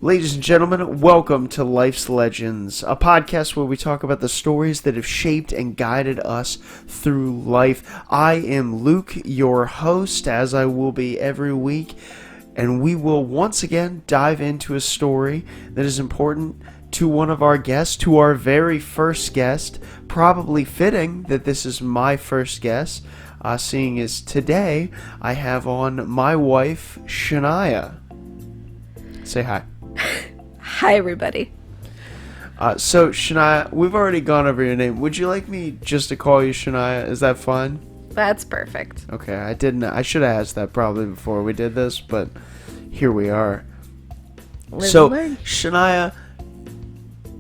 Ladies and gentlemen, welcome to Life's Legends, a podcast where we talk about the stories that have shaped and guided us through life. I am Luke, your host, as I will be every week, and we will once again dive into a story that is important to one of our guests, to our very first guest. Probably fitting that this is my first guest, seeing as today I have on my wife, Shania. Say hi. Hi, everybody. So, Shania, we've already gone over your name. Would you like me just to call you Shania? Is that fine? That's perfect. Okay, I should have asked that probably before we did this, but here we are. So, Shania,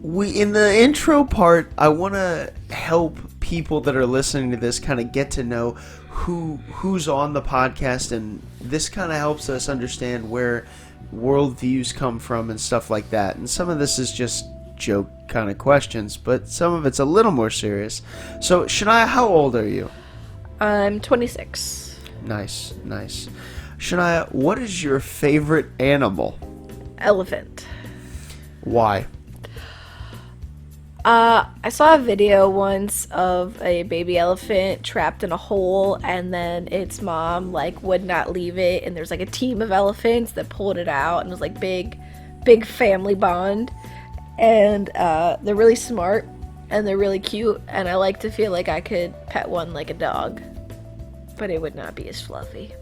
in the intro part, I want to help people that are listening to this kind of get to know who's on the podcast, and this kind of helps us understand where worldviews come from and stuff like that. And some of this is just joke kind of questions, but some of it's a little more serious. So, Shania, how old are you? I'm 26. Nice. Shania, what is your favorite animal? Elephant. Why? I saw a video once of a baby elephant trapped in a hole, and then its mom would not leave it, and there's a team of elephants that pulled it out, and it was big family bond. And they're really smart and they're really cute, and I like to feel like I could pet one like a dog, but it would not be as fluffy.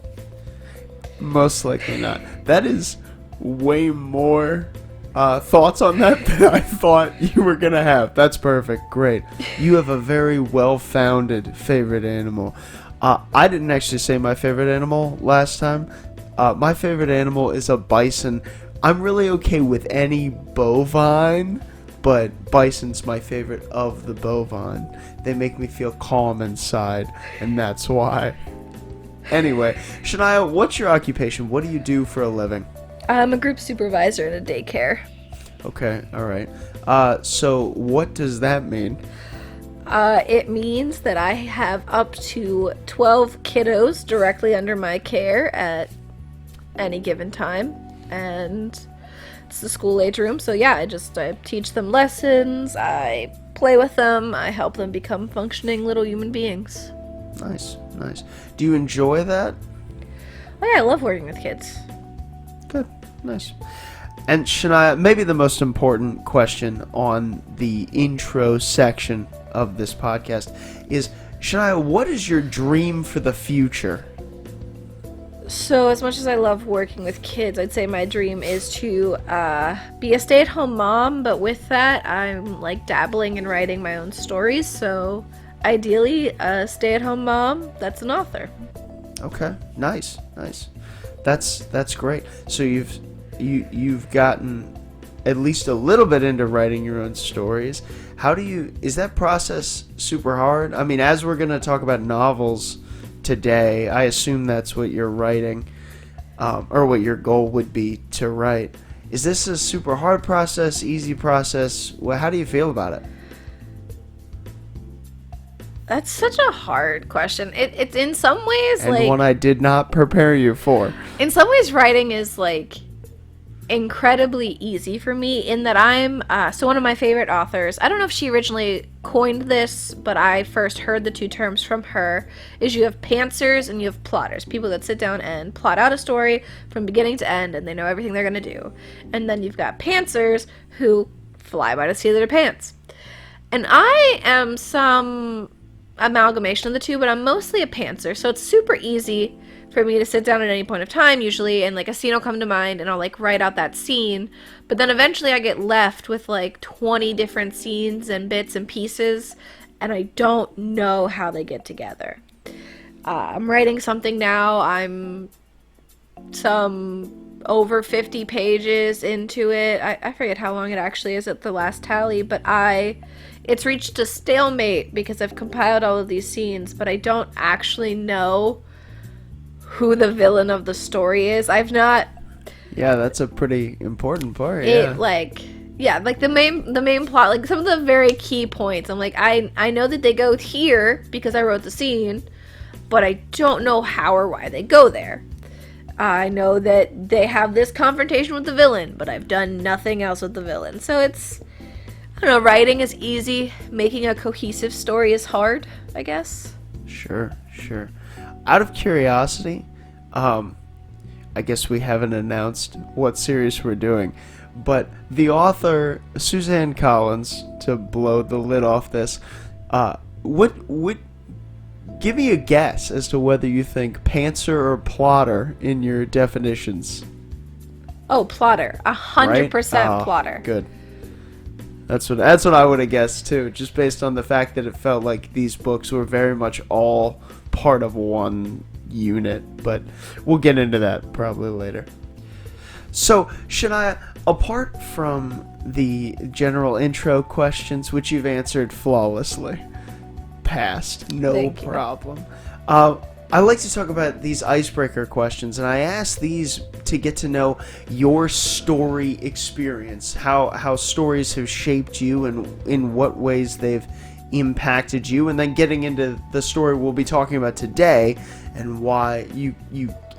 Most likely not. That is way more thoughts on that than I thought you were gonna have. That's perfect. Great. You have a very well-founded favorite animal. I didn't actually say my favorite animal last time. My favorite animal is a bison. I'm really okay with any bovine, but bison's my favorite of the bovine. They make me feel calm inside, and that's why. Anyway, Shania, what's your occupation? What do you do for a living? I'm a group supervisor in a daycare. Okay, alright. So what does that mean? It means that I have up to 12 kiddos directly under my care at any given time, and it's the school age room. So yeah, I teach them lessons, I play with them, I help them become functioning little human beings. Nice. Do you enjoy that? Oh yeah, I love working with kids. Good. Nice. And Shania, maybe the most important question on the intro section of this podcast is, Shania, what is your dream for the future? So as much as I love working with kids, I'd say my dream is to be a stay-at-home mom, but with that, I'm dabbling in writing my own stories, so ideally a stay-at-home mom that's an author. Okay, nice. That's great. So you've gotten at least a little bit into writing your own stories. Is that process super hard? I mean, as we're going to talk about novels today, I assume that's what you're writing, or what your goal would be to write. Is this a super hard process, easy process? Well, how do you feel about it? That's such a hard question. It's in some ways and one I did not prepare you for. In some ways, writing is incredibly easy for me in that I'm so one of my favorite authors, I don't know if she originally coined this, but I first heard the two terms from her, is you have pantsers and you have plotters, people that sit down and plot out a story from beginning to end and they know everything they're going to do. And then you've got pantsers who fly by the seat of their pants. And I am some amalgamation of the two, but I'm mostly a pantser, so it's super easy for me to sit down at any point of time usually, and a scene will come to mind and I'll write out that scene, but then eventually I get left with 20 different scenes and bits and pieces, and I don't know how they get together. I'm writing something now, I'm some over 50 pages into it. I forget how long it actually is at the last tally, but it's reached a stalemate because I've compiled all of these scenes, but I don't actually know who the villain of the story is. I've not... Yeah, that's a pretty important part, the main plot, some of the very key points, I'm I know that they go here because I wrote the scene, but I don't know how or why they go there. I know that they have this confrontation with the villain, but I've done nothing else with the villain. So it's, I don't know, writing is easy, making a cohesive story is hard, I guess. Sure, sure. Out of curiosity, I guess we haven't announced what series we're doing, but the author Suzanne Collins, to blow the lid off this, would give me a guess as to whether you think pantser or plotter in your definitions. Oh, plotter, 100% plotter. Good. That's what I would have guessed too, just based on the fact that it felt like these books were very much all part of one unit, but we'll get into that probably later. So, Shania, apart from the general intro questions, which you've answered flawlessly, passed, no problem. I like to talk about these icebreaker questions, and I ask these to get to know your story experience, how stories have shaped you and in what ways they've impacted you, and then getting into the story we'll be talking about today and why you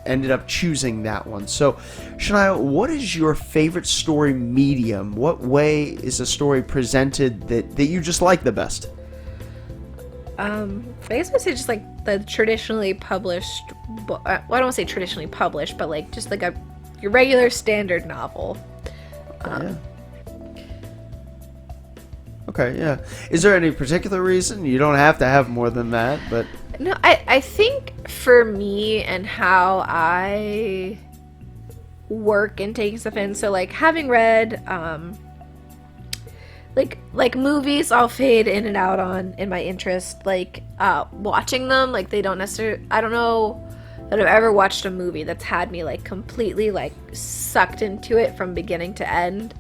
ended up choosing that one. So, Shania, what is your favorite story medium? What way is a story presented that you just like the best? I guess I would say just like the traditionally published well, I don't want to say traditionally published, but like just like your regular standard novel. Yeah. Okay, yeah. Is there any particular reason? You don't have to have more than that, but... No, I think for me and how I work in taking stuff in, so like having read like movies I'll fade in and out on in my interest, like watching them, like they don't necessarily, I don't know that I've ever watched a movie that's had me like completely like sucked into it from beginning to end.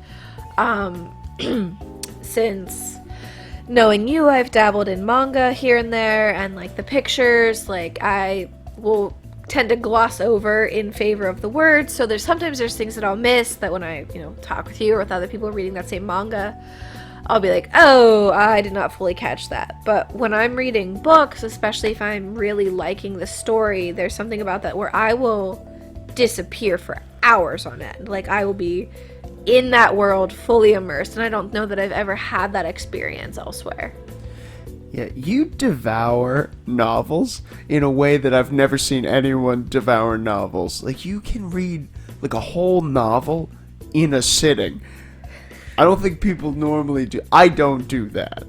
Since knowing you, I've dabbled in manga here and there, and like the pictures, like I will tend to gloss over in favor of the words, so sometimes there's things that I'll miss that when I, talk with you or with other people reading that same manga, I'll be like, oh, I did not fully catch that. But when I'm reading books, especially if I'm really liking the story, there's something about that where I will disappear for hours on end. Like, I will be in that world fully immersed, and I don't know that I've ever had that experience elsewhere. Yeah, you devour novels in a way that I've never seen anyone devour novels. Like, you can read, like, a whole novel in a sitting. I don't think people normally do. I don't do that.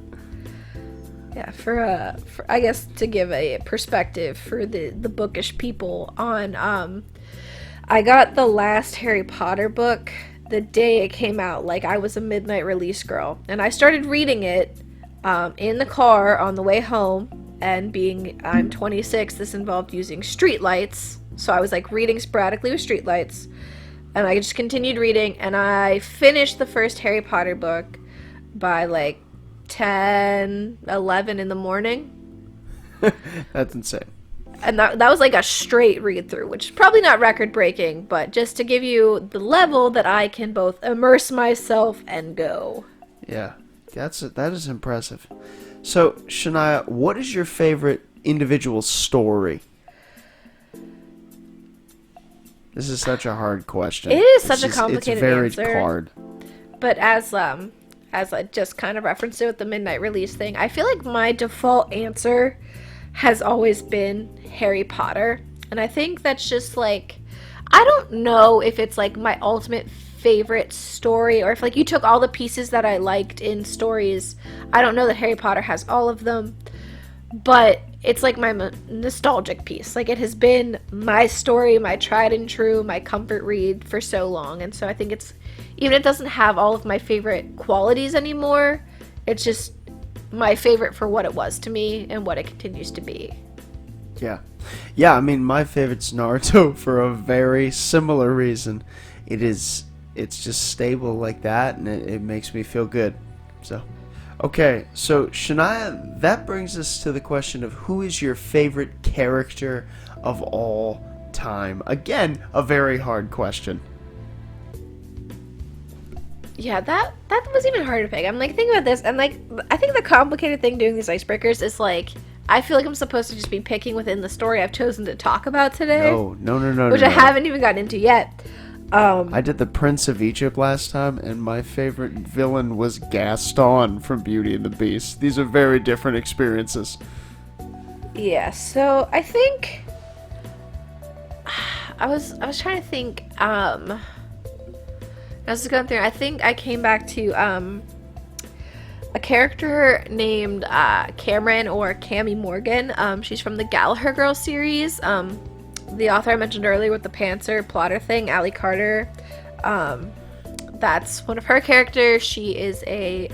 Yeah, for I guess to give a perspective for the bookish people on, I got the last Harry Potter book the day it came out, like I was a midnight release girl, and I started reading it in the car on the way home, and I'm 26, this involved using street lights, so I was like reading sporadically with street lights, and I just continued reading, and I finished the first Harry Potter book by like 10, 11 in the morning. That's insane. And that was like a straight read through, which is probably not record breaking, but just to give you the level that I can both immerse myself and go. Yeah, that is impressive. So, Shania, what is your favorite individual story? This is such a hard question. It is such a complicated answer. It's very answer. hard. But as I just kind of referenced it with the midnight release thing, I feel like my default answer has always been Harry Potter. And I think that's just like, I don't know if it's like my ultimate favorite story, or if like you took all the pieces that I liked in stories. I don't know that Harry Potter has all of them, but it's like my nostalgic piece. Like, it has been my story, my tried and true, my comfort read for so long. And so I think it's, even if it doesn't have all of my favorite qualities anymore, it's just my favorite for what it was to me and what it continues to be. Yeah, I mean, my favorite's Naruto for a very similar reason. It's just stable like that, and it makes me feel good. So, okay, so Shania, that brings us to the question of who is your favorite character of all time? Again, a very hard question. Yeah, that was even harder to pick. I'm like thinking about this, and like I think the complicated thing doing these icebreakers is like I feel like I'm supposed to just be picking within the story I've chosen to talk about today. No. Which I haven't even gotten into yet. I did the Prince of Egypt last time, and my favorite villain was Gaston from Beauty and the Beast. These are very different experiences. Yeah, so I think I was trying to think. I was just going through. I think I came back to a character named Cameron or Cammy Morgan. She's from the Gallagher Girls series. The author I mentioned earlier with the pantser plotter thing, Allie Carter. That's one of her characters. She is a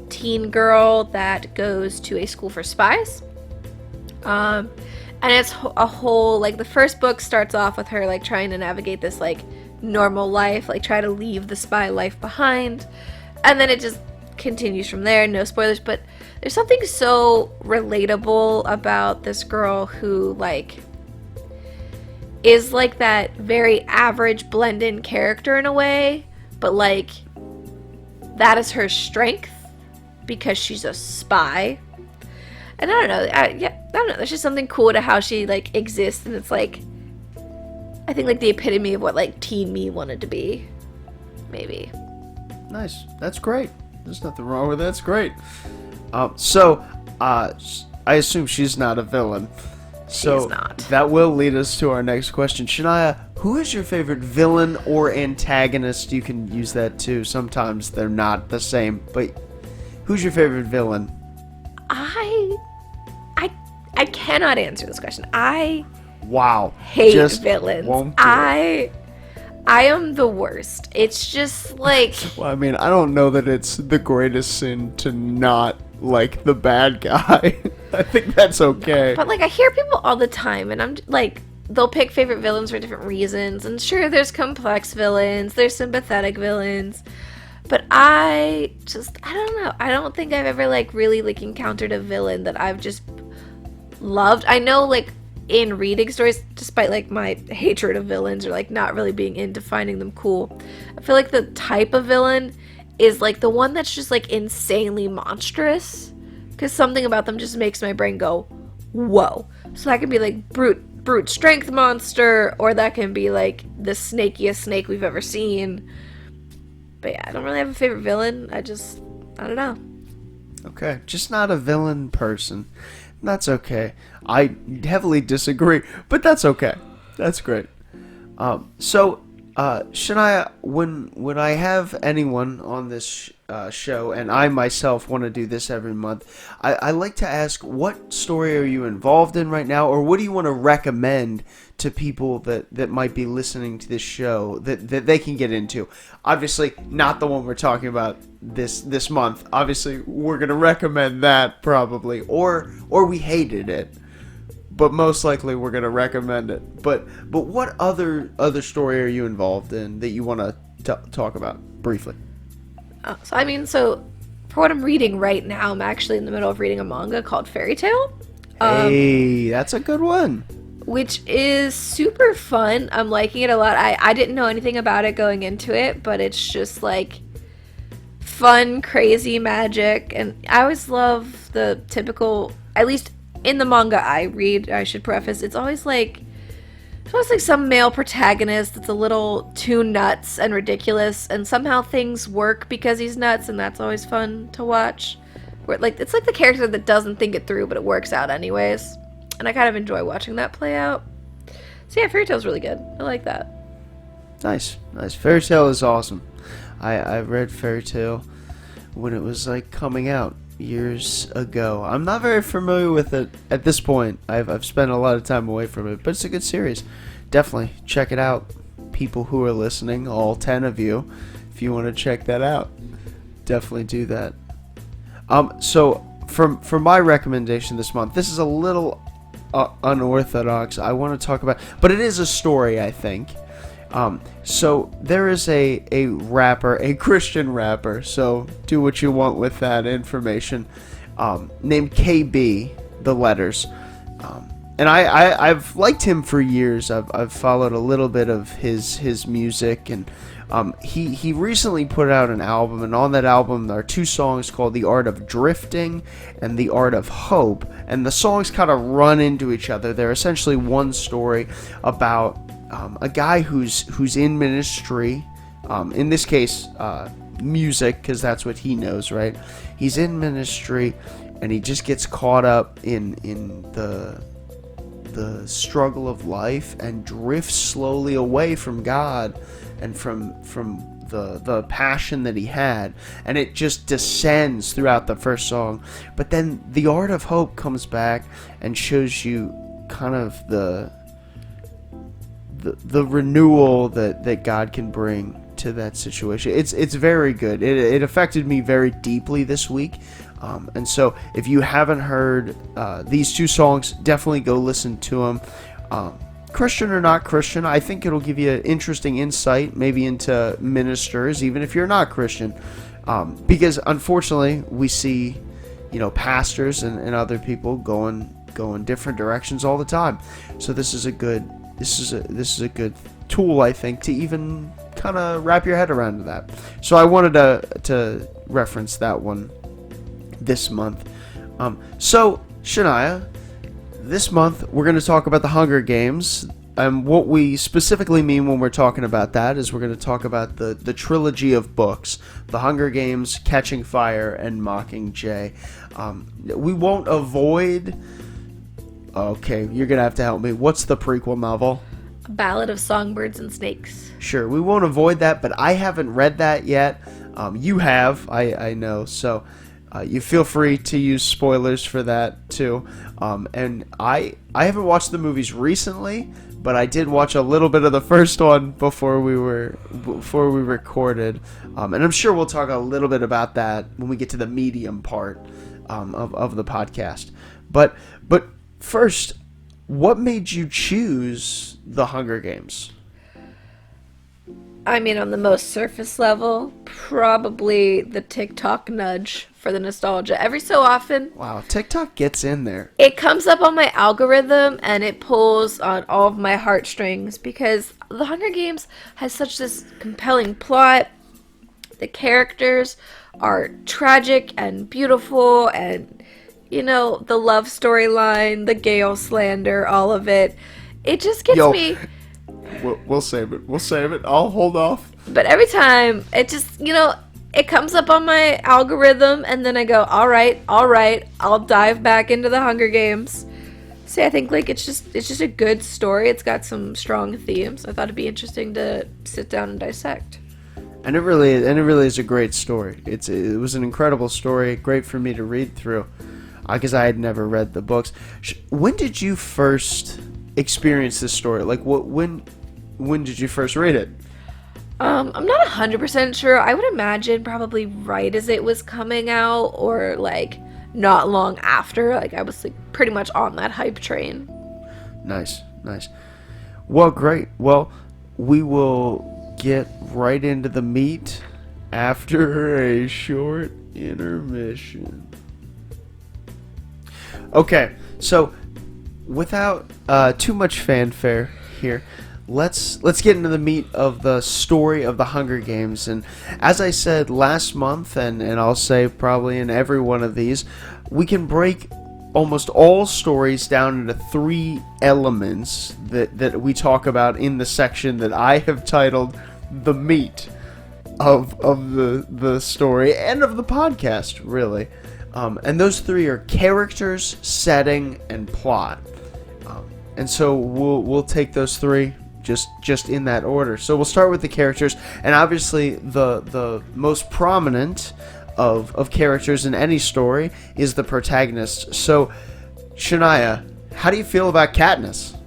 teen girl that goes to a school for spies. And it's a whole, like, the first book starts off with her, like, trying to navigate this, like, normal life, like, try to leave the spy life behind. And then it just continues from there. No spoilers, but there's something so relatable about this girl who, like, is like that very average blend-in character in a way, but like that is her strength because she's a spy. And I don't know, I don't know. There's just something cool to how she like exists, and it's like I think like the epitome of what like teen me wanted to be, maybe. Nice, that's great. There's nothing wrong with that. That's great. So I assume she's not a villain. So not. That will lead us to our next question. Shania, who is your favorite villain or antagonist? You can use that too. Sometimes they're not the same, but who's your favorite villain? I cannot answer this question. I hate villains. I am the worst. It's just like well, I mean, I don't know that it's the greatest sin to not like the bad guy. I think that's okay. But like I hear people all the time, and I'm like, they'll pick favorite villains for different reasons. And sure, there's complex villains, there's sympathetic villains, but I don't know. I don't think I've ever like really like encountered a villain that I've just loved. I know like in reading stories, despite like my hatred of villains or like not really being into finding them cool, I feel like the type of villain is like the one that's just like insanely monstrous, because something about them just makes my brain go whoa. So that can be like brute strength monster, or that can be like the snakiest snake we've ever seen. But yeah, I don't really have a favorite villain. I don't know. Okay, just not a villain person. That's okay. I heavily disagree, but that's okay. That's great. So Shania, when I have anyone on this show, and I myself want to do this every month, I like to ask, what story are you involved in right now, or what do you want to recommend to people that might be listening to this show that they can get into? Obviously, not the one we're talking about this month. Obviously, we're going to recommend that probably, or we hated it. But most likely we're going to recommend it. But what other story are you involved in that you want to talk about briefly? So for what I'm reading right now, I'm actually in the middle of reading a manga called Fairy Tail. Hey, that's a good one. Which is super fun. I'm liking it a lot. I didn't know anything about it going into it, but it's just like fun, crazy magic. And I always love the typical, at least in the manga I read, I should preface, it's always like some male protagonist that's a little too nuts and ridiculous, and somehow things work because he's nuts, and that's always fun to watch. Where it's like the character that doesn't think it through, but it works out anyways. And I kind of enjoy watching that play out. So yeah, Fairy Tail's really good. I like that. Nice. Fairy Tail is awesome. I read Fairy Tail when it was like coming out years ago. I'm not very familiar with it at this point. I've spent a lot of time away from it, but it's a good series. Definitely check it out, people who are listening, all 10 of you. If you want to check that out, definitely do that. So for my recommendation this month, this is a little unorthodox. I want to talk about, but it is a story, I think. So there is a rapper, a Christian rapper, so do what you want with that information, named KB, the letters. And I've liked him for years. I've followed a little bit of his music, and He recently put out an album, and on that album there are two songs called "The Art of Drifting" and "The Art of Hope," and the songs kind of run into each other. They're essentially one story about a guy who's in ministry. In this case, music, because that's what he knows, right? He's in ministry, and he just gets caught up in the struggle of life and drifts slowly away from God and from the passion that he had, and it just descends throughout the first song. But then the Art of Hope comes back and shows you kind of the renewal that God can bring to that situation. It's very good. It affected me very deeply this week. And so if you haven't heard these two songs, definitely go listen to them. Christian or not Christian, I think it'll give you an interesting insight maybe into ministers, even if you're not Christian. Because unfortunately we see, pastors and other people going different directions all the time. So this is a good tool, I think, to even kind of wrap your head around that. So I wanted to reference that one this month. So Shania, this month we're going to talk about the Hunger Games. What we specifically mean when we're talking about that is we're going to talk about the trilogy of books: The Hunger Games, Catching Fire, and Mockingjay. We won't avoid... Okay, you're going to have to help me. What's the prequel novel? A Ballad of Songbirds and Snakes. Sure, we won't avoid that, but I haven't read that yet. You have, I know, so you feel free to use spoilers for that too. And I haven't watched the movies recently, but I did watch a little bit of the first one before we recorded. And I'm sure we'll talk a little bit about that when we get to the medium part of the podcast. But first, what made you choose The Hunger Games? I mean, on the most surface level, probably the TikTok nudge for the nostalgia. Every so often... Wow, TikTok gets in there. It comes up on my algorithm, and it pulls on all of my heartstrings, because The Hunger Games has such this compelling plot. The characters are tragic and beautiful, and, the love storyline, the Gale slander, all of it. It just gets me... We'll save it. I'll hold off. But every time, it just, it comes up on my algorithm, and then I go, all right, I'll dive back into the Hunger Games. See, I think, it's just a good story. It's got some strong themes. I thought it'd be interesting to sit down and dissect. And it really is a great story. It was an incredible story, great for me to read through, because I had never read the books. When did you first experience this story? When did you first read it? I'm not 100% sure. I would imagine probably right as it was coming out, or not long after. I was pretty much on that hype train. Nice. Well, great. Well, we will get right into the meat after a short intermission. Okay, so without too much fanfare here, let's get into the meat of the story of the Hunger Games. And as I said last month, and I'll say probably in every one of these, we can break almost all stories down into three elements that we talk about in the section that I have titled the meat of the story and of the podcast, really. And those three are characters, setting, and plot. And so we'll take those three just in that order. So we'll start with the characters, and obviously the most prominent of characters in any story is the protagonist. So, Shania, how do you feel about Katniss?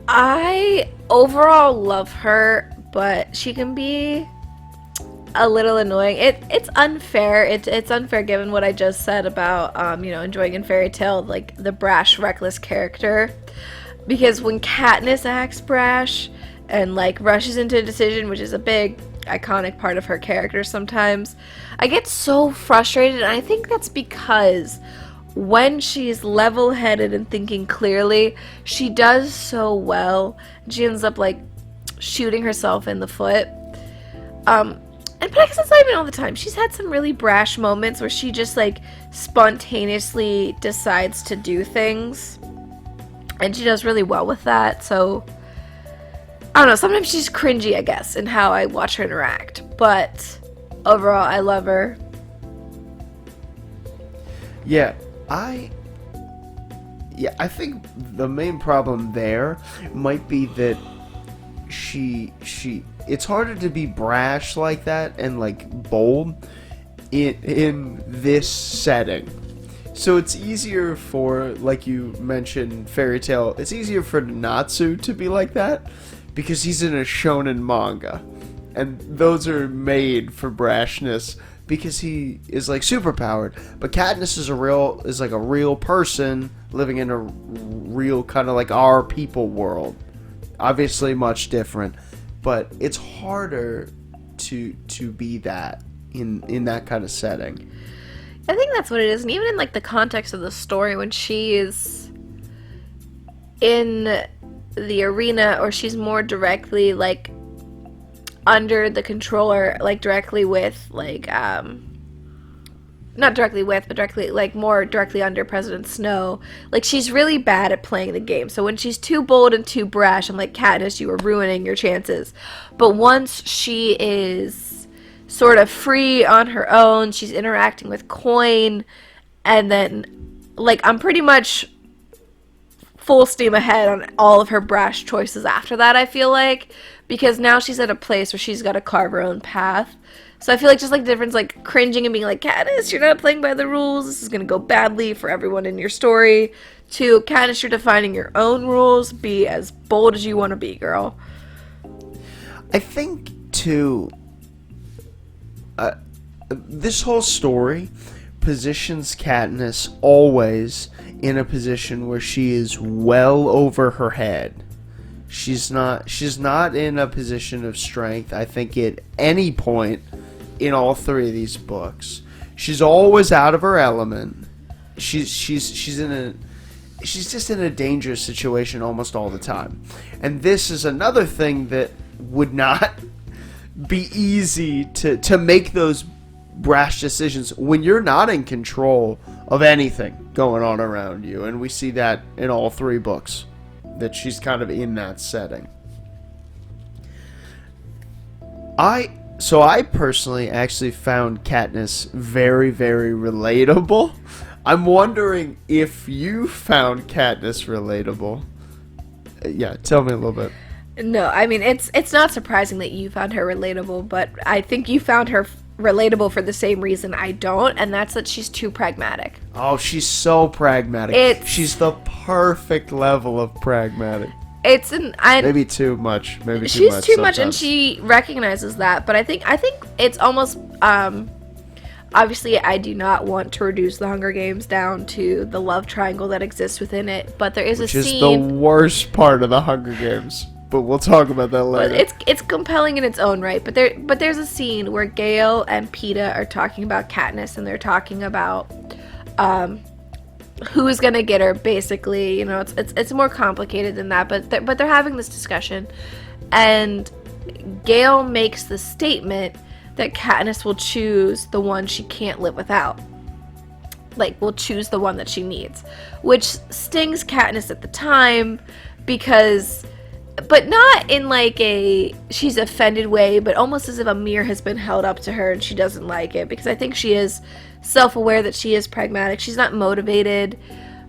I overall love her, but she can be a little annoying. It's unfair. It's unfair given what I just said about enjoying in fairy tale, the brash, reckless character. Because when Katniss acts brash and rushes into a decision, which is a big iconic part of her character sometimes, I get so frustrated, and I think that's because when she's level-headed and thinking clearly, she does so well. She ends up shooting herself in the foot. But I guess it's not even all the time. She's had some really brash moments where she just, like, spontaneously decides to do things. And she does really well with that, so... I don't know, sometimes she's cringy, I guess, in how I watch her interact. But, overall, I love her. Yeah, I think the main problem there might be that it's harder to be brash like that and like bold in this setting. So it's easier for, like you mentioned, Fairy Tail, it's easier for Natsu to be like that because he's in a shonen manga. And those are made for brashness because he is like superpowered. But Katniss is like a real person living in a real kind of like our people world. Obviously much different, but it's harder to be that in that kind of setting. I think that's what it is, and even in like the context of the story, when she is in the arena, or she's more directly like under the controller, like directly with like not directly with, but directly, like, more directly under President Snow. Like, she's really bad at playing the game. So when she's too bold and too brash, I'm like, Katniss, you are ruining your chances. But once she is sort of free on her own, she's interacting with Coin, and then, like, I'm pretty much full steam ahead on all of her brash choices after that, I feel like. Because now she's at a place where she's got to carve her own path. So I feel like just like the difference, like cringing and being like, Katniss, you're not playing by the rules. This is going to go badly for everyone in your story. To Katniss, you're defining your own rules. Be as bold as you want to be, girl. I think, too, this whole story positions Katniss always in a position where she is well over her head. She's not in a position of strength, I think, at any point in all three of these books. She's always out of her element. She's just in a dangerous situation almost all the time. And this is another thing that would not be easy to make those brash decisions when you're not in control of anything going on around you. And we see that in all three books, that she's kind of in that setting. I personally actually found Katniss very, very relatable. I'm wondering if you found Katniss relatable. Yeah, tell me a little bit. No, I mean, it's not surprising that you found her relatable, but I think you found her relatable for the same reason I don't, and that's that she's too pragmatic. Oh, she's so pragmatic. She's the perfect level of pragmatic. Maybe too much. She's too much, and she recognizes that. But I think it's almost obviously I do not want to reduce the Hunger Games down to the love triangle that exists within it. But there is a scene. Which is the worst part of the Hunger Games. But we'll talk about that later. It's compelling in its own right. But there's a scene where Gale and Peeta are talking about Katniss, and they're talking about who's gonna get her, basically. You know, it's more complicated than that, but they're having this discussion, and Gale makes the statement that Katniss will choose the one she can't live without. Like, will choose the one that she needs, which stings Katniss at the time, but not in like a she's offended way, but almost as if a mirror has been held up to her and she doesn't like it, because I think she is self-aware that she is pragmatic. She's not motivated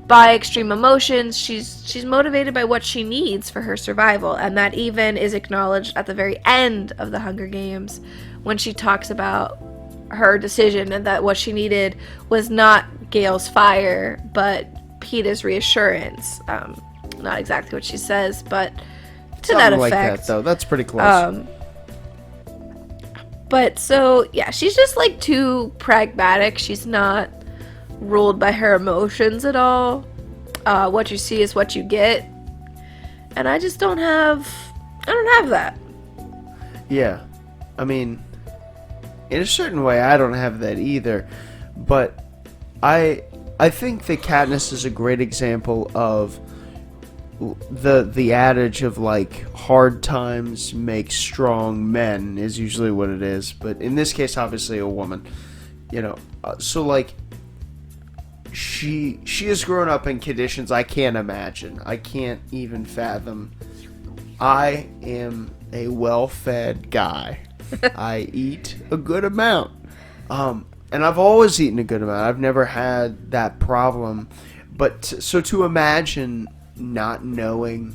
by extreme emotions. She's motivated by what she needs for her survival, and that even is acknowledged at the very end of the Hunger Games when she talks about her decision, and that what she needed was not Gale's fire but Peeta's reassurance. Not exactly what she says, but to that effect. Like that, though. That's pretty close. But so, yeah, she's just like too pragmatic. She's not ruled by her emotions at all. What you see is what you get. And I just don't have that. Yeah. I mean, in a certain way, I don't have that either. But I think that Katniss is a great example of the adage of like hard times make strong men is usually what it is, but in this case, obviously a woman. So like she has grown up in conditions I can't imagine. I can't even fathom. I am a well-fed guy. I eat a good amount. And I've always eaten a good amount. I've never had that problem. But so to imagine not knowing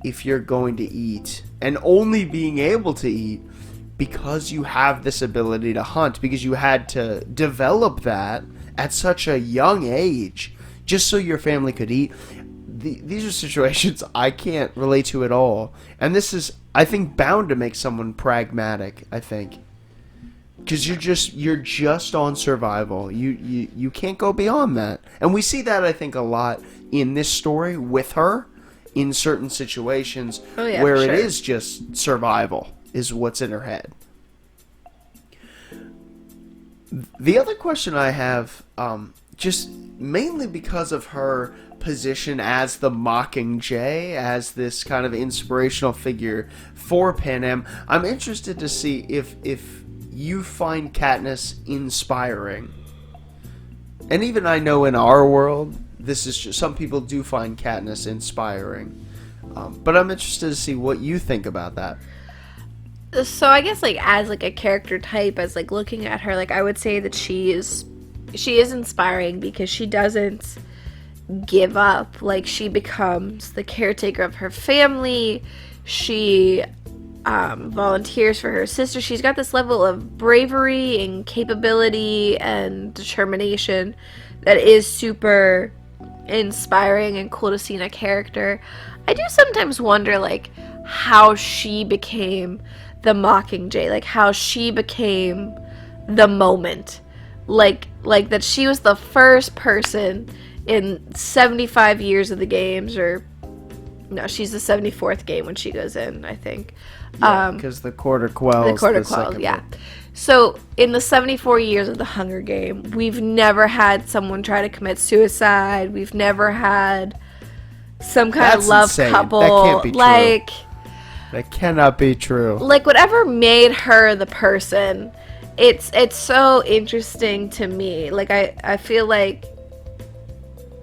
if you're going to eat and only being able to eat because you have this ability to hunt, because you had to develop that at such a young age just so your family could eat. These are situations I can't relate to at all. And this is, I think, bound to make someone pragmatic, I think. Because you're just on survival. You can't go beyond that. And we see that, I think, a lot in this story with her in certain situations where it is just survival is what's in her head. The other question I have, just mainly because of her position as the Mockingjay, as this kind of inspirational figure for Panem, I'm interested to see if you find Katniss inspiring. And even I know in our world, this is just, some people do find Katniss inspiring. But I'm interested to see what you think about that. So I guess like as like a character type, as like looking at her, like I would say that she is inspiring because she doesn't give up. Like she becomes the caretaker of her family. She volunteers for her sister. She's got this level of bravery and capability and determination that is super inspiring and cool to see in a character. I do sometimes wonder like how she became the Mockingjay, like how she became the moment, like that she was the first person in 75 years of the games, or no, she's the 74th game when she goes in, I think. Yeah, because the Quarter Quells. The Quarter Quells, yeah. So in the 74 years of the Hunger Game, we've never had someone try to commit suicide. We've never had some kind of love insane. couple. That can't be true. Like, that cannot be true. Like whatever made her the person, it's so interesting to me. Like I feel like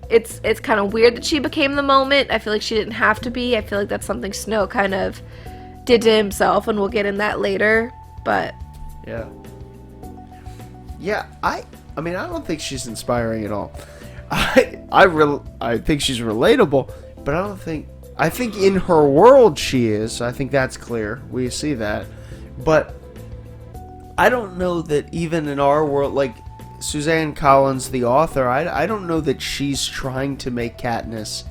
it's kind of weird that she became the moment. I feel like she didn't have to be. I feel like that's something Snow kind of did to himself, and we'll get in that later. But yeah, I mean, I don't think she's inspiring at all. I think she's relatable, but I think in her world she is. I think that's clear. We see that. But I don't know that even in our world, like Suzanne Collins, the author, I don't know that she's trying to make Katniss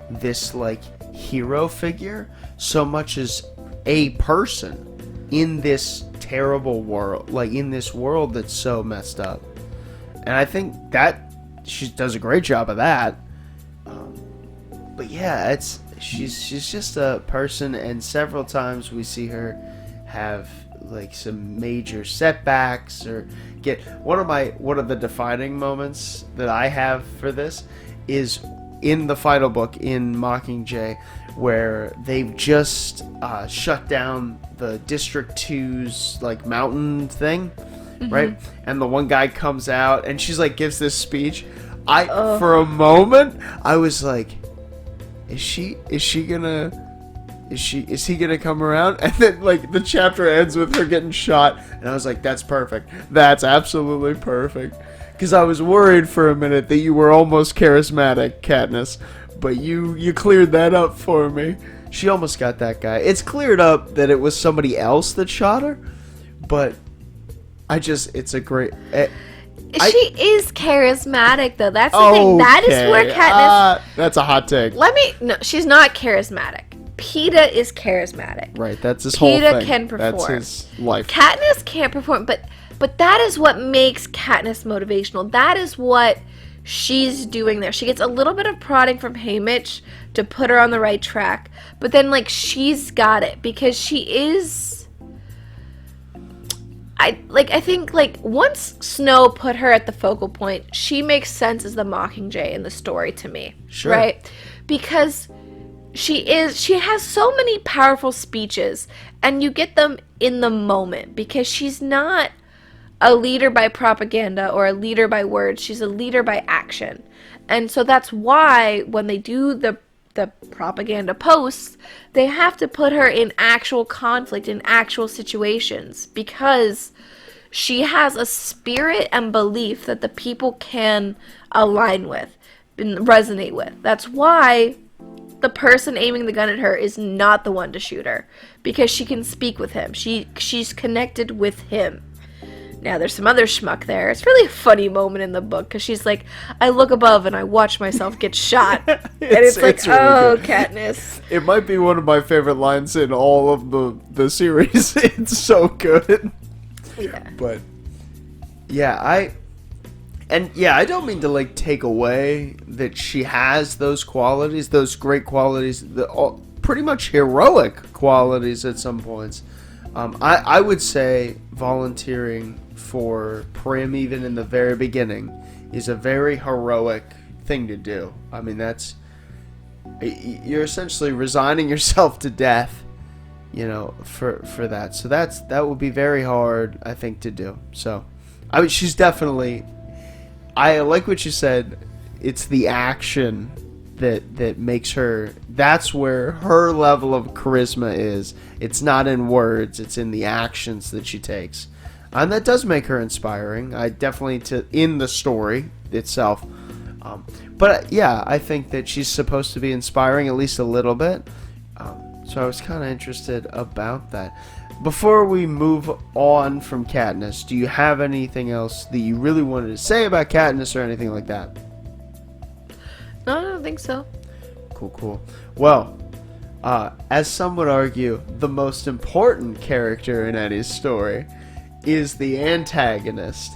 this like hero figure so much as a person in this terrible world, like in this world that's so messed up. And I think that she does a great job of that. But yeah, she's just a person, and several times we see her have like some major setbacks or get one of the defining moments that I have for this is in the final book in Mockingjay, where they've just shut down the District 2's like mountain thing, right? And the one guy comes out and she's like gives this speech. For a moment I was like, is he gonna come around? And then like the chapter ends with her getting shot, and I was like, that's perfect. That's absolutely perfect. Because I was worried for a minute that you were almost charismatic, Katniss, but you cleared that up for me. She almost got that guy. It's cleared up that it was somebody else that shot her, but it's a great. She is charismatic, though. That's the thing. That is where Katniss. That's a hot take. No, she's not charismatic. Peeta is charismatic. Right, that's his whole thing. Peeta can perform. That's his life. Katniss can't perform, but that is what makes Katniss motivational. That is what she's doing there. She gets a little bit of prodding from Haymitch to put her on the right track, but then like she's got it because she is. I think like once Snow put her at the focal point, she makes sense as the Mockingjay in the story to me. Sure. Right? Because she has so many powerful speeches, and you get them in the moment because she's not a leader by propaganda or a leader by words. She's a leader by action. And so that's why when they do the propaganda posts, they have to put her in actual conflict, in actual situations, because she has a spirit and belief that the people can align with and resonate with. That's why the person aiming the gun at her is not the one to shoot her, because she can speak with him. She's connected with him. Now, there's some other schmuck there. It's really a funny moment in the book, because she's like, I look above and I watch myself get shot. And it's like, really oh, good. Katniss. It might be one of my favorite lines in all of the series. It's so good. Yeah. But, yeah, I don't mean to, like, take away that she has those qualities, those great qualities, pretty much heroic qualities at some points. I would say volunteering for Prim, even in the very beginning, is a very heroic thing to do. I mean, you're essentially resigning yourself to death, for that. So that would be very hard, I think, to do. So, I mean, she's definitely, I like what you said, it's the action that makes her, that's where her level of charisma is. It's not in words, it's in the actions that she takes. And that does make her inspiring. I definitely, in the story itself. But yeah, I think that she's supposed to be inspiring at least a little bit. So I was kind of interested about that. Before we move on from Katniss, do you have anything else that you really wanted to say about Katniss or anything like that? No, I don't think so. Cool. Well, as some would argue, the most important character in any story is the antagonist.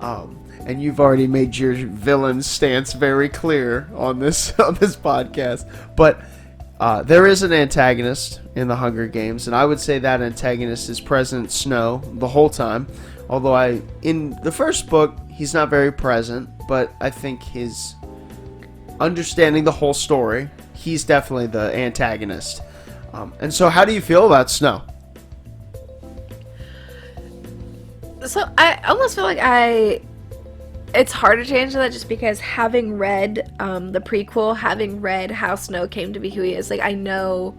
And you've already made your villain stance very clear on this podcast. But there is an antagonist in the Hunger Games, and I would say that antagonist is President Snow the whole time. Although in the first book, he's not very present, but I think his understanding the whole story, he's definitely the antagonist. And so how do you feel about Snow? So I almost feel like it's harder to answer that just because having read the prequel, having read how Snow came to be who he is, like I know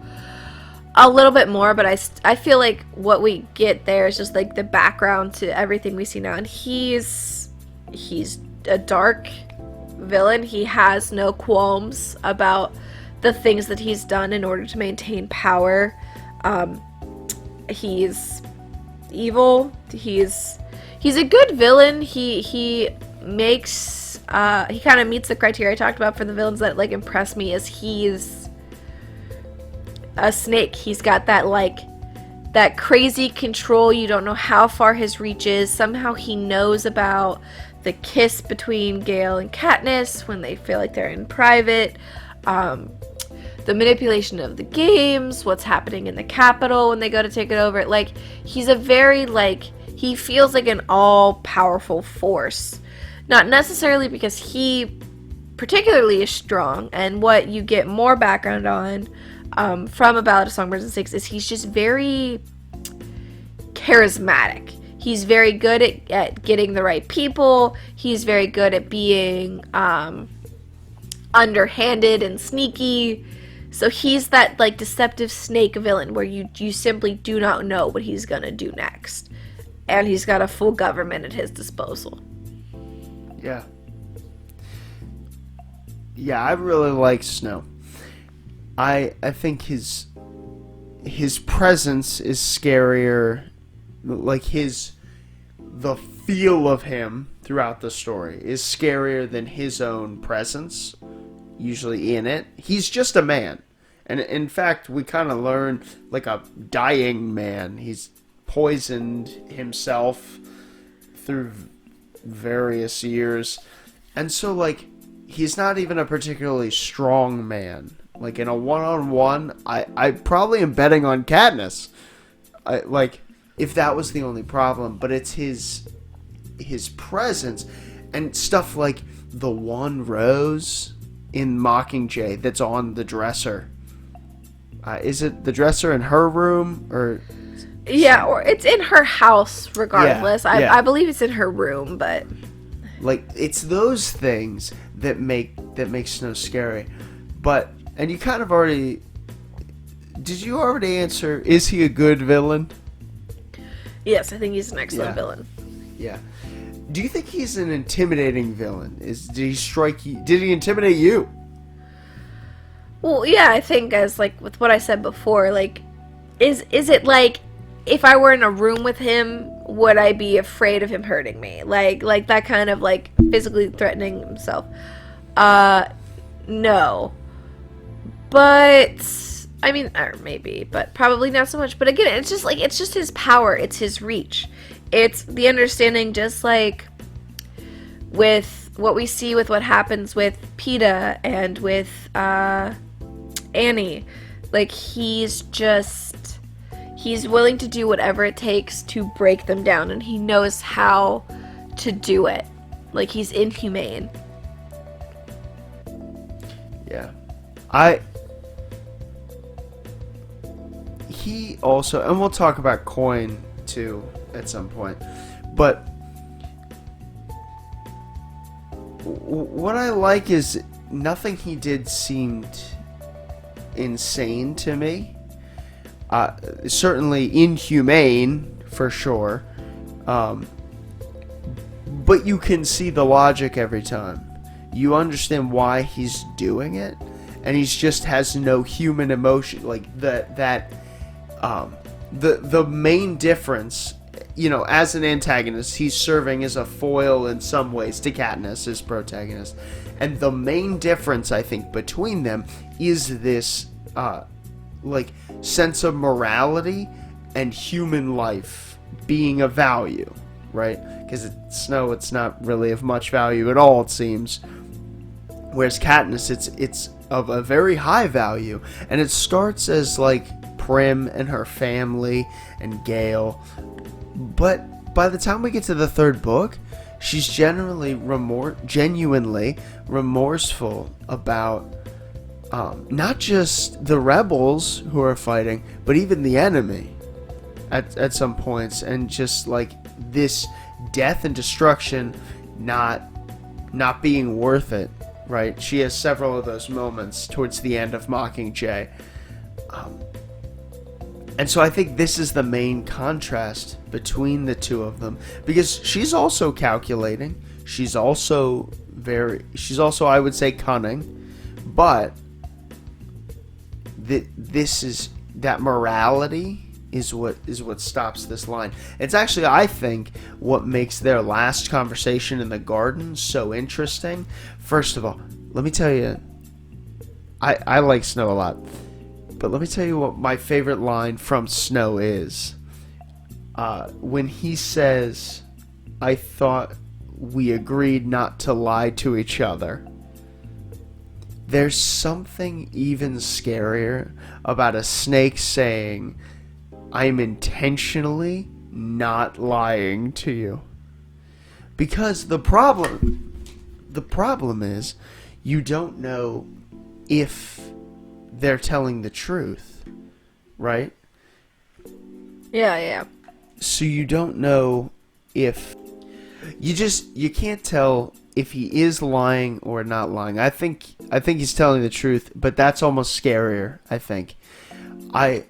a little bit more, but I feel like what we get there is just like the background to everything we see now, and he's a dark villain. He has no qualms about the things that he's done in order to maintain power. He's evil. He's a good villain. He makes he kind of meets the criteria I talked about for the villains that like impress me. Is he's a snake. He's got that crazy control. You don't know how far his reach is. Somehow he knows about the kiss between Gale and Katniss when they feel like they're in private. The manipulation of the games, what's happening in the Capitol when they go to take it over. Like, he's a very, he feels like an all-powerful force. Not necessarily because he particularly is strong, and what you get more background on from A Ballad of Songbirds and Snakes is he's just very charismatic. He's very good at getting the right people. He's very good at being underhanded and sneaky. So he's that deceptive snake villain where you simply do not know what he's gonna do next. And he's got a full government at his disposal. Yeah. Yeah, I really like Snow. I think his presence is scarier. The feel of him throughout the story is scarier than his own presence usually in it. He's just a man. And in fact, we kind of learn like a dying man. He's poisoned himself through various years. And so he's not even a particularly strong man. Like in a one-on-one, I probably am betting on Katniss. If that was the only problem, but it's his presence and stuff like the one rose in Mockingjay that's on the dresser. Is it the dresser in her room or? Yeah, or it's in her house regardless. Yeah. I believe it's in her room, but Like, it's those things that make Snow scary. But, and you kind of already, did you already answer, is he a good villain? yes, I think he's an excellent Yeah. villain. Yeah. Do you think he's an intimidating villain? Did he strike you? Did he intimidate you? Well, yeah, I think as like with what I said before, like is it like if I were in a room with him, would I be afraid of him hurting me? Like that kind of like physically threatening himself. No. But I mean, or maybe, but probably not so much. But again, it's just his power, it's his reach. It's the understanding, just like with what we see with what happens with PETA and with Annie. Like, he's willing to do whatever it takes to break them down, and he knows how to do it. Like, he's inhumane. Yeah. He also, and we'll talk about Coin too at some point, but what I like is nothing he did seemed insane to me. Certainly inhumane, for sure. But you can see the logic every time. You understand why he's doing it, and he just has no human emotion. Like the main difference, you know, as an antagonist, he's serving as a foil in some ways to Katniss, his protagonist. And the main difference, I think, between them is this, like, sense of morality and human life being of value, right? Because Snow, it's not really of much value at all, it seems. Whereas Katniss, it's of a very high value. And it starts as, like, Prim and her family and Gale. But by the time we get to the third book, she's genuinely remorseful about not just the rebels who are fighting, but even the enemy at some points, and just like this death and destruction not being worth it, right? She has several of those moments towards the end of Mockingjay. And so I think this is the main contrast between the two of them, because she's also calculating, she's also I would say cunning, but that morality is what stops this line. It's actually, I think, what makes their last conversation in the garden so interesting. First of all, let me tell you, I like Snow a lot. But let me tell you what my favorite line from Snow is. When he says, "I thought we agreed not to lie to each other." There's something even scarier about a snake saying, "I'm intentionally not lying to you." Because the problem is, you don't know if they're telling the truth, right? Yeah. So you don't know if you can't tell if he is lying or not lying. I think he's telling the truth, but that's almost scarier, I think. I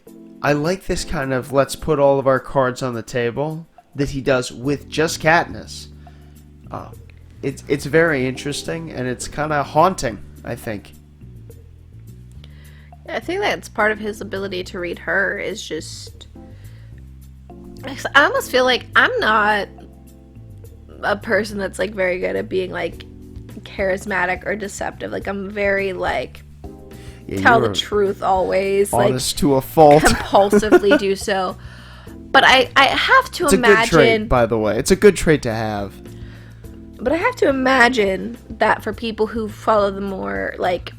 like this kind of let's put all of our cards on the table that he does with just Katniss. It's very interesting, and it's kind of haunting, I think. I think that's part of his ability to read her is just... I almost feel like I'm not a person that's, like, very good at being, like, charismatic or deceptive. Like, I'm very, like, tell the truth always. Honest like, to a fault. Compulsively do so. But I have to imagine... It's a good trait, by the way. It's a good trait to have. But I have to imagine that for people who follow the more, like...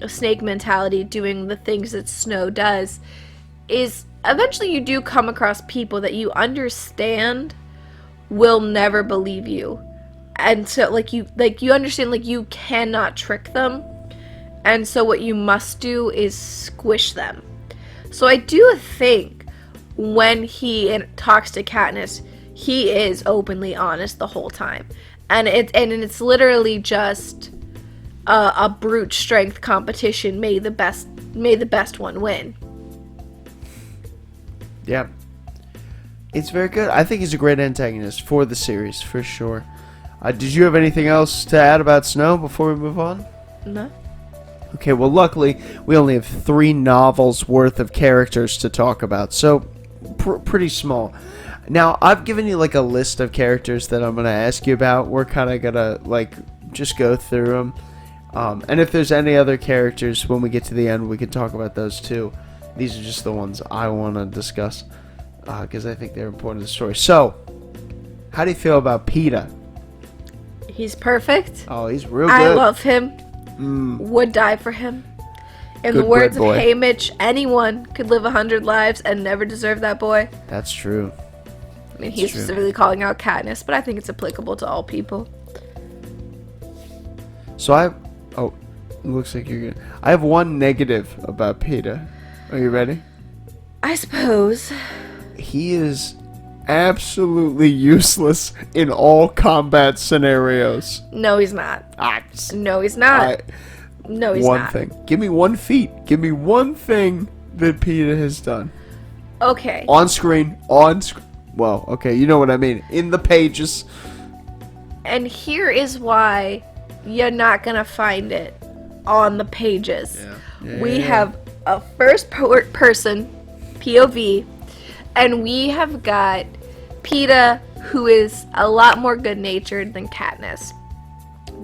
a snake mentality, doing the things that Snow does, is eventually you do come across people that you understand will never believe you, and so you understand, like, you cannot trick them, and so what you must do is squish them. So I do think when he talks to Katniss, he is openly honest the whole time, and it's literally just a brute strength competition. May the best one win. Yeah. It's very good. I think he's a great antagonist for the series, for sure. Did you have anything else to add about Snow before we move on? No. Okay, well, luckily, we only have 3 novels worth of characters to talk about, so pretty small. Now, I've given you, like, a list of characters that I'm going to ask you about. We're kind of going to, like, just go through them. And if there's any other characters, when we get to the end, we can talk about those, too. These are just the ones I want to discuss, because I think they're important to the story. So, how do you feel about Peeta? He's perfect. Oh, he's real good. I love him. Would die for him. In the words of Haymitch, anyone could live 100 lives and never deserve that boy. That's true. I mean, he's specifically calling out Katniss, but I think it's applicable to all people. So it looks like you're good. I have one negative about Peeta. Are you ready? I suppose. He is absolutely useless in all combat scenarios. No, he's not. No, he's not. No, he's not. One thing. Give me one feat. Give me one thing that Peeta has done. Okay. On screen. Well, okay, you know what I mean. In the pages. And here is why you're not going to find it on the pages. We have a first person POV, and we have got Peeta, who is a lot more good-natured than Katniss.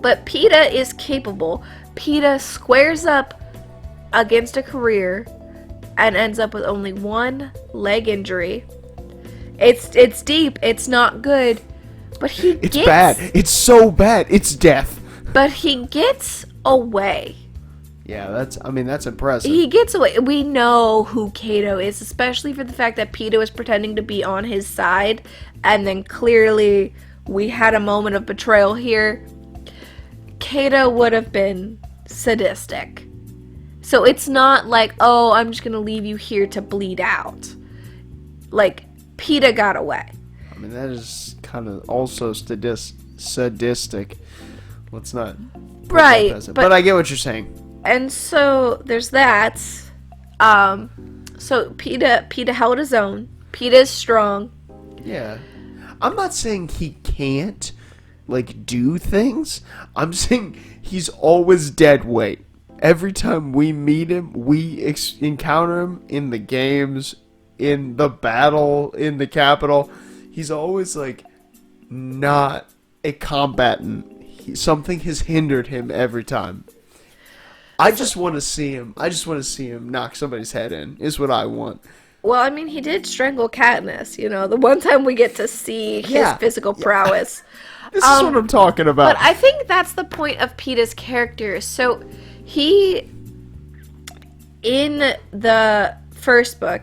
But Peeta is capable. Peeta squares up against a career and ends up with only 1 leg injury. It's deep. It's not good. But It's bad. It's so bad. It's death. But he gets away. Yeah, that's impressive. He gets away. We know who Cato is, especially for the fact that Peeta was pretending to be on his side, and then clearly we had a moment of betrayal here. Cato would have been sadistic. So it's not like, oh, I'm just gonna leave you here to bleed out. Like, Peeta got away. I mean, that is kind of also sadistic. Let's not... Right, but I get what you're saying. And so there's that. So Peeta held his own. Peeta is strong. Yeah. I'm not saying he can't, like, do things. I'm saying he's always dead weight. Every time we meet him, we encounter him in the games, in the battle, in the Capitol. He's always, like, not a combatant. Something has hindered him every time. I just want to see him knock somebody's head in, is what I want. Well, I mean, he did strangle Katniss, you know, the one time we get to see his physical prowess. This is what I'm talking about. But I think that's the point of Peeta's character. So, he, in the first book,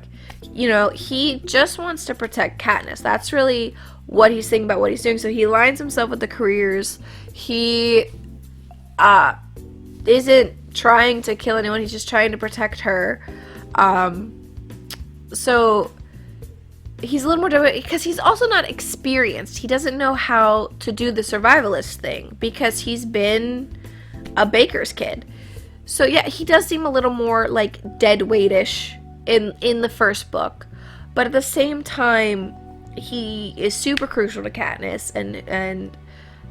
you know, he just wants to protect Katniss. That's really what he's thinking about what he's doing. So he aligns himself with the careers. He isn't trying to kill anyone. He's just trying to protect her. So he's a little more difficult because he's also not experienced. He doesn't know how to do the survivalist thing because he's been a baker's kid. So yeah, he does seem a little more like dead weightish in the first book, but at the same time, he is super crucial to Katniss and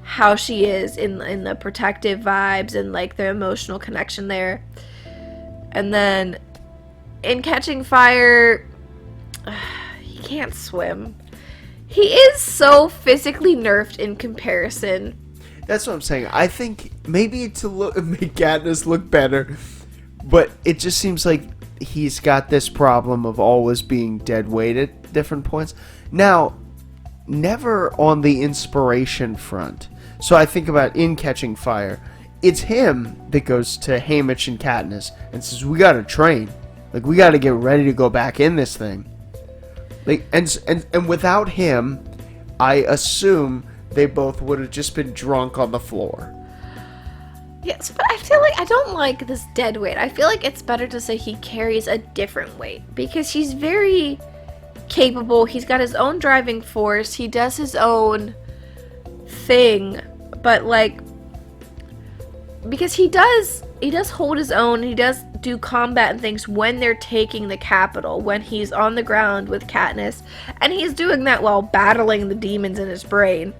how she is in the protective vibes and like the emotional connection there. And then in Catching Fire, he can't swim. He is so physically nerfed in comparison. That's what I'm saying. I think maybe to make Katniss look better, but it just seems like he's got this problem of always being dead weight at different points. Now, never on the inspiration front. So I think about in Catching Fire, it's him that goes to Haymitch and Katniss and says, "We gotta train. Like, we gotta get ready to go back in this thing." Like, and without him, I assume they both would have just been drunk on the floor. Yes, but I feel like I don't like this dead weight. I feel like it's better to say he carries a different weight because he's very capable. He's got his own driving force. He does his own thing, but like because he does hold his own. He does do combat and things when they're taking the capital, when he's on the ground with Katniss, and he's doing that while battling the demons in his brain.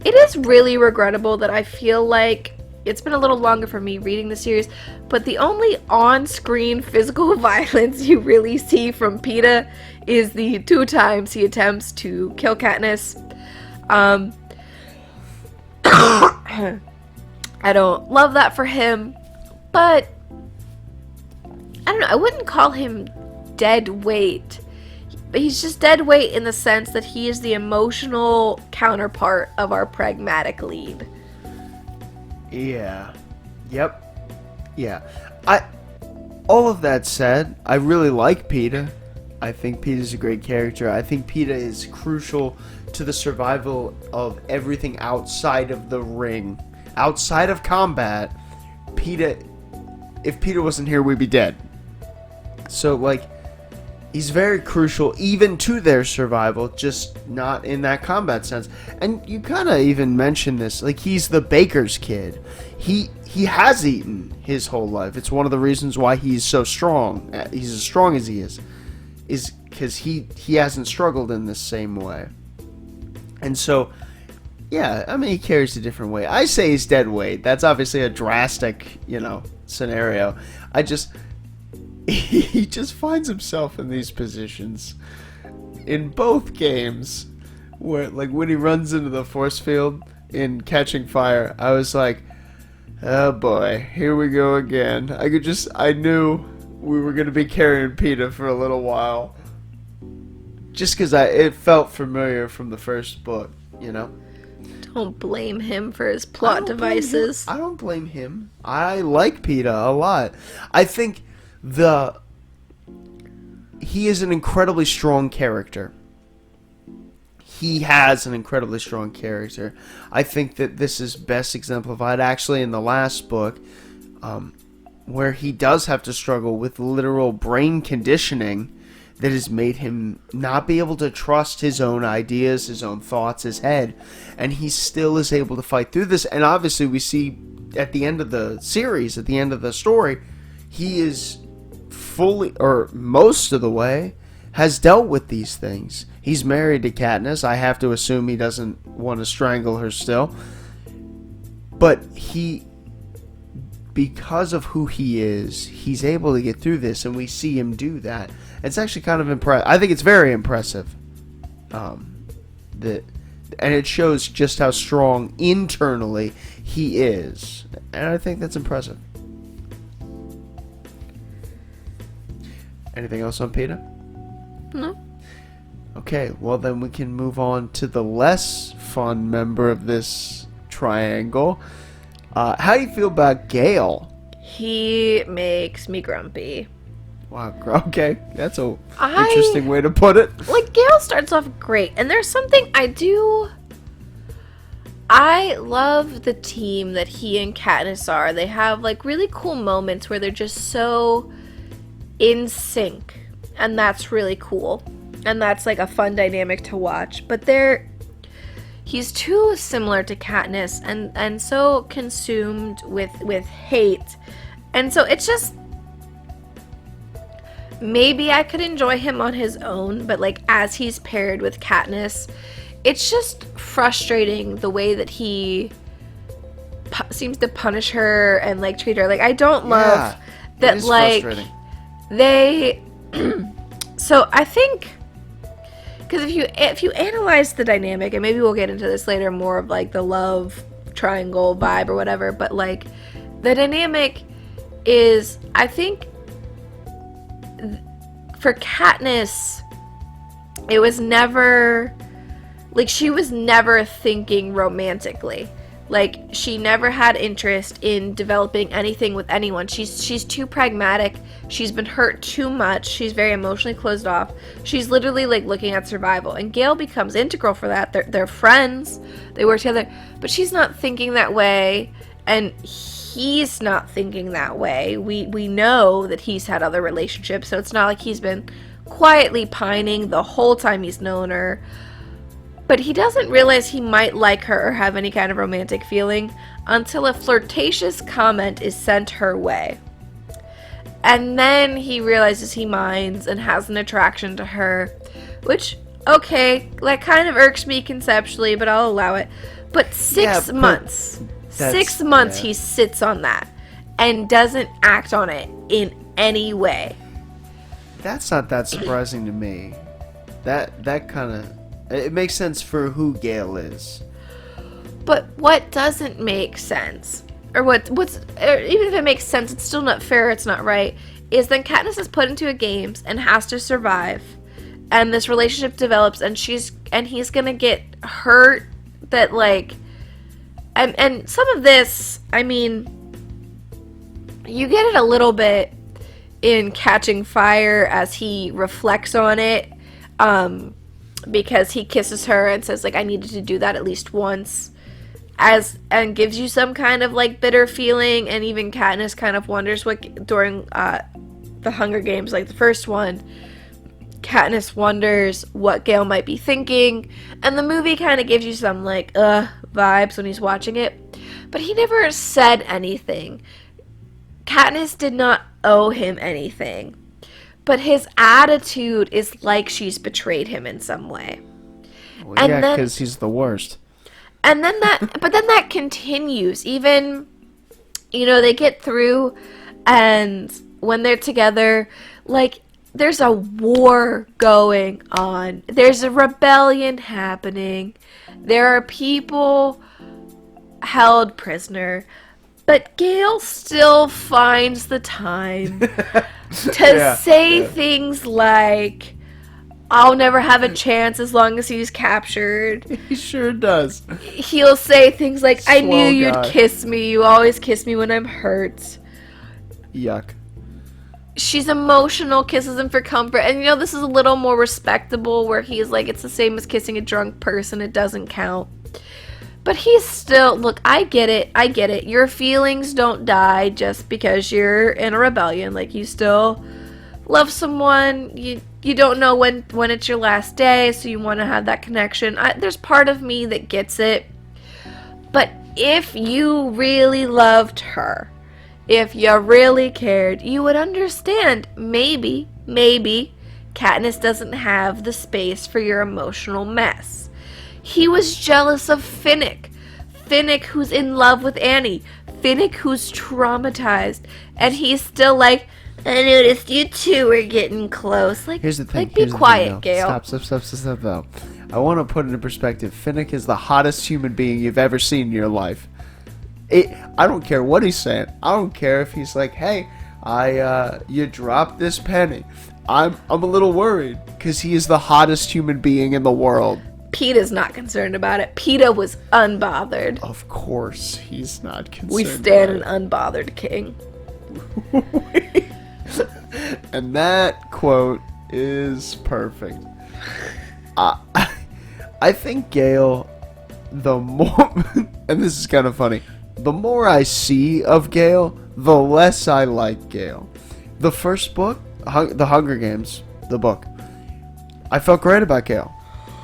It is really regrettable that I feel like it's been a little longer for me reading the series, but the only on-screen physical violence you really see from Peeta is the 2 times he attempts to kill Katniss. I don't love that for him, but I don't know, I wouldn't call him dead weight. But he's just dead weight in the sense that he is the emotional counterpart of our pragmatic lead. Yeah. Yep. Yeah. All of that said, I really like Peeta. I think Peeta's a great character. I think Peeta is crucial to the survival of everything outside of the ring. Outside of combat, Peeta, if Peeta wasn't here, we'd be dead. So, like, he's very crucial even to their survival, just not in that combat sense. And you kind of even mentioned this, like, he's the baker's kid. He has eaten his whole life. It's one of the reasons why he's so strong. He's as strong as he is because he hasn't struggled in the same way. And so, yeah, I mean, he carries a different weight. I say he's dead weight. That's obviously a drastic, scenario. He just finds himself in these positions in both games where, like, when he runs into the force field in Catching Fire, I was like, oh boy, here we go again. I knew we were going to be carrying Peeta for a little while. Just because it felt familiar from the first book, Don't blame him for his plot devices. I don't blame him. I like Peeta a lot. I think he is an incredibly strong character. He has an incredibly strong character. I think that this is best exemplified actually in the last book, where he does have to struggle with literal brain conditioning that has made him not be able to trust his own ideas, his own thoughts, his head, and he still is able to fight through this. And obviously we see at the end of the series, at the end of the story, he is fully, or most of the way, has dealt with these things. He's married to Katniss. I have to assume he doesn't want to strangle her still. But because of who he is, he's able to get through this, and we see him do that. It's actually kind of impressive. I think it's very impressive. And it shows just how strong internally he is. And I think that's impressive. Anything else on Peeta? No. Okay, well then we can move on to the less fun member of this triangle. How do you feel about Gale? He makes me grumpy. Wow, okay, that's a interesting way to put it. Like, Gale starts off great, and there's something I love the team that he and Katniss are. They have, like, really cool moments where they're just so in sync, and that's really cool. And that's, like, a fun dynamic to watch. But he's too similar to Katniss and so consumed with hate. And so it's just, maybe I could enjoy him on his own, but, like, as he's paired with Katniss, it's just frustrating the way that he seems to punish her and, like, treat her. Like, I don't love that, like, they so I think, because if you analyze the dynamic, and maybe we'll get into this later, more of, like, the love triangle vibe or whatever, but, like, the dynamic is, I think, for Katniss, it was never, like, she was never thinking romantically. Like, she never had interest in developing anything with anyone. She's too pragmatic. She's been hurt too much. She's very emotionally closed off. She's literally, like, looking at survival. And Gale becomes integral for that. They're friends. They work together. But she's not thinking that way. And he's not thinking that way. We know that he's had other relationships, so it's not like he's been quietly pining the whole time he's known her. But he doesn't realize he might like her or have any kind of romantic feeling until a flirtatious comment is sent her way. And then he realizes he minds and has an attraction to her, which, okay, like kind of irks me conceptually, but I'll allow it. But 6 months, 6 months he sits on that and doesn't act on it in any way. That's not that surprising to me. That kind of, it makes sense for who Gale is. But what doesn't make sense, or what's even if it makes sense, it's still not fair, it's not right, is then Katniss is put into a games and has to survive, and this relationship develops, and he's gonna get hurt, that like, and some of this, I mean, you get it a little bit in Catching Fire as he reflects on it, because he kisses her and says, like, I needed to do that at least once, and gives you some kind of, like, bitter feeling, and even Katniss kind of wonders what, during the Hunger Games, like the first one, Katniss wonders what Gale might be thinking, and the movie kind of gives you some, like, vibes when he's watching it, but he never said anything. Katniss did not owe him anything, but his attitude is like she's betrayed him in some way. Well, and yeah, because he's the worst. And then that continues. Even, they get through, and when they're together, like, there's a war going on. There's a rebellion happening. There are people held prisoner. But Gale still finds the time to say things like, I'll never have a chance as long as he's captured. He sure does. He'll say things like, I knew you'd kiss me. You always kiss me when I'm hurt. Yuck. She's emotional, kisses him for comfort. And this is a little more respectable, where he's like, it's the same as kissing a drunk person. It doesn't count. But he's still, look, I get it. Your feelings don't die just because you're in a rebellion. Like, you still love someone. You don't know when it's your last day, so you want to have that connection. There's part of me that gets it. But if you really loved her, if you really cared, you would understand. Maybe Katniss doesn't have the space for your emotional mess. He was jealous of Finnick. Finnick, who's in love with Annie. Finnick, who's traumatized. And he's still like, I noticed you two were getting close. Like, here's the thing. Like, be quiet, Gale. Stop, though. I want to put it in perspective. Finnick is the hottest human being you've ever seen in your life. I don't care what he's saying. I don't care if he's like, hey, you dropped this penny. I'm a little worried, because he is the hottest human being in the world. Peeta's not concerned about it. Peeta was unbothered. Of course he's not concerned. We stand an unbothered king. And that quote is perfect. I think Gale, the more, and this is kind of funny, the more I see of Gale, the less I like Gale. The first book, The Hunger Games, the book, I felt great about Gale.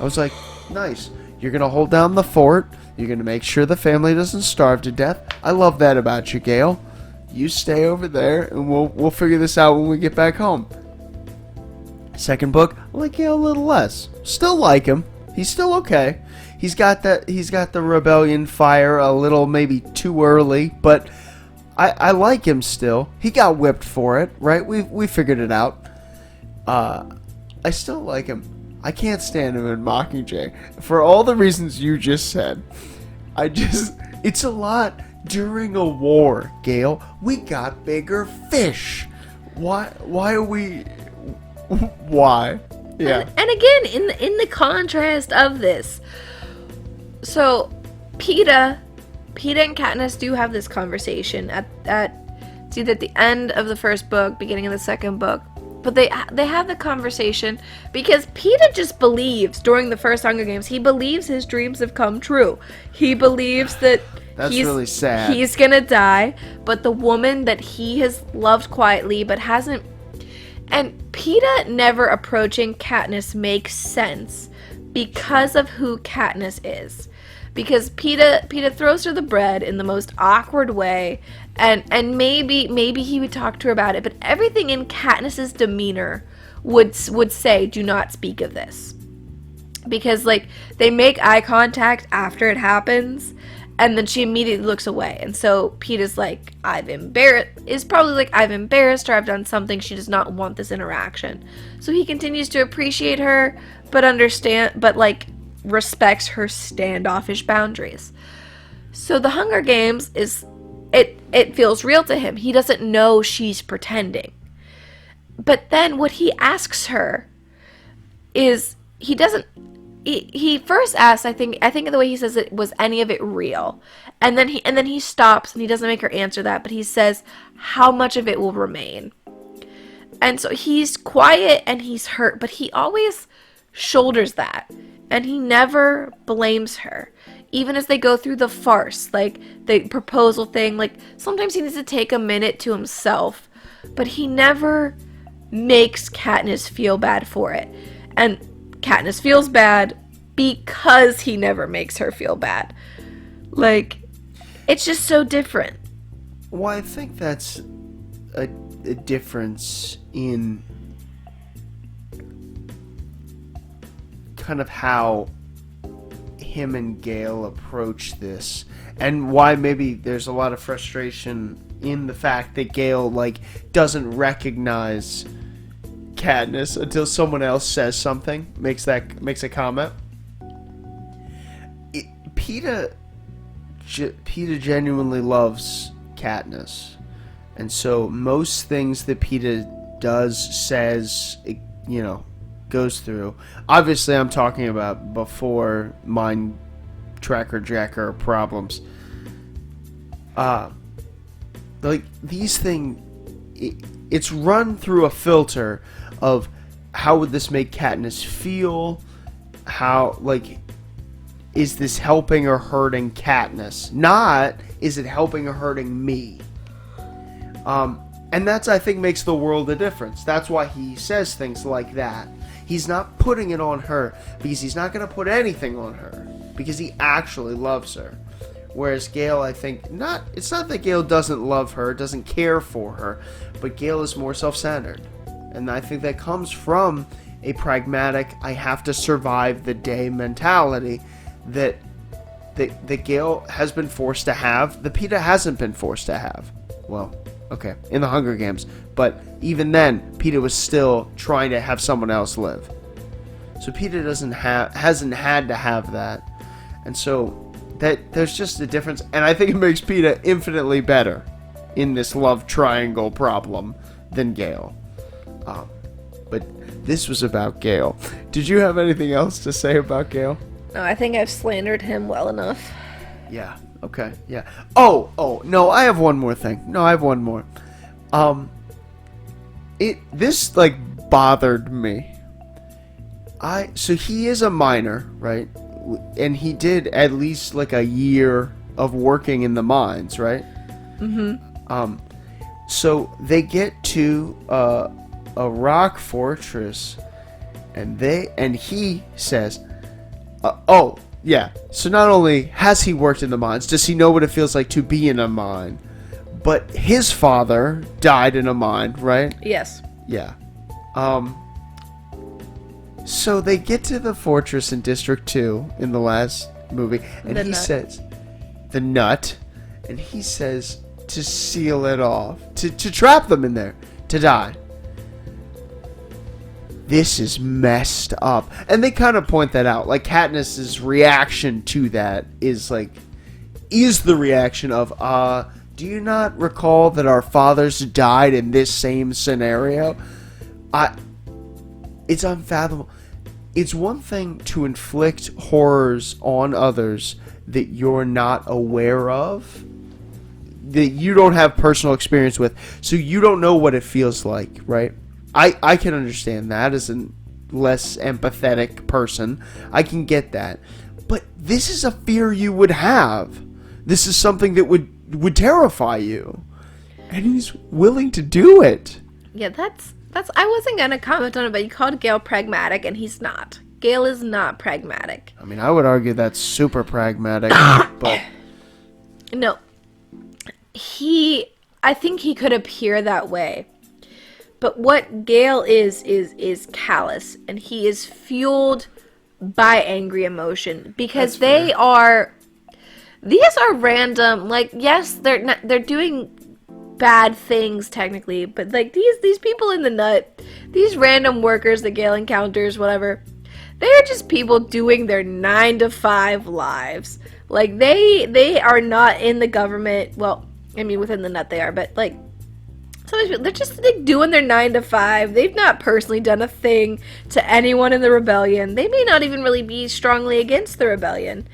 I was like, nice. You're going to hold down the fort. You're going to make sure the family doesn't starve to death. I love that about you, Gale. You stay over there, and we'll figure this out when we get back home. Second book, I like Gale a little less. Still like him. He's still okay. He's got the rebellion fire a little maybe too early, but I like him still. He got whipped for it, right? We figured it out. I still like him. I can't stand him in Mockingjay for all the reasons you just said. It's a lot during a war, Gale. We got bigger fish. Why are we? Why? Yeah. And again, in the contrast of this, so Peeta and Katniss do have this conversation at it's either at the end of the first book, beginning of the second book. But they have the conversation because Peeta just believes during the first Hunger Games, he believes his dreams have come true. He believes that That's really sad. He's gonna die, but the woman that he has loved quietly but hasn't. And Peeta never approaching Katniss makes sense because of who Katniss is. Because Peeta throws her the bread in the most awkward way, and maybe he would talk to her about it, but everything in Katniss's demeanor would say, do not speak of this. Because, like, they make eye contact after it happens, and then she immediately looks away. And so Peeta's like, I've embarrassed her, I've done something, she does not want this interaction. So he continues to appreciate her, but respects her standoffish boundaries. So the Hunger Games it feels real to him. He doesn't know she's pretending. But then what he asks her is, he first asks, I think the way he says it, was any of it real? And then he stops and he doesn't make her answer that, but he says, how much of it will remain? And so he's quiet and he's hurt, but he always shoulders that. And he never blames her. Even as they go through the farce, like the proposal thing, like sometimes he needs to take a minute to himself, but he never makes Katniss feel bad for it. And Katniss feels bad because he never makes her feel bad. Like, it's just so different. Well, I think that's a difference in kind of how him and Gale approach this, and why maybe there's a lot of frustration in the fact that Gale, like, doesn't recognize Katniss until someone else says something, makes a comment. Peeta genuinely loves Katniss, and so most things that Peeta does, says, goes through. Obviously, I'm talking about before mind tracker jacker problems. Like, these things, it's run through a filter of how would this make Katniss feel? How, like, is this helping or hurting Katniss? Not, is it helping or hurting me? And that's, I think, makes the world a difference. That's why he says things like that. He's not putting it on her because he's not going to put anything on her because he actually loves her. Whereas Gale, I think, it's not that Gale doesn't love her, doesn't care for her, but Gale is more self-centered. And I think that comes from a pragmatic, I have to survive the day mentality that Gale has been forced to have, that Peeta hasn't been forced to have. Well, okay, in the Hunger Games. But even then, Peeta was still trying to have someone else live. So Peeta hasn't had to have that. And so that there's just a difference. And I think it makes Peeta infinitely better in this love triangle problem than Gale. But this was about Gale. Did you have anything else to say about Gale? No, I think I've slandered him well enough. Yeah. Okay. Yeah. Oh, no, I have one more thing. No, I have one more. This, like, bothered me. So he is a minor, right? And he did at least, like, a year of working in the mines, right? Mm-hmm. So they get to a rock fortress, and he says, yeah. So not only has he worked in the mines, does he know what it feels like to be in a mine, but his father died in a mine, right? Yes. Yeah. So they get to the fortress in District 2 in the last movie, and he says, the nut, and he says to seal it off, to trap them in there, to die. This is messed up. And they kind of point that out. Like, Katniss's reaction to that is the reaction of, do you not recall that our fathers died in this same scenario? It's unfathomable. It's one thing to inflict horrors on others that you're not aware of, that you don't have personal experience with, so you don't know what it feels like, right? I can understand that as a less empathetic person. I can get that. But this is a fear you would have. This is something that would terrify you. And he's willing to do it. Yeah, that's I wasn't gonna comment on it, but you called Gale pragmatic, and he's not. Gale is not pragmatic. I mean, I would argue that's super pragmatic, but No. I think he could appear that way. But what Gale is callous, and he is fueled by angry emotion, because these are random, like, yes, they're doing bad things technically, but like these people in the nut, these random workers that Gale encounters, whatever, they're just people doing their 9-to-5 lives. Like, they are not in the government. Well, I mean, within the nut they are, but like, sometimes people, they're just like doing their 9-to-5. They've not personally done a thing to anyone in the rebellion. They may not even really be strongly against the rebellion,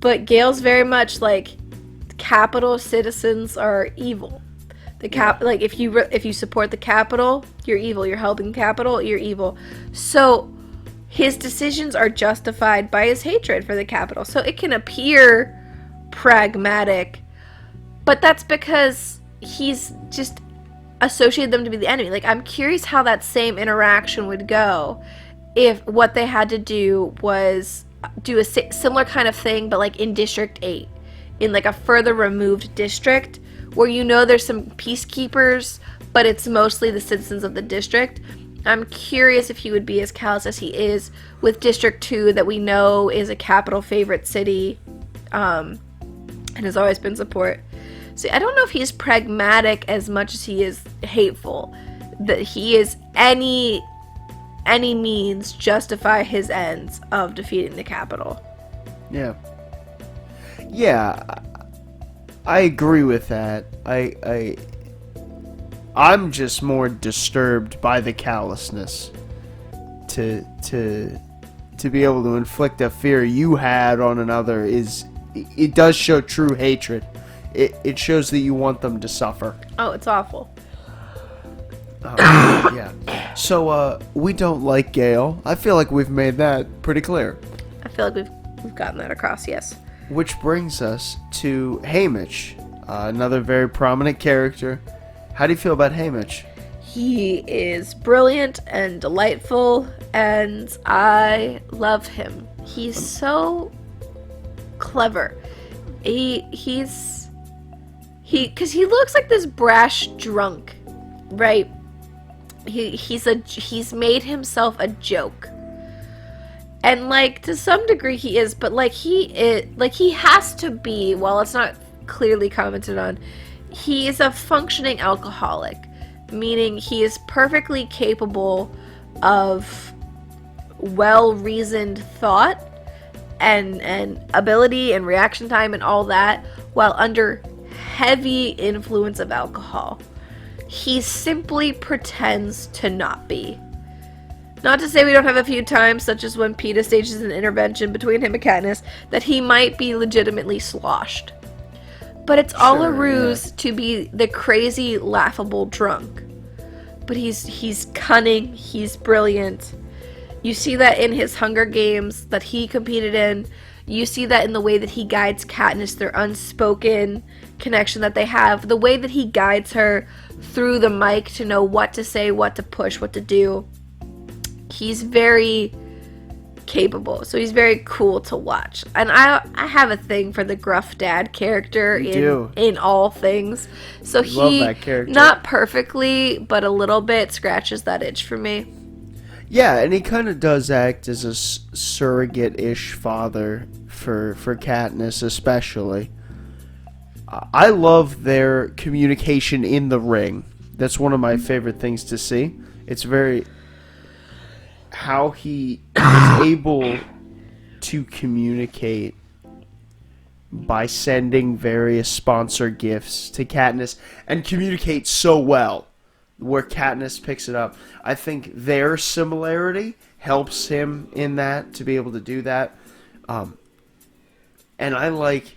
but Gale's very much like, capital citizens are evil. Like, if you support the capital, you're evil. You're helping capital, you're evil. So his decisions are justified by his hatred for the capital. So it can appear pragmatic, but that's because he's just associated them to be the enemy. Like, I'm curious how that same interaction would go if what they had to do was do a similar kind of thing, but like in District 8, in like a further removed district, where there's some peacekeepers, but it's mostly the citizens of the district. I'm curious if he would be as callous as he is with District 2, that we know is a capital favorite city, and has always been support. So I don't know if he's pragmatic as much as he is hateful. That he is any means justify his ends of defeating the capital. Yeah. Yeah, I agree with that. I'm just more disturbed by the callousness to be able to inflict a fear you had on another. It does show true hatred. It shows that you want them to suffer. Oh, it's awful. Yeah. So we don't like Gale. I feel like we've made that pretty clear. I feel like we've gotten that across. Yes. Which brings us to Haymitch, another very prominent character. How do you feel about Haymitch? He is brilliant and delightful, and I love him. He's so clever. Because he looks like this brash drunk, right? He's made himself a joke. And like, to some degree he is, but like he has to be, while it's not clearly commented on, he is a functioning alcoholic, meaning he is perfectly capable of well-reasoned thought and ability and reaction time and all that, while under heavy influence of alcohol. He simply pretends to not be. Not to say we don't have a few times, such as when Peeta stages an intervention between him and Katniss, that he might be legitimately sloshed. But it's all a ruse to be the crazy, laughable drunk. But he's cunning, he's brilliant. You see that in his Hunger Games that he competed in. You see that in the way that he guides Katniss, their unspoken connection that they have. The way that he guides her through the mic to know what to say, what to push, what to do. He's very capable, so he's very cool to watch. And I have a thing for the gruff dad character in all things. So Love that character. Not perfectly, but a little bit scratches that itch for me. Yeah, and he kind of does act as a surrogate-ish father for Katniss, especially. I love their communication in the ring. That's one of my favorite things to see. It's very... how he is able to communicate by sending various sponsor gifts to Katniss and communicate so well where Katniss picks it up. I think their similarity helps him in that, to be able to do that. And I like...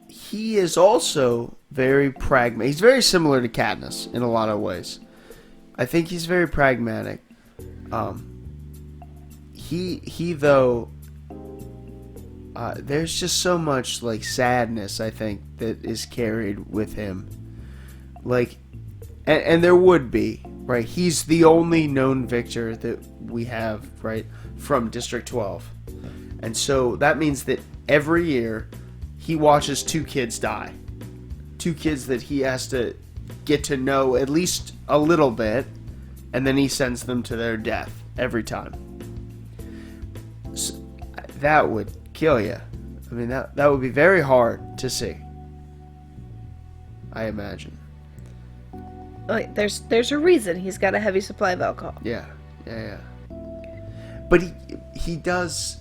he is also very pragmatic. He's very similar to Katniss in a lot of ways. I think he's very pragmatic. He though there's just so much like sadness, I think, that is carried with him. Like, and there would be, right? He's the only known victor that we have, right, from District 12. And so that means that every year he watches 2 kids die. 2 kids that he has to get to know at least a little bit, and then he sends them to their death every time. So, that would kill you. I mean, that would be very hard to see, I imagine. Like, there's a reason he's got a heavy supply of alcohol. Yeah. But he does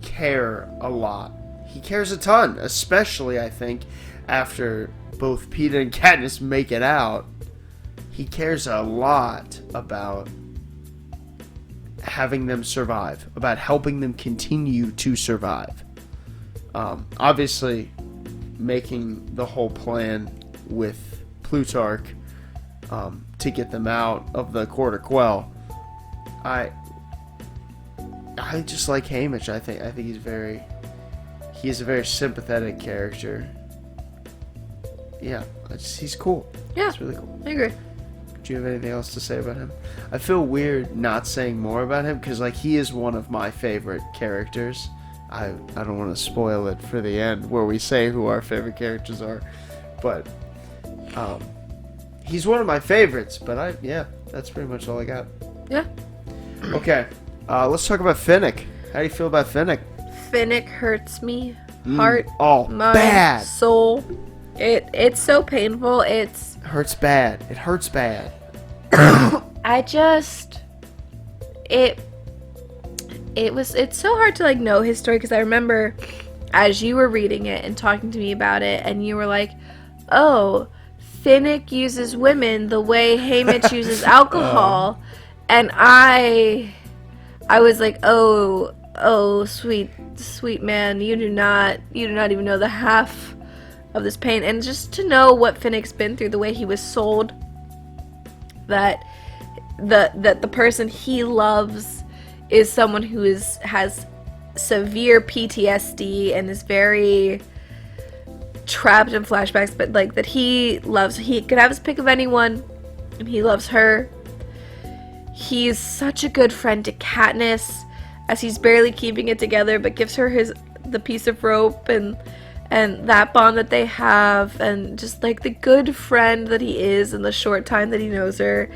care a lot. He cares a ton, especially, I think, after both Peeta and Katniss make it out. He cares a lot about having them survive, about helping them continue to survive. Obviously, making the whole plan with Plutarch to get them out of the Quarter Quell. I just like Haymitch. I think he's a very sympathetic character. Yeah, he's cool. Yeah, it's really cool. I agree. Do you have anything else to say about him? I feel weird not saying more about him because, like, he is one of my favorite characters. I don't want to spoil it for the end where we say who our favorite characters are, but he's one of my favorites. But that's pretty much all I got. Yeah. Okay, let's talk about Finnick. How do you feel about Finnick? Finnick hurts me. Heart, mind, bad. soul. It's so painful. It hurts bad. It hurts bad. It's so hard to like know his story because I remember as you were reading it and talking to me about it, and you were like, "Oh, Finnick uses women the way Haymitch uses alcohol," and I was like, "Oh, sweet man, you do not even know the half of this pain." And just to know what Finnick's been through, the way he was sold, that the person he loves is someone who has severe PTSD and is very trapped in flashbacks, but like that he could have his pick of anyone and he loves her. He's such a good friend to Katniss as he's barely keeping it together but gives her the piece of rope and that bond that they have, and just like the good friend that he is in the short time that he knows her.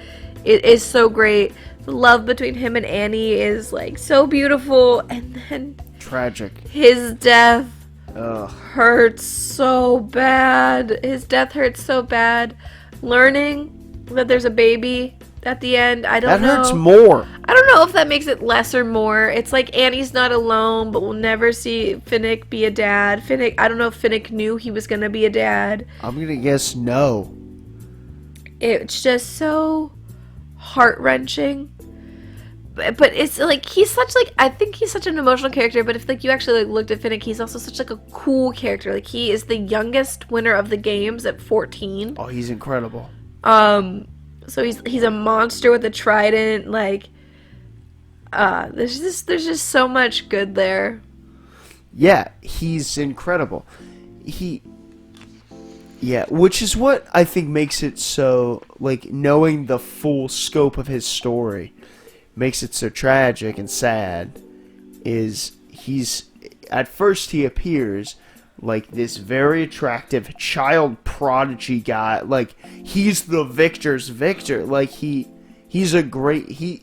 It is so great. The love between him and Annie is like so beautiful, and then tragic. His death Ugh. hurts so bad. His death hurts so bad. Learning that there's a baby at the end, I don't know. That hurts more. I don't know if that makes it less or more. It's like Annie's not alone, but we'll never see Finnick be a dad. I don't know if Finnick knew he was gonna be a dad. I'm gonna guess no. It's just so heart-wrenching. But it's like I think he's such an emotional character, but if like you actually like looked at Finnick, he's also such like a cool character. Like he is the youngest winner of the games at 14. Oh, he's incredible. So he's a monster with a trident. Like there's just so much good there. Yeah, he's incredible. Which is what I think makes it so, like, knowing the full scope of his story makes it so tragic and sad, is at first he appears like this very attractive child prodigy guy. Like, he's the victor's victor. Like, he's a great, he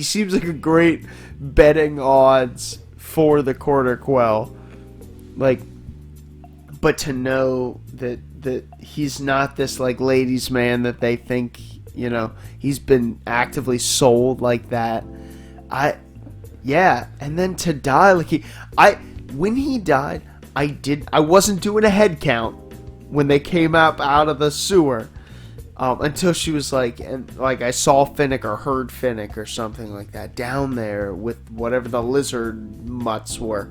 seems like a great betting odds for the Quarter Quell. Like, but to know that he's not this, like, ladies' man that they think, you know, he's been actively sold like that. And then to die, like, when he died, I wasn't doing a head count when they came up out of the sewer, until she was like, and like I saw Finnick or heard Finnick or something like that down there with whatever the lizard mutts were.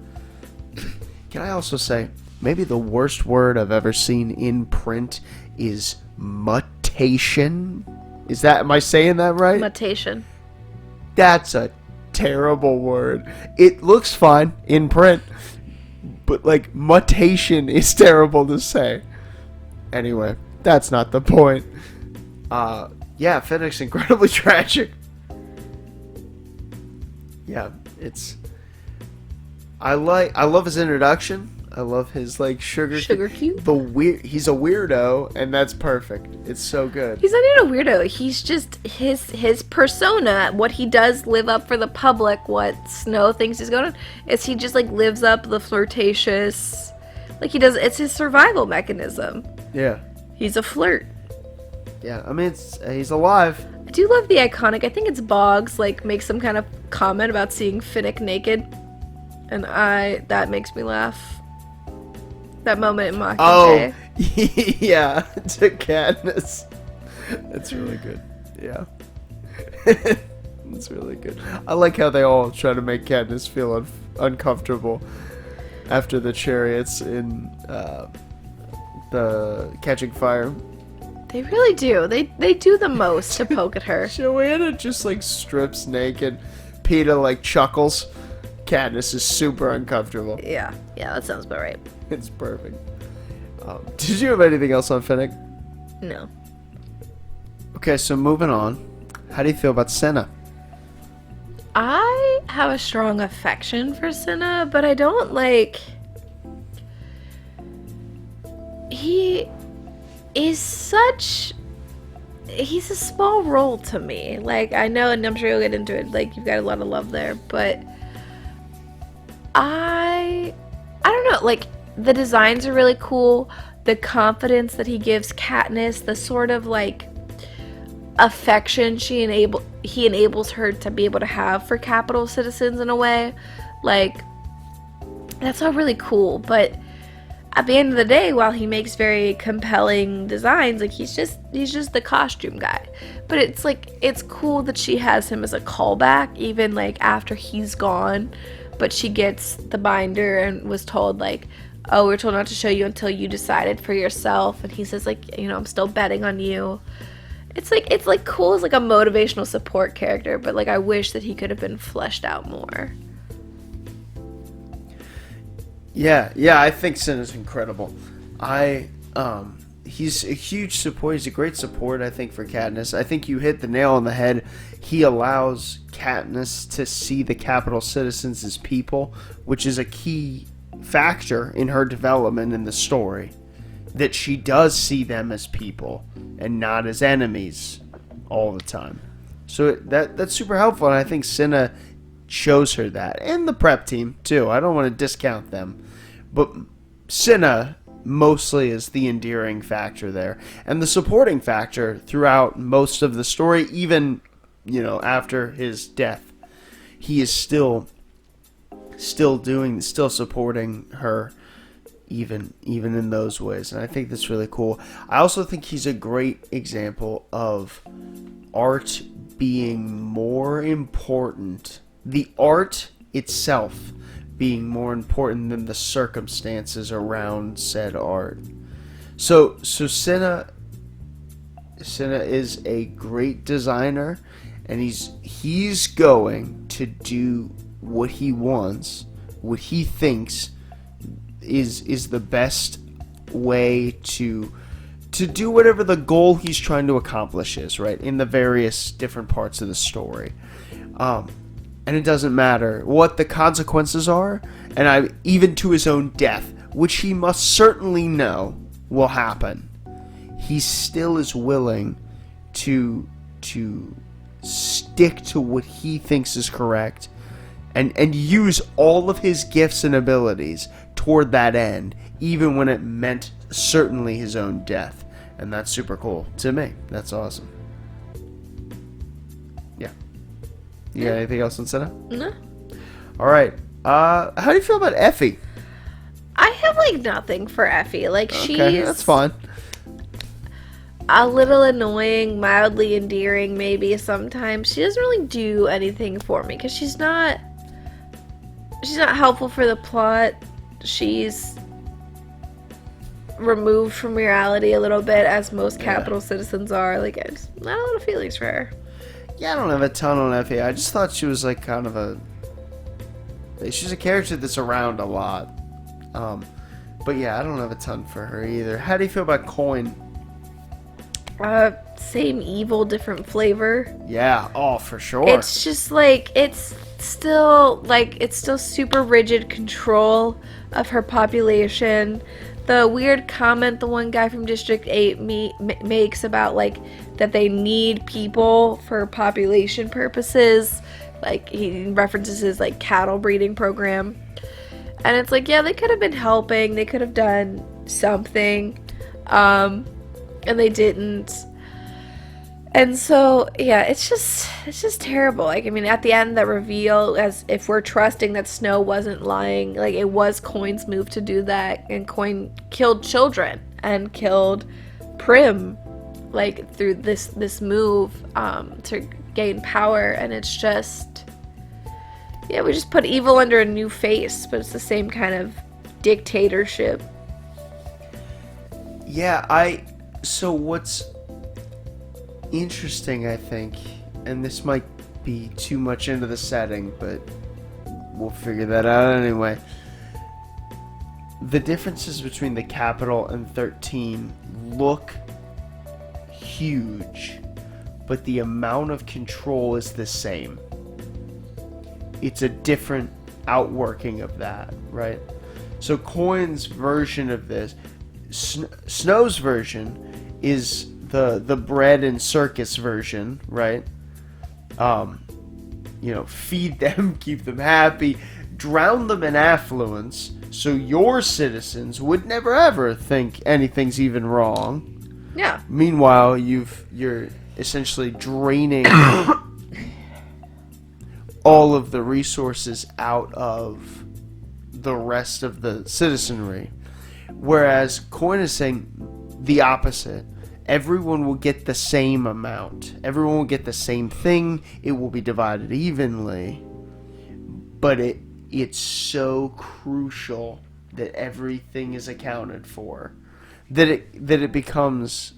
Can I also say, maybe the worst word I've ever seen in print is mutation. Am I saying that right? Mutation. That's a terrible word. It looks fine in print, but like mutation is terrible to say. Anyway, that's not the point. Yeah, Finnick's incredibly tragic. Yeah, it's. I love his introduction. I love his like sugar cube. He's a weirdo, and that's perfect. It's so good. He's not even a weirdo. He's just his persona. What he does live up for the public. What Snow thinks is going on is he just like lives up the flirtatious. Like he does. It's his survival mechanism. Yeah. He's a flirt. Yeah, I mean he's alive. I do love the iconic. I think it's Boggs like makes some kind of comment about seeing Finnick naked, and that makes me laugh. That moment in Mockingjay. Oh, yeah, to Katniss. That's really good. Yeah. It's really good. I like how they all try to make Katniss feel uncomfortable after the chariots in the Catching Fire. They really do. They do the most to poke at her. Joanna just like strips naked. Peeta like chuckles. Katniss is super uncomfortable. Yeah, that sounds about right. It's perfect. Did you have anything else on Finnick? No. Okay, so moving on. How do you feel about Cinna? I have a strong affection for Cinna, but I don't like... He is such... He's a small role to me. Like, I know, and I'm sure you'll get into it, like, you've got a lot of love there, but... I don't know, like, the designs are really cool. The confidence that he gives Katniss, the sort of, like, affection he enables her to be able to have for Capital citizens in a way. Like, that's all really cool. But at the end of the day, while he makes very compelling designs, like, he's just the costume guy. But it's, like, it's cool that she has him as a callback, even, like, after he's gone. But she gets the binder and was told, like, oh, we're told not to show you until you decided for yourself. And he says, like, you know, I'm still betting on you. It's like cool as like a motivational support character, but like I wish that he could have been fleshed out more. Yeah, I think Cinna's incredible. He's a huge support. He's a great support, I think, for Katniss. I think you hit the nail on the head. He allows Katniss to see the Capital citizens as people, which is a key factor in her development in the story. That she does see them as people and not as enemies all the time. So that's super helpful, and I think Cinna shows her that. And the prep team, too. I don't want to discount them. But Cinna mostly is the endearing factor there. And the supporting factor throughout most of the story, even, after his death. He is still supporting her even in those ways. And I think that's really cool. I also think he's a great example of art being more important. The art itself being more important than the circumstances around said art. So Cinna is a great designer, and he's going to do what he wants, what he thinks is the best way to do whatever the goal he's trying to accomplish is, right, in the various different parts of the story. And it doesn't matter what the consequences are, and even to his own death, which he must certainly know will happen. He still is willing to stick to what he thinks is correct and use all of his gifts and abilities toward that end, even when it meant certainly his own death. And that's super cool to me. That's awesome. Yeah. You got anything else on Cinna? No. All right. How do you feel about Effie? I have nothing for Effie. She's that's fine. A little annoying, mildly endearing, maybe sometimes. She doesn't really do anything for me because she's not helpful for the plot. She's removed from reality a little bit, as most Capital citizens are. I just not a lot of feelings for her. Yeah, I don't have a ton on Effie. I just thought she was like kind of a... She's a character that's around a lot. But yeah, I don't have a ton for her either. How do you feel about Coin? Same evil, different flavor. Yeah, oh, for sure. It's just like, it's still super rigid control of her population. The weird comment the one guy from District 8 makes about, like, that they need people for population purposes. Like, he references his, like, cattle breeding program. And it's like, yeah, they could have been helping. They could have done something. And they didn't. And so, yeah, it's just terrible. Like, I mean, at the end, that reveal, as if we're trusting that Snow wasn't lying, like, it was Coin's move to do that, and Coin killed children and killed Prim, like, through this move to gain power, and it's just, yeah, we just put evil under a new face, but it's the same kind of dictatorship. Yeah, so what's interesting, I think, and this might be too much into the setting, but we'll figure that out anyway. The differences between the Capital and 13 look huge, but the amount of control is the same. It's a different outworking of that, right? So Coin's version of this, Snow's version, is the bread and circus version, right? Feed them, keep them happy, drown them in affluence, so your citizens would never ever think anything's even wrong. Yeah. Meanwhile, you're essentially draining all of the resources out of the rest of the citizenry. Whereas Coin is saying the opposite. Everyone will get the same amount. Everyone will get the same thing. It will be divided evenly. But it's so crucial that everything is accounted for that it becomes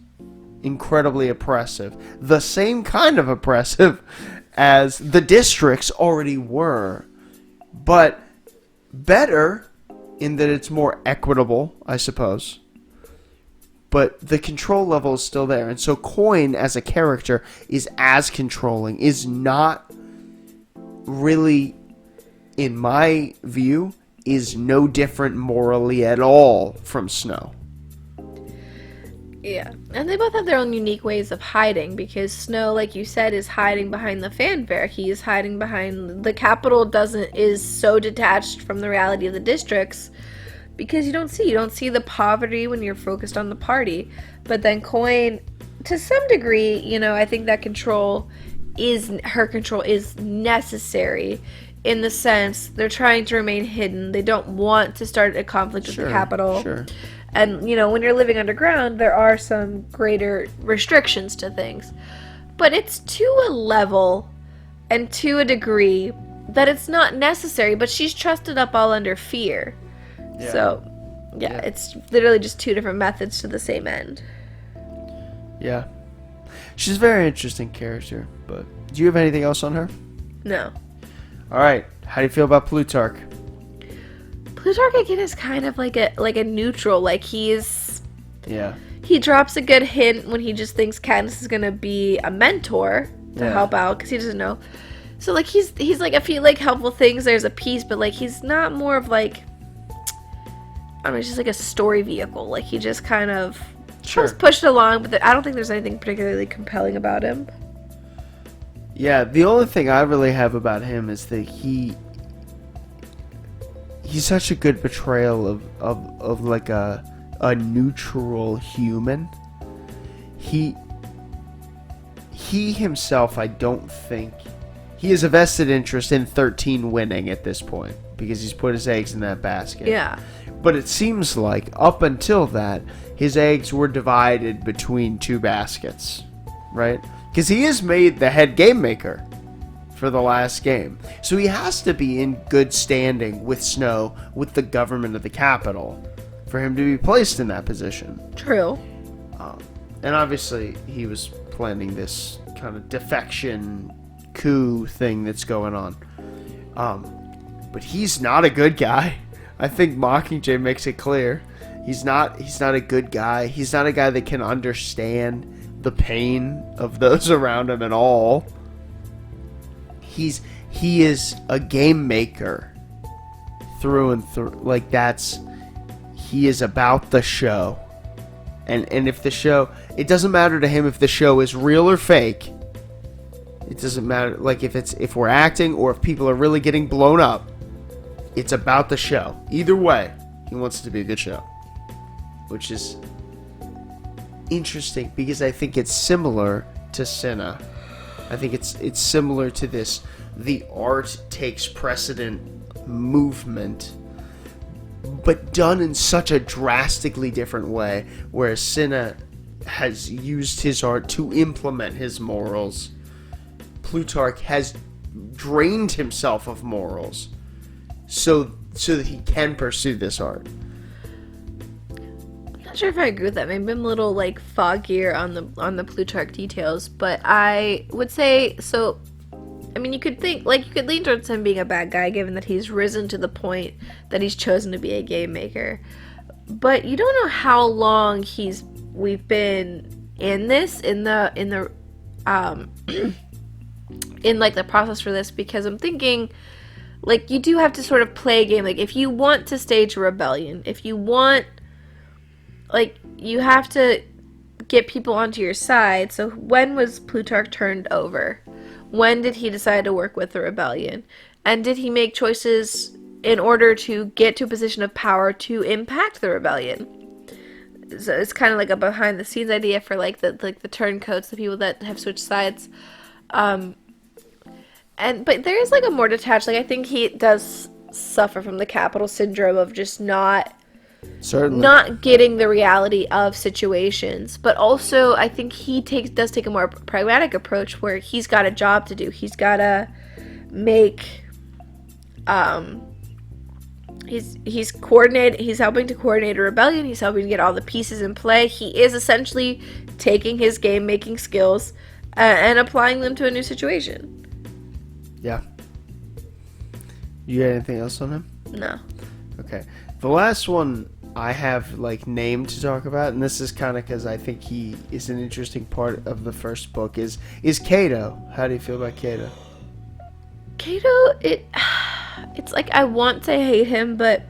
incredibly oppressive. The same kind of oppressive as the districts already were, but better in that it's more equitable, I suppose. But the control level is still there. And so Coin, as a character, is as controlling, is not really, in my view, is no different morally at all from Snow. Yeah, and they both have their own unique ways of hiding, because Snow, like you said, is hiding behind the fanfare. He is hiding behind... The Capital is so detached from the reality of the districts, because you don't see the poverty when you're focused on the party. But then Coin, to some degree, I think that her control is necessary, in the sense they're trying to remain hidden. They don't want to start a conflict with the Capital. Sure. And, when you're living underground, there are some greater restrictions to things. But it's to a level and to a degree that it's not necessary, but she's trusted up all under fear. Yeah. So, yeah, it's literally just two different methods to the same end. Yeah. She's a very interesting character, but do you have anything else on her? No. Alright, how do you feel about Plutarch? Plutarch, again, is kind of like a neutral. Like, he's... Yeah. He drops a good hint when he just thinks Katniss is going to be a mentor to help out, because he doesn't know. So, like, he's like, a few, like, helpful things. There's a piece, but, like, he's not more of, like... I don't know, he's just like a story vehicle. Like, he just kind of helps push it along, but I don't think there's anything particularly compelling about him. Yeah, the only thing I really have about him is that he's such a good portrayal of like a neutral human. He himself, I don't think... He has a vested interest in 13 winning at this point, because he's put his eggs in that basket. Yeah. But it seems like, up until that, his eggs were divided between two baskets, right? Because he is made the head game maker for the last game. So he has to be in good standing with Snow, with the government of the Capital, for him to be placed in that position. True. And obviously, he was planning this kind of defection coup thing that's going on. But he's not a good guy. I think Mockingjay makes it clear. He's not a good guy. He's not a guy that can understand the pain of those around him at all. He is a game maker through and through. Like, he is about the show. And if the show, it doesn't matter to him if the show is real or fake. It doesn't matter, like, if we're acting or if people are really getting blown up. It's about the show. Either way, he wants it to be a good show. Which is interesting because I think it's similar to Cinna. I think it's similar to this. The art takes precedent movement, but done in such a drastically different way, whereas Cinna has used his art to implement his morals. Plutarch has drained himself of morals so that he can pursue this art. I'm not sure if I agree with that. Maybe I'm a little like foggier on the Plutarch details, but I would say so. I mean, you could lean towards him being a bad guy, given that he's risen to the point that he's chosen to be a game maker. But you don't know how long we've been in this in the in like the process for this, because I'm thinking, like, you do have to sort of play a game. Like, if you want to stage a rebellion, if you want, like, you have to get people onto your side. So when was Plutarch turned over? When did he decide to work with the rebellion? And did he make choices in order to get to a position of power to impact the rebellion? So it's kind of like a behind the scenes idea for like the turncoats, the people that have switched sides. But there is like a more detached, like, I think he does suffer from the capital syndrome of just not getting the reality of situations. But also I think he does take a more pragmatic approach where he's got a job to do. He's got to make he's helping to coordinate a rebellion. He's helping to get all the pieces in play. He is essentially taking his game making skills and applying them to a new situation. Yeah. You got anything else on him? No. Okay. The last one I have, like, named to talk about, and this is kind of because I think he is an interesting part of the first book, is Cato. How do you feel about Cato? Cato, it's like I want to hate him, but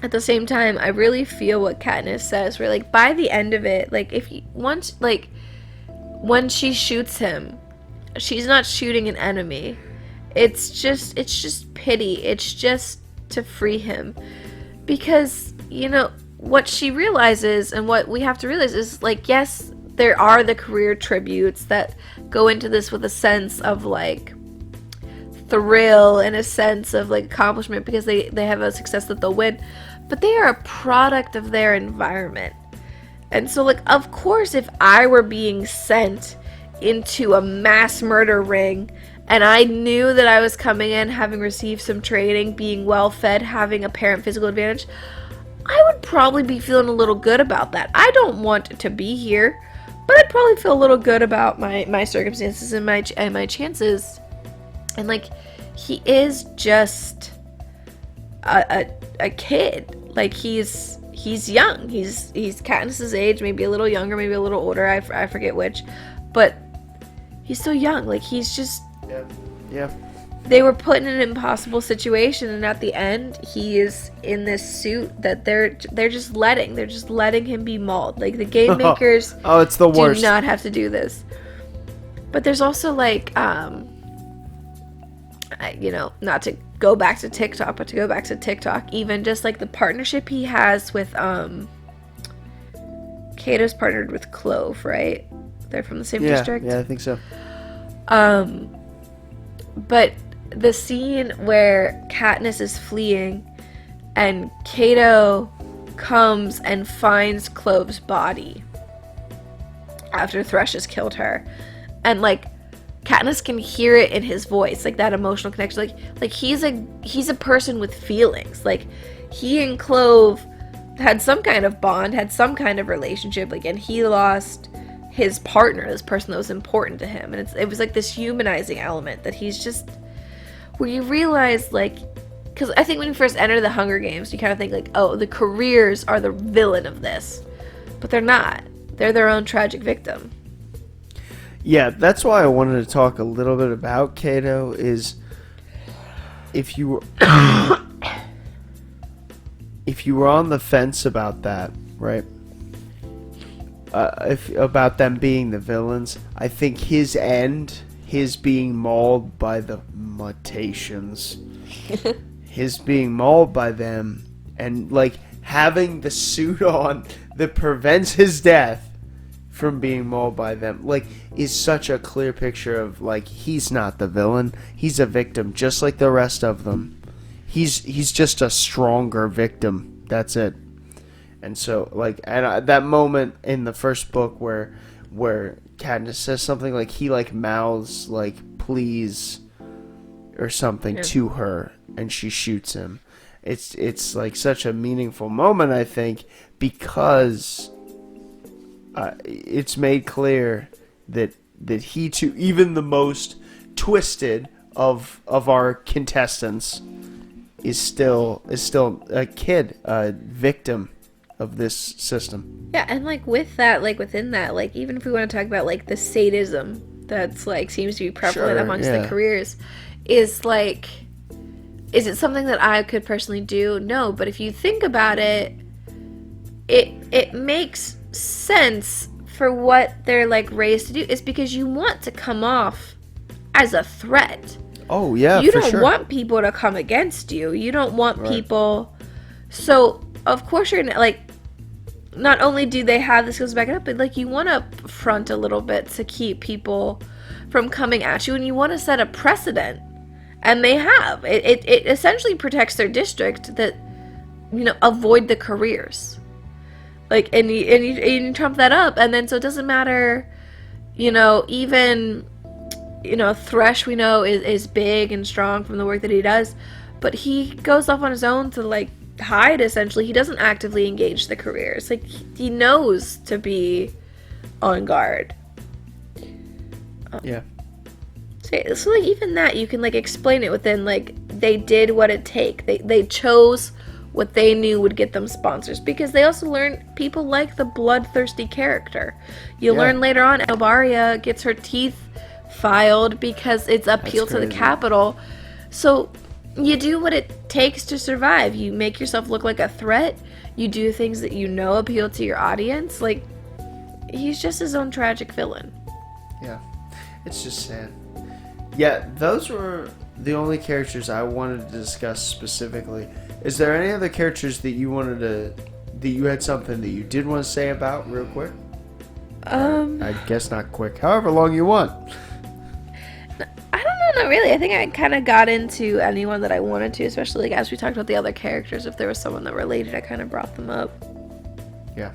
at the same time, I really feel what Katniss says, where, like, by the end of it, like, when she shoots him, she's not shooting an enemy. It's just pity. It's just to free him. Because, you know, what she realizes and what we have to realize is, like, yes, there are the career tributes that go into this with a sense of, like, thrill and a sense of, like, accomplishment because they have a success that they'll win. But they are a product of their environment. And so, like, of course, if I were being sent into a mass murder ring and I knew that I was coming in having received some training, being well fed, having apparent physical advantage, I would probably be feeling a little good about that. I don't want to be here, but I'd probably feel a little good about my circumstances and my chances. And, like, he is just a kid. Like, he's young. He's Katniss's age, maybe a little younger, maybe a little older. I forget which, but he's so young. Like, he's just... Yeah. They were put in an impossible situation, and at the end, he is in this suit that they're just letting him be mauled. Like, the game makers it's the worst. do not have to do this. But there's also, like, you know, not to go back to TikTok, but to go back to TikTok, even just, like, the partnership he has with, Cato's partnered with Clove, right? They're from the same district? Yeah, I think so. But the scene where Katniss is fleeing and Cato comes and finds Clove's body after Thresh has killed her, and, like, Katniss can hear it in his voice, like, that emotional connection. Like he's a person with feelings. Like, he and Clove had some kind of bond, had some kind of relationship. Like, and he lost his partner, this person that was important to him. And it was like this humanizing element that he's just, where you realize, like, because I think when you first enter the Hunger Games, you kind of think like, oh, the careers are the villain of this, but they're not. They're their own tragic victim. Yeah, that's why I wanted to talk a little bit about Cato. Is if you were if you were on the fence about that, right? If about them being the villains, I think his end, his being mauled by the mutations, his being mauled by them, and like having the suit on that prevents his death from being mauled by them, like, is such a clear picture of, like, he's not the villain, he's a victim just like the rest of them. He's just a stronger victim, that's it. And so, like, and that moment in the first book where Katniss says something, like, he, like, mouths, like, please or something to her, and she shoots him. It's like such a meaningful moment, I think, because it's made clear that he too, even the most twisted of our contestants, is still a kid, a victim of this system. Yeah, and like with that, like within that, like even if we want to talk about like the sadism that's like seems to be prevalent amongst the careers, is like, is it something that I could personally do? No, but if you think about it, it makes sense for what they're like raised to do. Is because you want to come off as a threat. Oh yeah, you don't want people to come against you. You don't want people. So of course you're gonna, like, not only do they have the skills to back it up, but like you want to front a little bit to keep people from coming at you, and you want to set a precedent. And they have. It essentially protects their district that, you know, avoid the careers. Like, and you trump that up, and then so it doesn't matter, you know, even, you know, Thresh, we know, is big and strong from the work that he does, but he goes off on his own to, like, hide, essentially. He doesn't actively engage the careers. Like, he knows to be on guard. Yeah. So, like, even that, you can, like, explain it within, like, they did what it take. They chose what they knew would get them sponsors, because they also learned people like the bloodthirsty character. You learn later on, Elbaria gets her teeth filed because it's appeal to the capital. So you do what it takes to survive. You make yourself look like a threat. You do things that you know appeal to your audience. Like, he's just his own tragic villain. Yeah, it's just sad. Yeah, those were the only characters I wanted to discuss specifically. Is there any other characters that you had something that you did want to say about real quick? I guess not quick. However long you want. I don't know, not really. I think I kind of got into anyone that I wanted to, especially like as we talked about the other characters. If there was someone that related, I kind of brought them up. Yeah.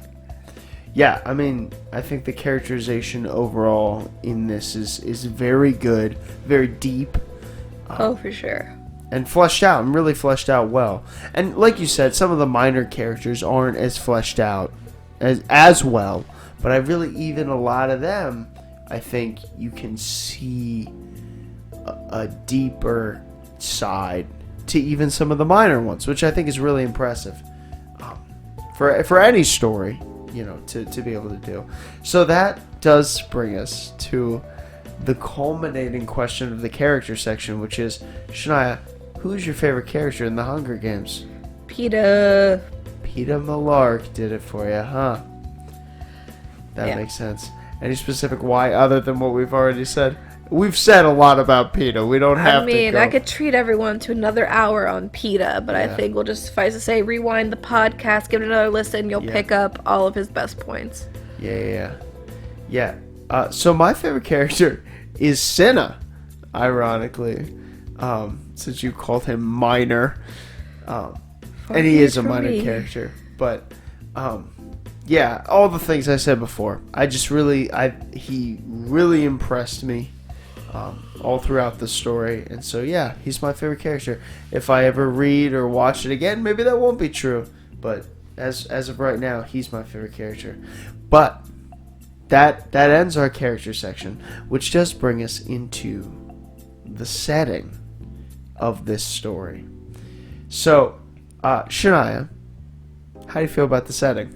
Yeah, I mean, I think the characterization overall in this is very good, very deep. For sure. And fleshed out, and really fleshed out well. And like you said, some of the minor characters aren't as fleshed out as well. But I really, even a lot of them, I think you can see a deeper side to even some of the minor ones, which I think is really impressive for any story, you know, to be able to do. So that does bring us to the culminating question of the character section, which is, Shania, who's your favorite character in the Hunger Games? Peeta. Peeta Mellark did it for you, huh? That makes sense. Any specific why other than what we've already said? We've said a lot about Peeta. We don't have to go. I mean, I could treat everyone to another hour on Peeta, but I think we'll just suffice to say, rewind the podcast, give it another listen, and you'll pick up all of his best points. Yeah. So my favorite character is Cinna, ironically, since you called him minor. And he is a minor character. But, yeah, all the things I said before. He really impressed me all throughout the story. And so, yeah, he's my favorite character. If I ever read or watch it again, maybe that won't be true. But as of right now, he's my favorite character. But that ends our character section, which does bring us into the setting of this story. So, Shania, how do you feel about the setting?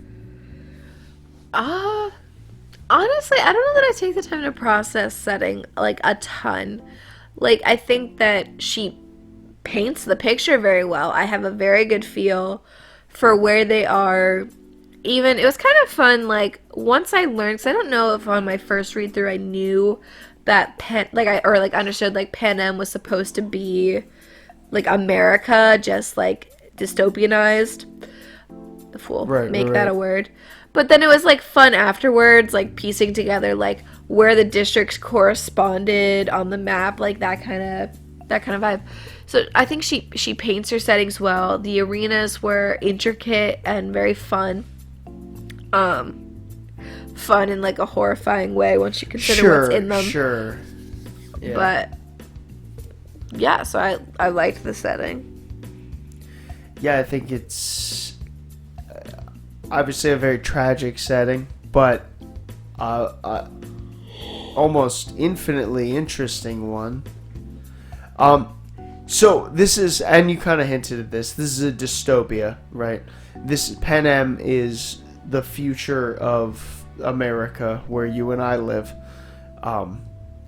Honestly, I don't know that I take the time to process setting like a ton. Like I think that she paints the picture very well. I have a very good feel for where they are. Even it was kind of fun like once I learned, cuz I don't know if on my first read through I knew that understood like Panem was supposed to be like America just like dystopianized. The fool. Make that a word. But then it was like fun afterwards, like piecing together like where the districts corresponded on the map, like that kind of vibe. So I think she paints her settings well. The arenas were intricate and very fun. Fun in like a horrifying way once you consider what's in them. Sure. Yeah. But yeah, so I liked the setting. Yeah, I think it's obviously a very tragic setting, but almost infinitely interesting one. So this is, and you kind of hinted at this is a dystopia, right? This Panem is the future of America where you and I live. And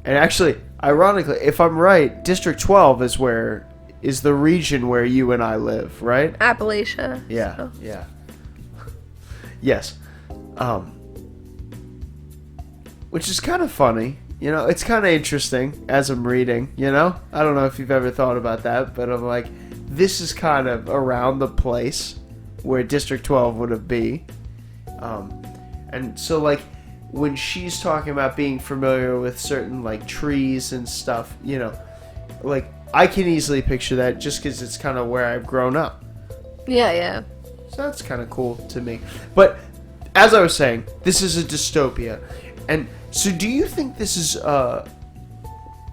actually, ironically, if I'm right, District 12 is the region where you and I live, right? Appalachia. Yeah, so. Yeah. Yes. Which is kind of funny. You know, it's kind of interesting as I'm reading, you know? I don't know if you've ever thought about that, but I'm like, this is kind of around the place where District 12 would be. And so, like, when she's talking about being familiar with certain, like, trees and stuff, you know, like, I can easily picture that just because it's kind of where I've grown up. Yeah. So that's kind of cool to me. But as I was saying, this is a dystopia. And so do you think this is I'm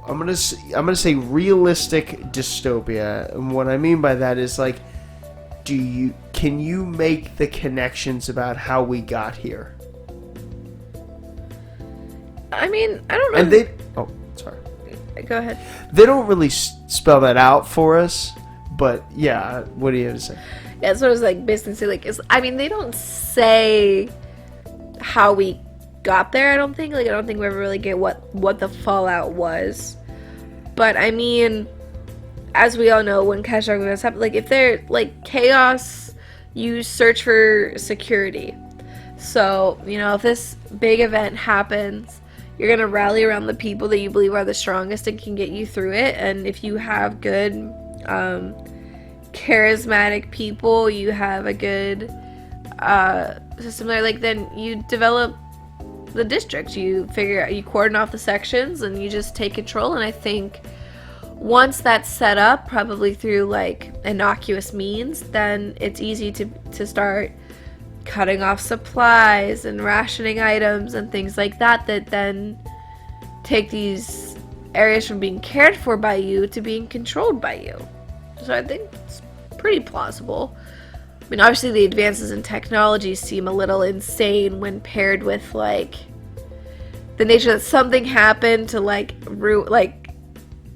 going to say realistic dystopia? And what I mean by that is like can you make the connections about how we got here? I mean, I don't know. And sorry. Go ahead. They don't really spell that out for us, but yeah, what do you have to say? Yeah, so I was like basically say like they don't say how we got there. I don't think we ever really get what the fallout was. But I mean, as we all know, when catastrophic events happen, like if they're like chaos, you search for security. So you know if this big event happens, you're gonna rally around the people that you believe are the strongest and can get you through it. And if you have good charismatic people, you have a good system there, like then you develop the district, you cordon off the sections and you just take control. And I think once that's set up, probably through like innocuous means, then it's easy to start cutting off supplies and rationing items and things like that then take these areas from being cared for by you to being controlled by you. So I think it's pretty plausible. I mean, obviously the advances in technology seem a little insane when paired with, like, the nature that something happened to, like,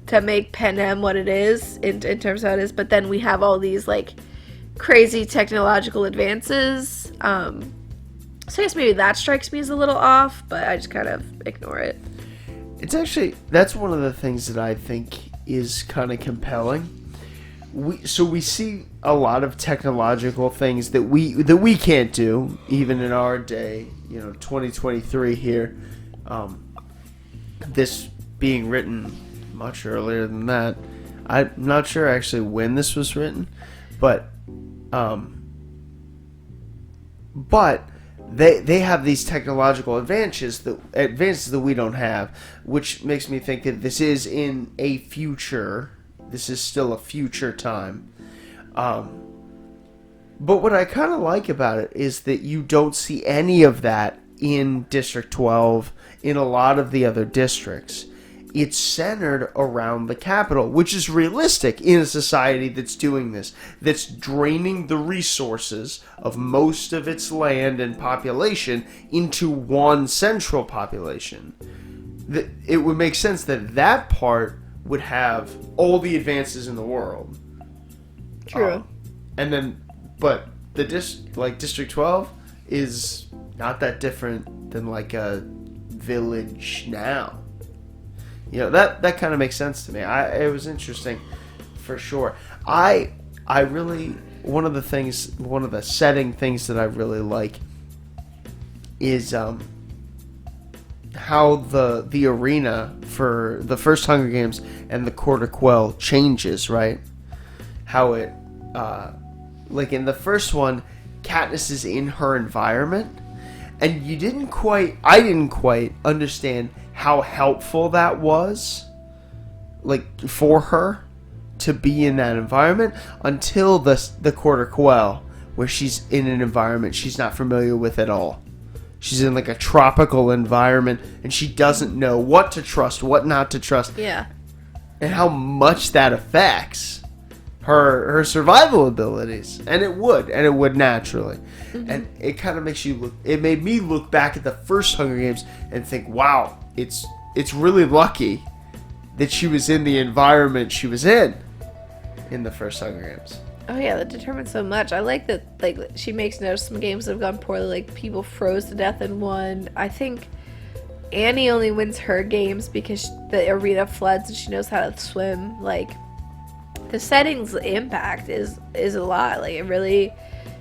to make Panem what it is, in terms of how it is, but then we have all these, like, crazy technological advances. So I guess maybe that strikes me as a little off, but I just kind of ignore it. It's actually, that's one of the things that I think is kind of compelling. We see a lot of technological things that we can't do even in our day, 2023 here. This being written much earlier than that. I'm not sure actually when this was written, but they have these technological advances that we don't have, which makes me think that this is in a future. This is still a future time. But what I kind of like about it is that you don't see any of that in District 12, in a lot of the other districts. it's centered around the capital, which is realistic in a society that's doing this, that's draining the resources of most of its land and population into one central population. It would make sense that that part would have all the advances in the world. True. And then, but the District 12 is not that different than like a village now. You know, that kind of makes sense to me. It was interesting for sure. I really, one of the setting things that I really like is how the arena for the first Hunger Games and the Court of Quell changes, right? How it like in the first one, Katniss is in her environment, and I didn't quite understand how helpful that was, like, for her to be in that environment until the Court of Quell, where she's in an environment she's not familiar with at all. She's in like a tropical environment, and she doesn't know what to trust, what not to trust. Yeah. And how much that affects her survival abilities. And it would naturally. Mm-hmm. And it kind of makes you it made me look back at the first Hunger Games and think, wow, it's really lucky that she was in the environment she was in the first Hunger Games. Oh yeah, that determines so much. I like that, like, she makes note some games that have gone poorly, like people froze to death in one. I think Annie only wins her games because the arena floods and she knows how to swim. Like, the setting's impact is a lot. Like, it really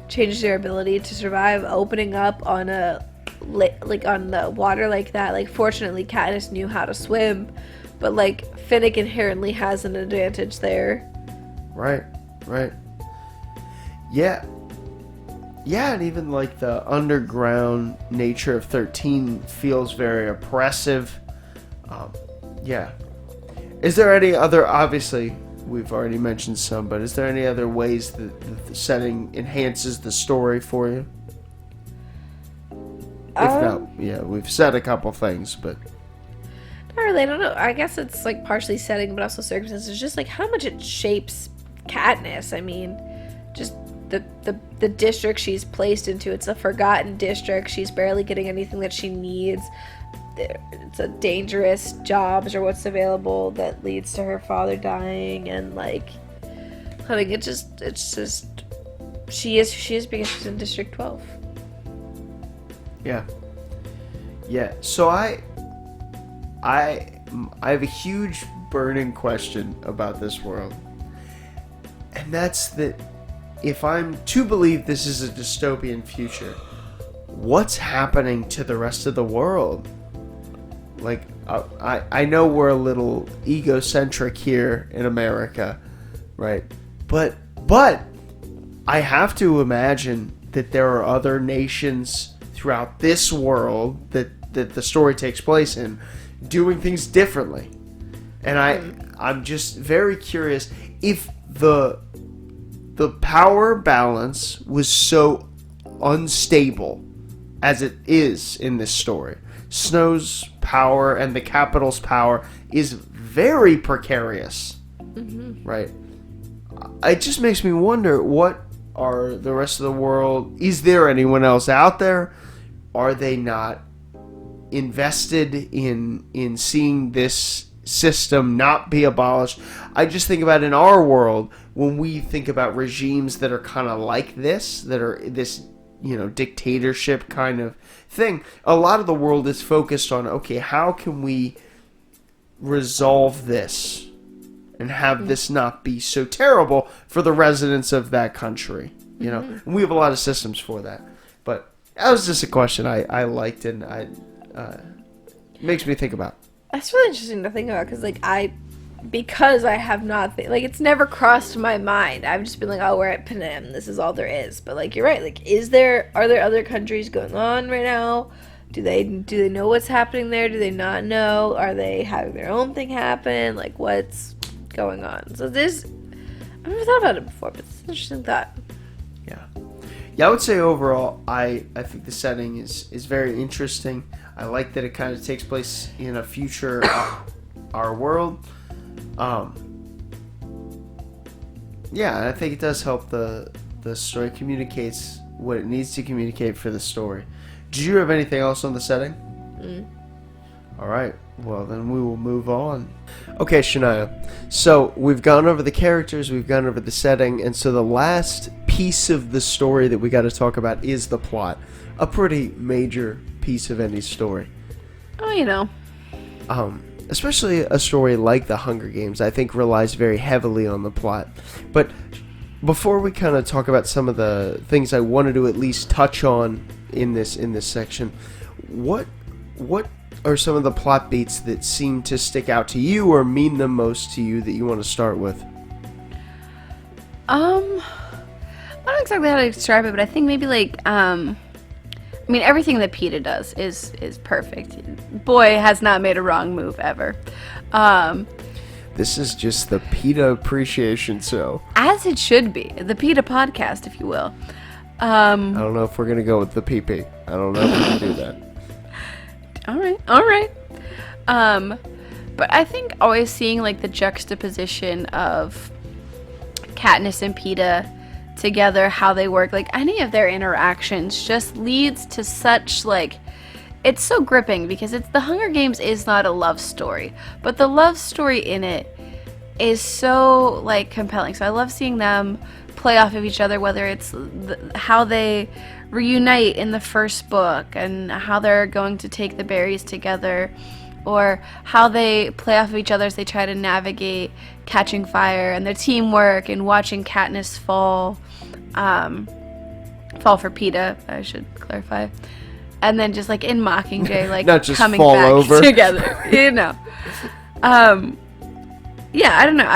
changes their ability to survive. Opening up on on the water like that. Like, fortunately, Katniss knew how to swim, but like Finnick inherently has an advantage there. Right. Yeah, and even like the underground nature of 13 feels very oppressive. Yeah. Is there any other, obviously, we've already mentioned some, but is there any other ways that the setting enhances the story for you? If not, yeah, we've said a couple things, but... Not really, I don't know. I guess it's like partially setting, but also circumstances. Just like how much it shapes Katniss. I mean, just the district she's placed into. It's a forgotten district. She's barely getting anything that she needs. It's a dangerous jobs or what's available that leads to her father dying, and like, I mean, it's just she is because she's in District 12. Yeah. So I have a huge burning question about this world, and that's that if I'm to believe this is a dystopian future, what's happening to the rest of the world? Like, I know we're a little egocentric here in America, right? But I have to imagine that there are other nations throughout this world that the story takes place in doing things differently. And I'm just very curious if the power balance was so unstable as it is in this story. Snow's power and the capital's power is very precarious, right? It just makes me wonder, what are the rest of the world? Is there anyone else out there? Are they not invested in seeing this system not be abolished? I just think about in our world, when we think about regimes that are kind of like this, that are this, dictatorship kind of thing, a lot of the world is focused on, okay, how can we resolve this and have this not be so terrible for the residents of that country, And we have a lot of systems for that. But that was just a question I liked, and makes me think about. That's really interesting to think about, because I have not, it's never crossed my mind. I've just been like, oh, we're at Panem, this is all there is. But like, you're right, like, are there other countries going on right now? Do they know what's happening there? Do they not know? Are they having their own thing happen? Like, what's going on? So I've never thought about it before, but it's an interesting thought. Yeah, I would say overall, I think the setting is very interesting. I like that it kind of takes place in a future our world. Yeah, I think it does help the story communicates what it needs to communicate for the story. Did you have anything else on the setting? All right. Well, then we will move on. Okay, Shania. So we've gone over the characters, we've gone over the setting, and so the last piece of the story that we got to talk about is the plot. A pretty major piece of any story. Oh, you know. Especially a story like The Hunger Games, I think relies very heavily on the plot. But before we kind of talk about some of the things I wanted to at least touch on in this section, what are some of the plot beats that seem to stick out to you or mean the most to you that you want to start with? I don't know exactly how to describe it, but I think maybe like I mean, everything that Peeta does is perfect. Boy has not made a wrong move ever. This is just the Peeta appreciation show. As it should be. The Peeta podcast, if you will. I don't know if we're going to go with the PP. I don't know if we can do that. All right. But I think always seeing like the juxtaposition of Katniss and Peeta together, how they work, like any of their interactions just leads to such like, it's so gripping because it's The Hunger Games is not a love story, but the love story in it is so like compelling. So I love seeing them play off of each other, whether it's how they reunite in the first book and how they're going to take the berries together, or how they play off of each other as they try to navigate catching fire, and their teamwork and watching Katniss fall for Peeta, I should clarify, and then just like in Mockingjay, like not just coming fall back over together, you know. Yeah, I don't know.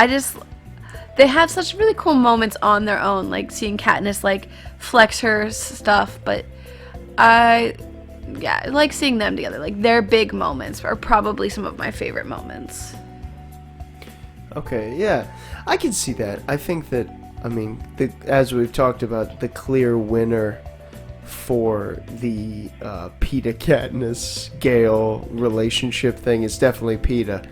They have such really cool moments on their own, like seeing Katniss like flex her stuff, but I like seeing them together. Like their big moments are probably some of my favorite moments. Okay, yeah, I can see that. I think that, I mean, as we've talked about, the clear winner for the Peeta Katniss Gale relationship thing is definitely Peeta.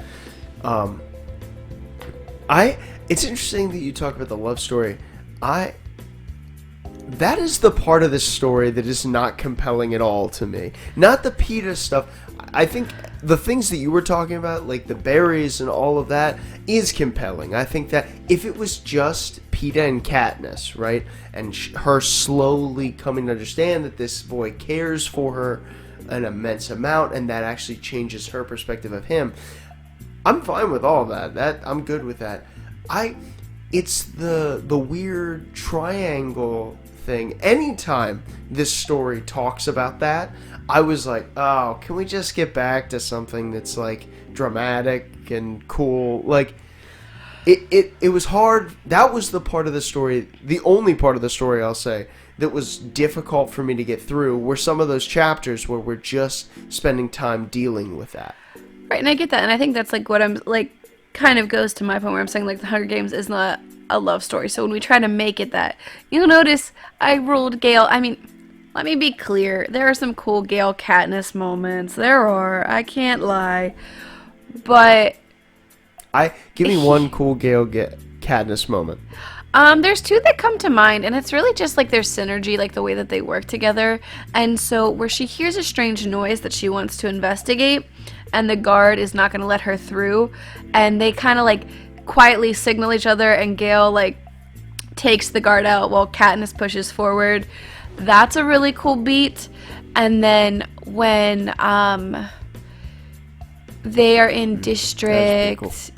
It's interesting that you talk about the love story. That is the part of this story that is not compelling at all to me. Not the Peeta stuff. I think the things that you were talking about, like the berries and all of that, is compelling. I think that if it was just Peeta and Katniss, right, and her slowly coming to understand that this boy cares for her an immense amount, and that actually changes her perspective of him, I'm fine with all that. I'm good with that. It's the weird triangle thing. Anytime this story talks about that, I was like, oh, can we just get back to something that's like dramatic and cool? Like it was hard. That was the part of the story, the only part of the story I'll say, that was difficult for me to get through, were some of those chapters where we're just spending time dealing with that. Right, and I get that, and I think that's like what I'm like, kind of goes to my point where I'm saying like The Hunger Games is not a love story. So when we try to make it that, you'll notice I ruled Gale. I mean, let me be clear, there are some cool Gale Katniss moments. There are, I can't lie, but give me one cool Gale Katniss moment. There's two that come to mind, and it's really just like their synergy, like the way that they work together. And so where she hears a strange noise that she wants to investigate, and the guard is not going to let her through, and they kind of like quietly signal each other, and Gale like takes the guard out while Katniss pushes forward. That's a really cool beat. And then when they are in District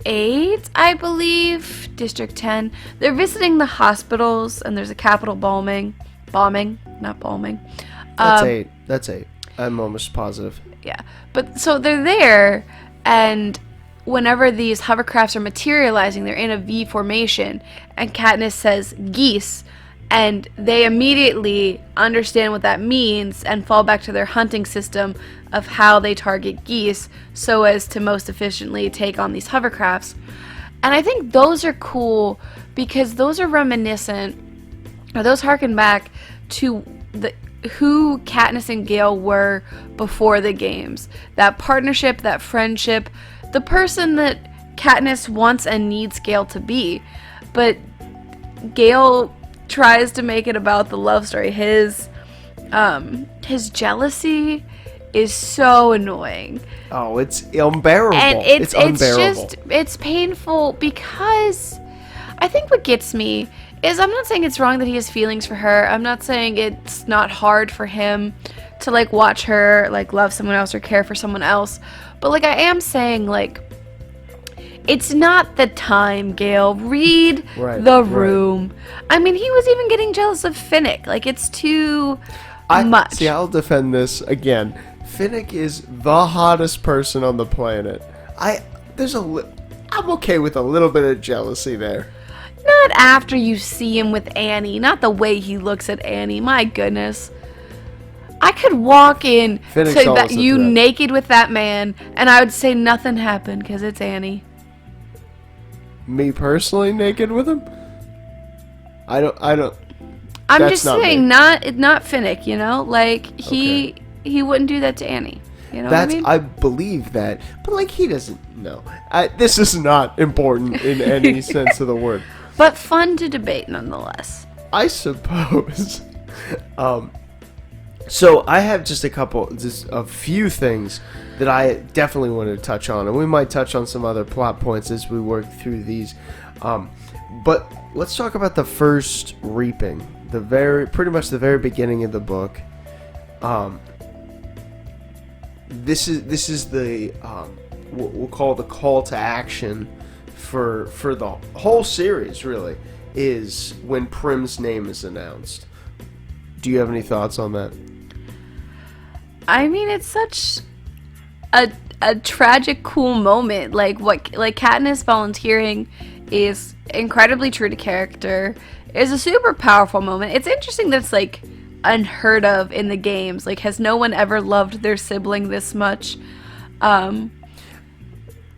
8, I believe, District 10, they're visiting the hospitals, and there's a Capitol bombing, not balming. That's 8. I'm almost positive. Yeah, but so they're there, and whenever these hovercrafts are materializing, they're in a V formation, and Katniss says geese, and they immediately understand what that means and fall back to their hunting system of how they target geese so as to most efficiently take on these hovercrafts. And I think those are cool because those are reminiscent, or those harken back to who Katniss and Gale were before the games. That partnership, that friendship, the person that Katniss wants and needs Gale to be. But Gale tries to make it about the love story. His jealousy is so annoying. Oh, it's unbearable. And it's unbearable. it's painful because I think what gets me is, I'm not saying it's wrong that he has feelings for her. I'm not saying it's not hard for him to like watch her like love someone else or care for someone else. But like, I am saying, like, it's not the time, Gale. Read The Room. I mean, he was even getting jealous of Finnick. Like, it's too much. See, I'll defend this again. Finnick is the hottest person on the planet. I'm okay with a little bit of jealousy there. Not after you see him with Annie. Not the way he looks at Annie. My goodness. I could walk in to you naked with that man, and I would say nothing happened because it's Annie. Me personally, naked with him? I don't. I'm just saying, not Finnick. You know, like he wouldn't do that to Annie. You know what I mean? I believe that, but like, he doesn't know. This is not important in any sense of the word. But fun to debate nonetheless. I suppose. So I have just a few things that I definitely wanted to touch on, and we might touch on some other plot points as we work through these. But let's talk about the first reaping, pretty much the very beginning of the book. This is the what we'll call the call to action for the whole series. Really, is when Prim's name is announced. Do you have any thoughts on that? I mean, it's such a tragic, cool moment. Like Katniss volunteering is incredibly true to character. It's a super powerful moment. It's interesting that it's like unheard of in the games. Like, has no one ever loved their sibling this much?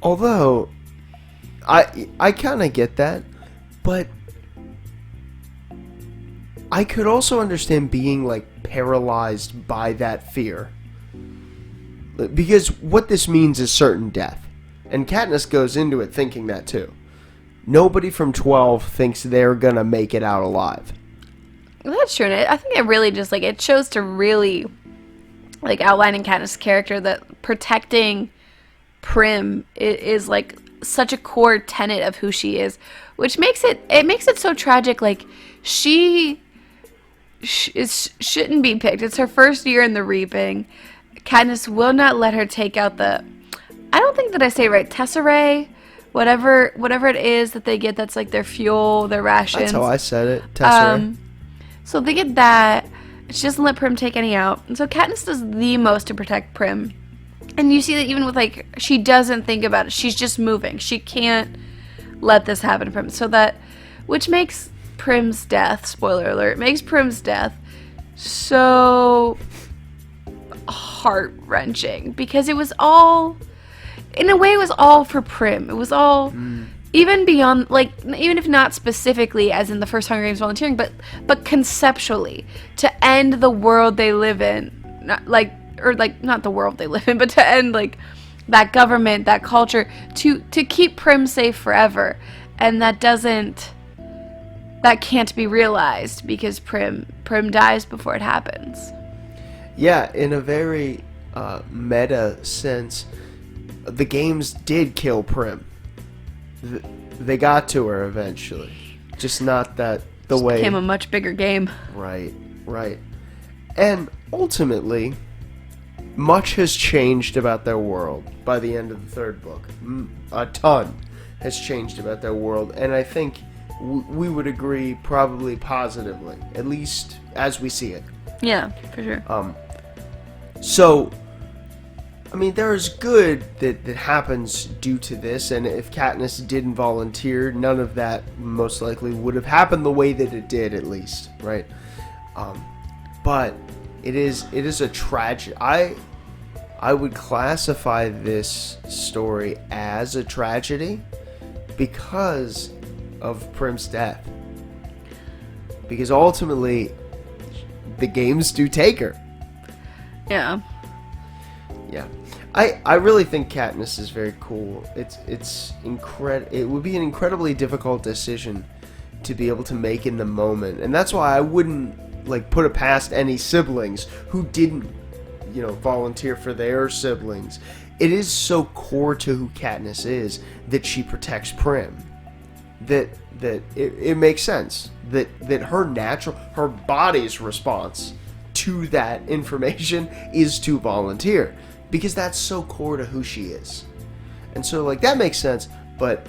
Although I kind of get that, but I could also understand being like paralyzed by that fear, because what this means is certain death, and Katniss goes into it thinking that too. Nobody from 12 thinks they're gonna make it out alive. That's true. And I think it really just like, it shows to really like outlining Katniss' character that protecting Prim is like such a core tenet of who she is, which makes it so tragic. Like, she shouldn't be picked. It's her first year in the Reaping. Katniss will not let her take out I don't think that I say it right, Tesserae, whatever it is that they get, that's like their fuel, their rations. That's how I said it, Tesserae. So they get that. She doesn't let Prim take any out. And so Katniss does the most to protect Prim. And you see that even with, like, she doesn't think about it. She's just moving. She can't let this happen to Prim. So that, which makes Prim's death, spoiler alert, makes Prim's death so heart-wrenching. Because it was all, in a way, it was all for Prim. It was all, even beyond, like, even if not specifically, as in the first Hunger Games volunteering, but conceptually, to end the world they live in. Not the world they live in, but to end, like, that government, that culture, to keep Prim safe forever. And that can't be realized because Prim dies before it happens. Yeah, in a very meta sense, the games did kill Prim. They got to her eventually. Just not the way... Became a much bigger game. Right. And ultimately, much has changed about their world by the end of the third book. A ton has changed about their world, and I think we would agree probably positively, at least as we see it. Yeah, for sure. So, I mean, there is good that happens due to this, and if Katniss didn't volunteer, none of that most likely would have happened the way that it did, at least, right? But it is a tragedy. I would classify this story as a tragedy because of Prim's death. Because ultimately, the games do take her. Yeah. Yeah. I really think Katniss is very cool. It would be an incredibly difficult decision to be able to make in the moment, and that's why I wouldn't like put it past any siblings who didn't, volunteer for their siblings. It is so core to who Katniss is that she protects Prim. That it makes sense that her body's response to that information is to volunteer, because that's so core to who she is. And so, like, that makes sense, but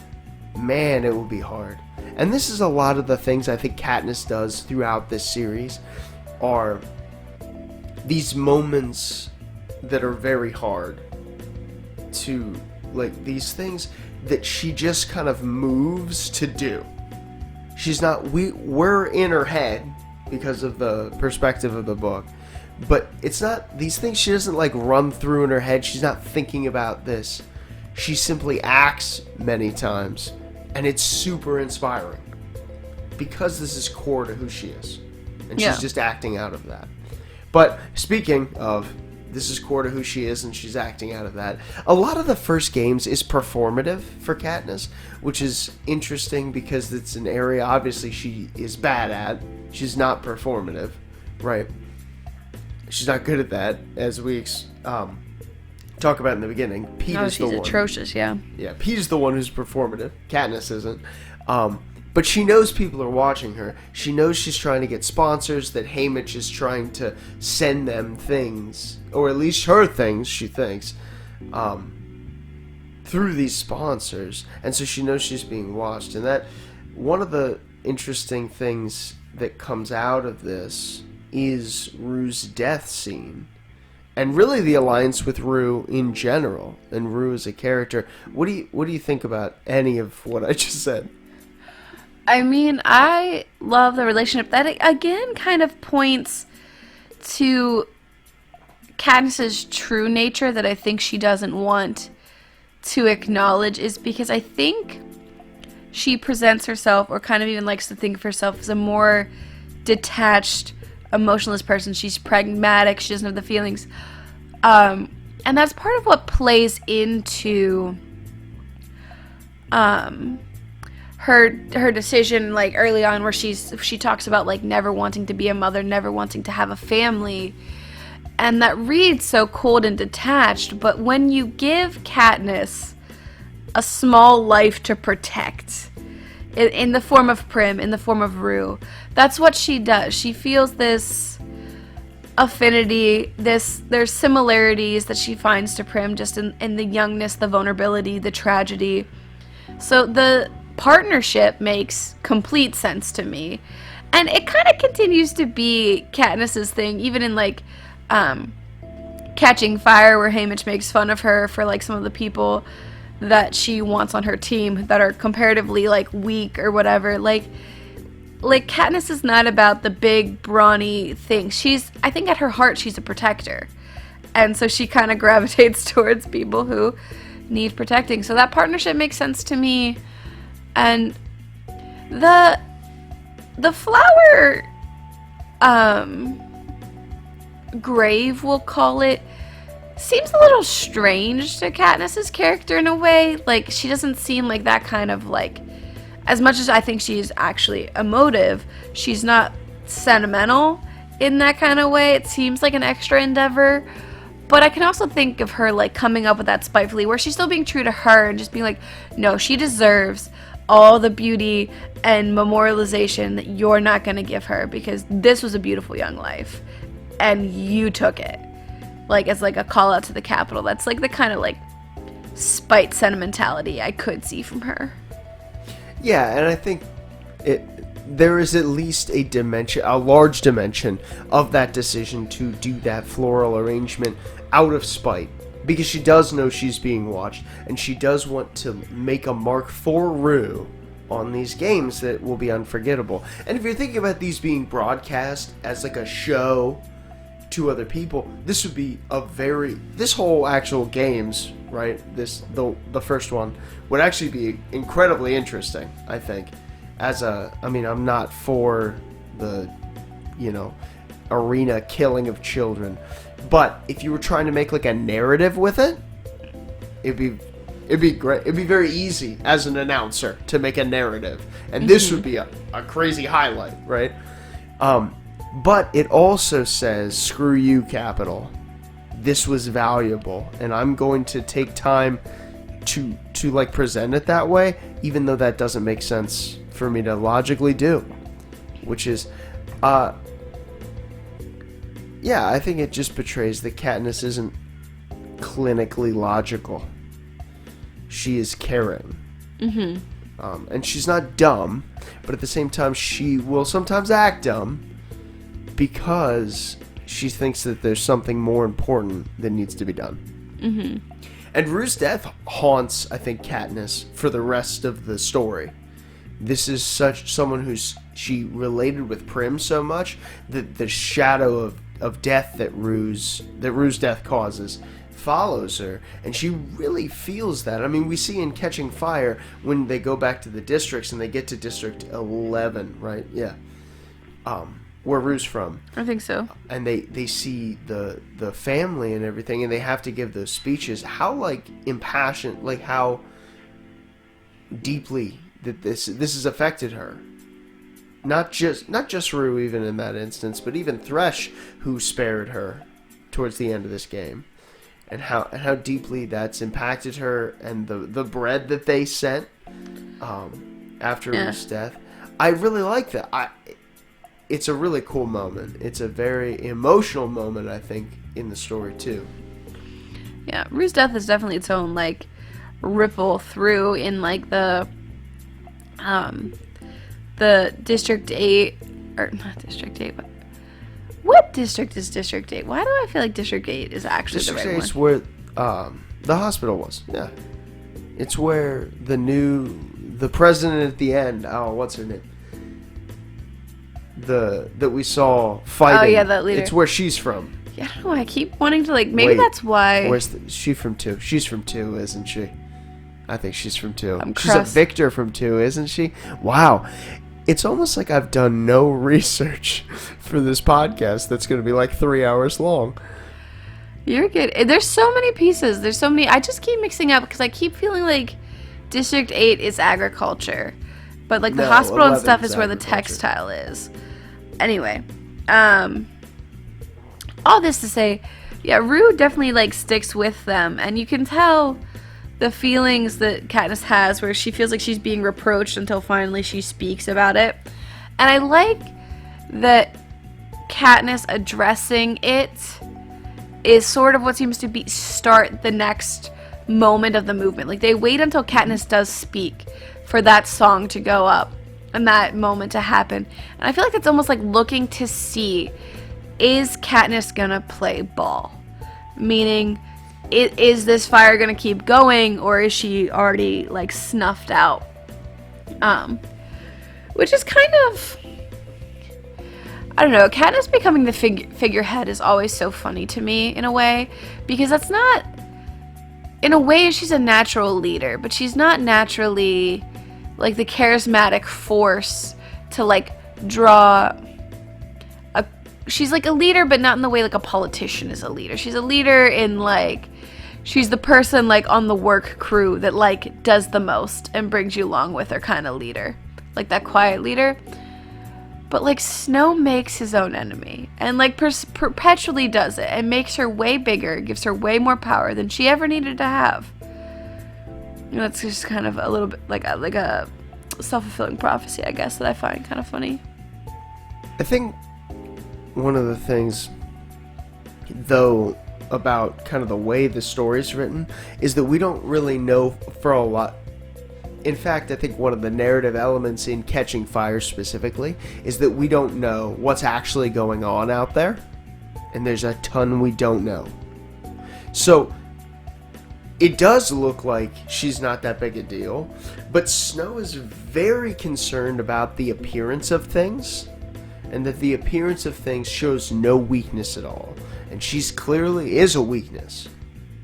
man, it will be hard. And this is a lot of the things I think Katniss does throughout this series, are these moments that are very hard to, like, these things that she just kind of moves to do. She's not, we're in her head because of the perspective of the book, but it's not these things she doesn't like run through in her head. She's not thinking about this. She simply acts many times, and it's super inspiring because this is core to who she is, and she's just acting out of that. But speaking of, this is core to who she is and she's acting out of that, a lot of the first games is performative for Katniss, which is interesting because it's an area obviously she is bad at. She's not performative, right? She's not good at that, as we talk about in the beginning. Peter's the one. She's atrocious, yeah. Yeah, Peter's the one who's performative. Katniss isn't. But she knows people are watching her. She knows she's trying to get sponsors, that Haymitch is trying to send them things, or at least her things, she thinks, through these sponsors. And so she knows she's being watched. And that, one of the interesting things that comes out of this is Rue's death scene. And really the alliance with Rue in general, and Rue as a character. What do you think about any of what I just said? I mean, I love the relationship. That, again, kind of points to Katniss's true nature that I think she doesn't want to acknowledge, is because I think she presents herself, or kind of even likes to think of herself, as a more detached, emotionless person. She's pragmatic. She doesn't have the feelings. And that's part of what plays into her decision, like, early on, where she talks about, like, never wanting to be a mother, never wanting to have a family. And that reads so cold and detached, but when you give Katniss a small life to protect, in the form of Prim, in the form of Rue, that's what she does. She feels this affinity, there's similarities that she finds to Prim, just in the youngness, the vulnerability, the tragedy. So the partnership makes complete sense to me. And it kind of continues to be Katniss's thing, even in, like, Catching Fire, where Haymitch makes fun of her for, like, some of the people that she wants on her team that are comparatively, like, weak or whatever. Like Katniss is not about the big, brawny thing. I think at her heart, she's a protector. And so she kind of gravitates towards people who need protecting. So that partnership makes sense to me. And the flower grave, we'll call it, seems a little strange to Katniss's character in a way. Like, she doesn't seem like that kind of, like, as much as I think she's actually emotive, she's not sentimental in that kind of way. It seems like an extra endeavor. But I can also think of her, like, coming up with that spitefully, where she's still being true to her and just being like, no, she deserves all the beauty and memorialization that you're not going to give her, because this was a beautiful young life and you took it, like, as, like, a call out to the Capitol. That's, like, the kind of, like, spite sentimentality I could see from her. Yeah, and I think there is at least a large dimension of that decision to do that floral arrangement out of spite, because she does know she's being watched, and she does want to make a mark for Rue on these games that will be unforgettable. And if you're thinking about these being broadcast as, like, a show to other people, this would be this whole actual games, right, the first one would actually be incredibly interesting, I think. I'm not for the, arena killing of children, but if you were trying to make, like, a narrative with it, it'd be great. It'd be very easy as an announcer to make a narrative, and this would be a crazy highlight, right? But it also says, "Screw you, Capital. This was valuable, and I'm going to take time to like present it that way, even though that doesn't make sense for me to logically do." Which is, yeah, I think it just betrays that Katniss isn't clinically logical. She is caring. And she's not dumb, but at the same time, she will sometimes act dumb because she thinks that there's something more important that needs to be done. And Rue's death haunts, I think, Katniss for the rest of the story. This is someone she related with Prim so much that the shadow of death that Rue's death causes follows her, and she really feels that. I mean, we see in Catching Fire when they go back to the districts and they get to District 11, right? Yeah. Where Rue's from. I think so. And they see the family and everything, and they have to give those speeches. How like impassioned, like how deeply that this has affected her. Not just Rue even in that instance, but even Thresh, who spared her towards the end of this game, and how deeply that's impacted her, and the bread that they sent after Rue's death. I really like that. It's a really cool moment. It's a very emotional moment, I think, in the story too. Yeah, Rue's death is definitely its own like ripple through in like the District 8, or not District 8, but what district is District 8? Why do I feel like District 8 is actually District the right 8 one? is where the hospital was. Yeah, it's where the president at the end. Oh, what's her name? That we saw fighting. Oh yeah, that leader. It's where she's from. Yeah, I don't know. I keep wanting to like. Maybe Wait, that's why. Where's she from 2? She's from 2, isn't she? I think she's from 2. She's a crust. Victor from 2, isn't she? Wow. It's almost like I've done no research for this podcast that's going to be like 3 hours long. You're good. There's so many pieces. There's so many. I just keep mixing up because I keep feeling like District 8 is agriculture, but like the hospital and stuff is where the textile is. Anyway, all this to say, yeah, Rue definitely like sticks with them, and you can tell the feelings that Katniss has where she feels like she's being reproached until finally she speaks about it. And I like that Katniss addressing it is sort of what seems to be start the next moment of the movement. Like they wait until Katniss does speak for that song to go up and that moment to happen. And I feel like it's almost like looking to see, is Katniss gonna play ball? Meaning, is this fire gonna keep going, or is she already like snuffed out? Which is kind of, I don't know, Katniss becoming the figurehead is always so funny to me in a way, because that's not, in a way she's a natural leader, but she's not naturally like the charismatic force to like draw she's like a leader, but not in the way like a politician is a leader. She's a leader in like, she's the person like on the work crew that like does the most and brings you along with her kind of leader. Like that quiet leader. But like Snow makes his own enemy and like perpetually does it and makes her way bigger, gives her way more power than she ever needed to have. You know, it's just kind of a little bit like a self-fulfilling prophecy, I guess, that I find kind of funny. I think one of the things, though, about kind of the way the story's written is that we don't really know for a lot. In fact, I think one of the narrative elements in Catching Fire specifically is that we don't know what's actually going on out there, and there's a ton we don't know. So it does look like she's not that big a deal, but Snow is very concerned about the appearance of things, and that the appearance of things shows no weakness at all. And she's clearly is a weakness.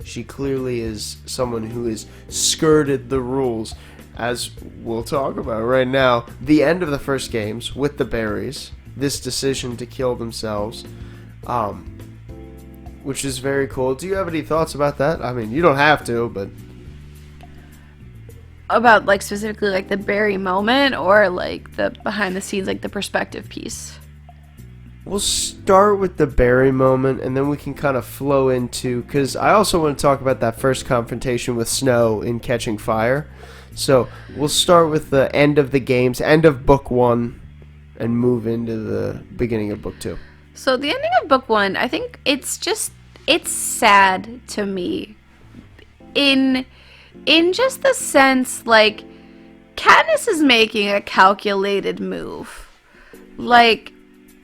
She clearly is someone who has skirted the rules, as we'll talk about right now. The end of the first games with the berries, this decision to kill themselves, which is very cool. Do you have any thoughts about that? I mean, you don't have to, but about like specifically like the Barry moment, or like the behind the scenes, like the perspective piece? We'll start with the Barry moment, and then we can kind of flow into, because I also want to talk about that first confrontation with Snow in Catching Fire. So we'll start with the end of the games, end of book 1, and move into the beginning of book 2. So the ending of book 1, I think it's sad to me in just the sense, like, Katniss is making a calculated move. Like,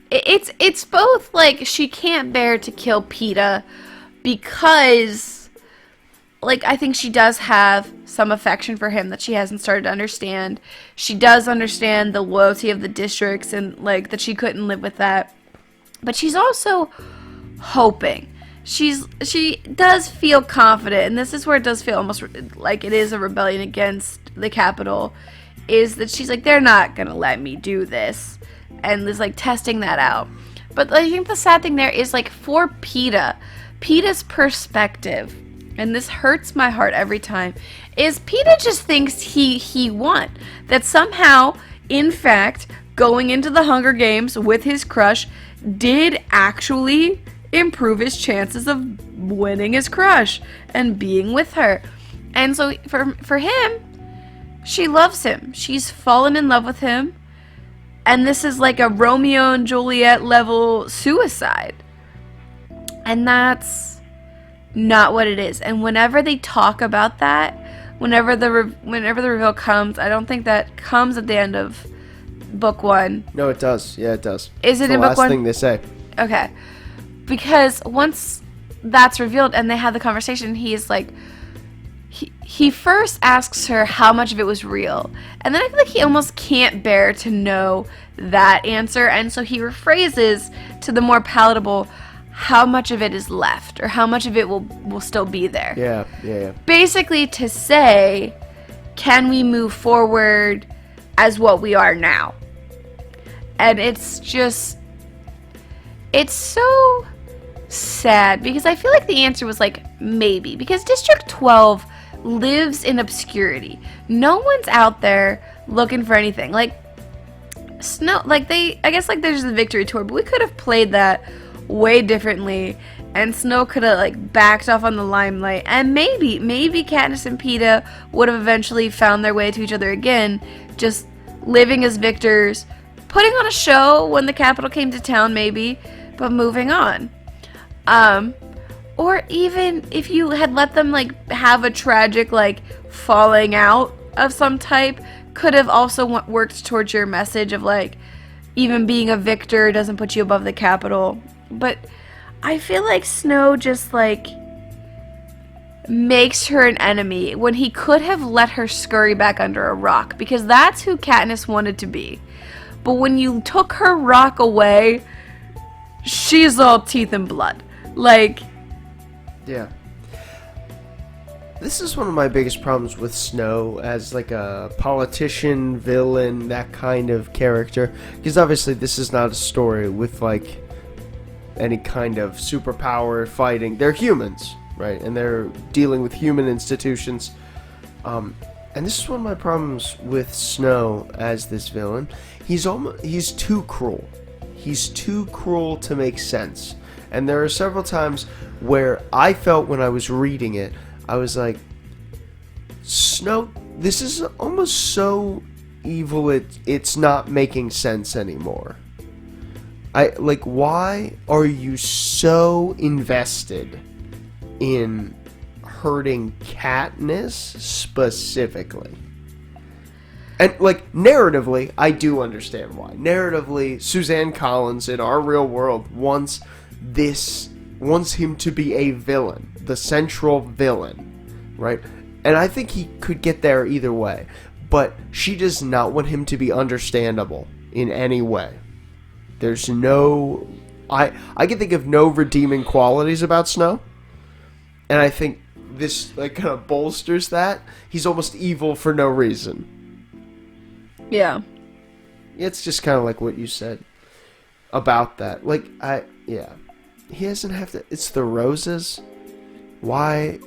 it's both, like, she can't bear to kill Peeta because, like, I think she does have some affection for him that she hasn't started to understand. She does understand the loyalty of the districts and, like, that she couldn't live with that. But she's also hoping. She does feel confident, and this is where it does feel almost like it is a rebellion against the Capitol, is that she's like, they're not gonna let me do this, and is like testing that out. But I think the sad thing there is, like, for Peeta's perspective, and this hurts my heart every time, is Peeta just thinks he won. That somehow, in fact, going into the Hunger Games with his crush did actually improve his chances of winning his crush and being with her. And so for him, she loves him. She's fallen in love with him. And this is like a Romeo and Juliet level suicide. And that's not what it is. And whenever they talk about that, whenever the reveal comes, I don't think that comes at the end of book 1. No, it does. Yeah, it does. Is it in book 1? The last thing they say. Okay. Because once that's revealed and they have the conversation, he's like, he first asks her how much of it was real. And then I feel like he almost can't bear to know that answer. And so he rephrases to the more palatable, how much of it is left, or how much of it will still be there. Yeah. Basically to say, can we move forward as what we are now? And it's just, it's so sad, because I feel like the answer was like, maybe, because District 12 lives in obscurity. No one's out there looking for anything. Like, Snow, like, I guess, like, there's the Victory Tour, but we could have played that way differently, and Snow could have, like, backed off on the limelight, and maybe Katniss and Peeta would have eventually found their way to each other again, just living as victors, putting on a show when the Capitol came to town, maybe, but moving on. Or even if you had let them, like, have a tragic, like, falling out of some type, could have also worked towards your message of, like, even being a victor doesn't put you above the Capitol. But I feel like Snow just, like, makes her an enemy when he could have let her scurry back under a rock, because that's who Katniss wanted to be. But when you took her rock away, she's all teeth and blood. Like, yeah. This is one of my biggest problems with Snow as, like, a politician, villain, that kind of character. Because obviously this is not a story with, like, any kind of superpower fighting. They're humans, right? And they're dealing with human institutions. And this is one of my problems with Snow as this villain. He's too cruel. He's too cruel to make sense. And there are several times where I felt when I was reading it, I was like, Snow, this is almost so evil it's not making sense anymore. Why are you so invested in hurting Katniss specifically? And, like, narratively, I do understand why. Narratively, Suzanne Collins in our real world wants him to be a villain, the central villain, right? And I think he could get there either way. But she does not want him to be understandable in any way. There's no... I can think of no redeeming qualities about Snow. And I think this, like, kind of bolsters that. He's almost evil for no reason. yeah. It's just kind of like what you said about that. Like, he doesn't have to... It's the roses. Why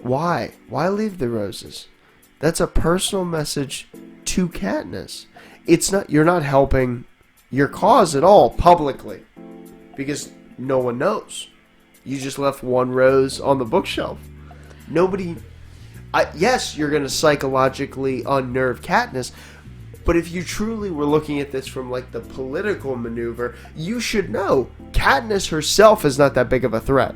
leave the roses? That's a personal message to Katniss. It's not, you're not helping your cause at all publicly because no one knows. You just left one rose on the bookshelf. Nobody. Yes, you're going to psychologically unnerve Katniss, but if you truly were looking at this from like the political maneuver, you should know Katniss herself is not that big of a threat.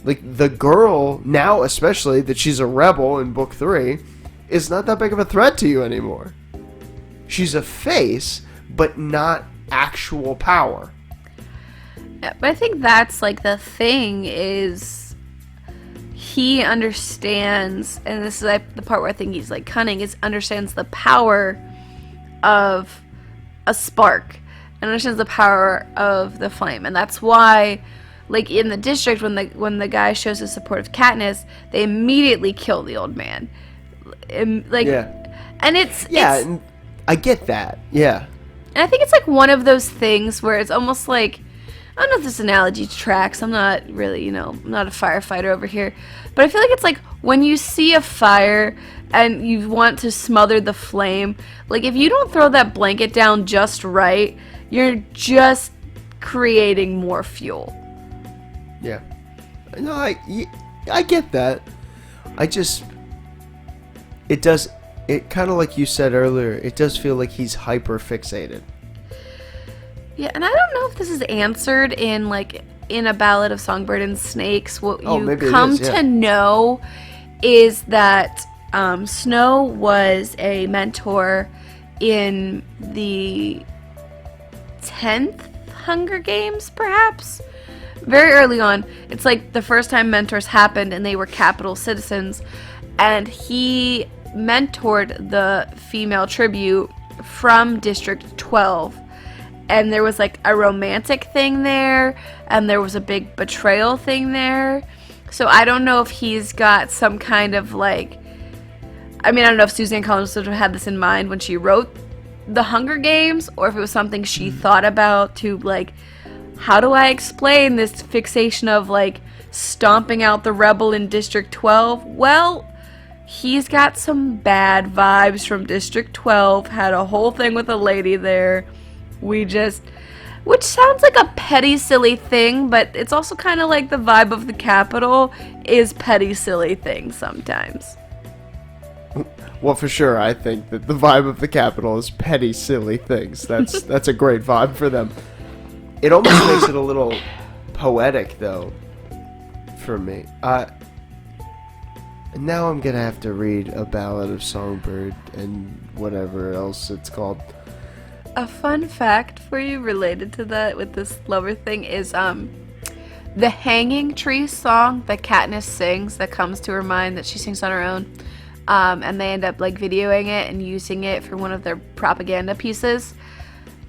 Like, the girl, now especially that she's a rebel in book 3, is not that big of a threat to you anymore. She's a face, but not actual power. Yeah, but I think that's like the thing is he understands, and this is like the part where I think he's like cunning, is understands the power of a spark and understands the power of the flame, and that's why, like in the district, when the guy shows his support of Katniss, they immediately kill the old man. And, like, and it's and I get that. Yeah. And I think it's like one of those things where it's almost like, I don't know if this analogy tracks. I'm not really, I'm not a firefighter over here. But I feel like it's like when you see a fire and you want to smother the flame, like if you don't throw that blanket down just right, you're just creating more fuel. Yeah. No, I get that. It kind of like you said earlier, it does feel like he's hyper fixated. Yeah, and I don't know if this is answered in A Ballad of Songbird and Snakes. What you come to know is that Snow was a mentor in the 10th Hunger Games, perhaps? Very early on. It's like the first time mentors happened and they were capital citizens. And he mentored the female tribute from District 12. And there was like a romantic thing there, and there was a big betrayal thing there. So I don't know if he's got some kind of like, I don't know if Suzanne Collins sort of had this in mind when she wrote The Hunger Games, or if it was something she thought about to like, how do I explain this fixation of like stomping out the rebel in District 12? Well, he's got some bad vibes from District 12, had a whole thing with a lady there. Which sounds like a petty, silly thing, but it's also kind of like the vibe of the Capitol is petty, silly things sometimes. Well, for sure, I think that the vibe of the Capitol is petty, silly things. That's a great vibe for them. It almost makes it a little poetic, though, for me. Now I'm gonna have to read A Ballad of Songbird and whatever else it's called. A fun fact for you related to that with this lover thing is the Hanging Tree song that Katniss sings that comes to her mind that she sings on her own, and they end up like videoing it and using it for one of their propaganda pieces.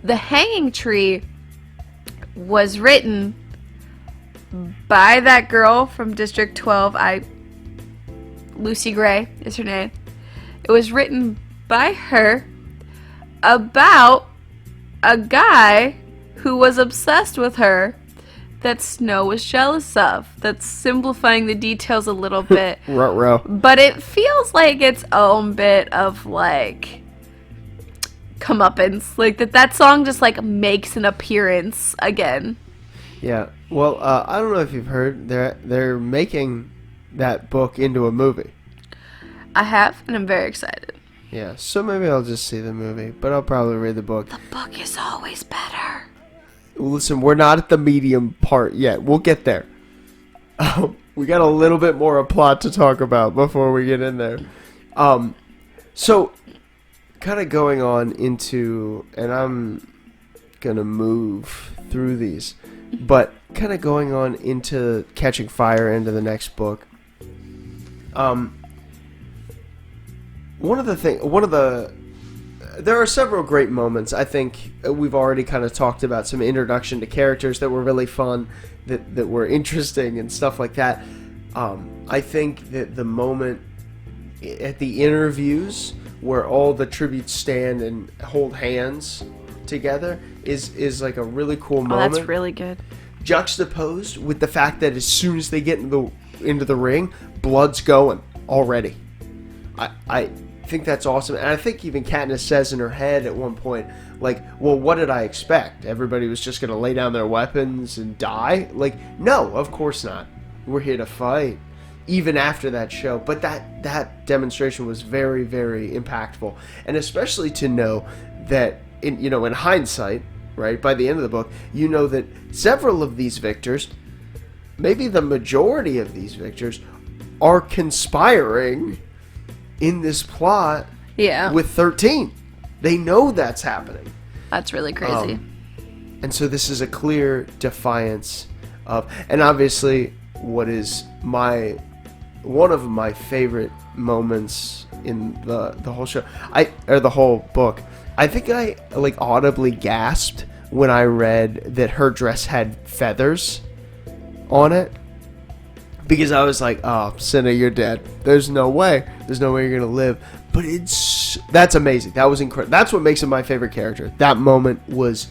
The Hanging Tree was written by that girl from District 12. Lucy Gray is her name. It was written by her about a guy who was obsessed with her that Snow was jealous of. That's simplifying the details a little bit. Ruh-roh. But it feels like its own bit of like comeuppance. Like that song just like makes an appearance again. Yeah. Well, I don't know if you've heard, they're making that book into a movie. I have, and I'm very excited. Yeah, so maybe I'll just see the movie, but I'll probably read the book. The book is always better. Listen, we're not at the medium part yet. We'll get there. We got a little bit more of plot to talk about before we get in there. So, kind of going on into, and I'm going to move through these, but kind of going on into Catching Fire, into the next book. There are several great moments. I think we've already kind of talked about some introduction to characters that were really fun, that were interesting and stuff like that. I think that the moment at the interviews where all the tributes stand and hold hands together is like a really cool moment. That's really good. Juxtaposed with the fact that as soon as they get into the ring, blood's going already. I think that's awesome. And I think even Katniss says in her head at one point, like, well, what did I expect? Everybody was just going to lay down their weapons and die? Like, no, of course not. We're here to fight. Even after that show. But that demonstration was very, very impactful. And especially to know that, in hindsight, right, by the end of the book, you know that several of these victors, maybe the majority of these victors, are conspiring in this plot with 13. They know that's happening. That's really crazy. And so this is a clear defiance of, and obviously what is one of my favorite moments in the whole show, or the whole book. I think I audibly gasped when I read that her dress had feathers on it. Because I was like, oh, Cinna, you're dead. There's no way you're going to live. But that's amazing. That was incredible. That's what makes him my favorite character. That moment was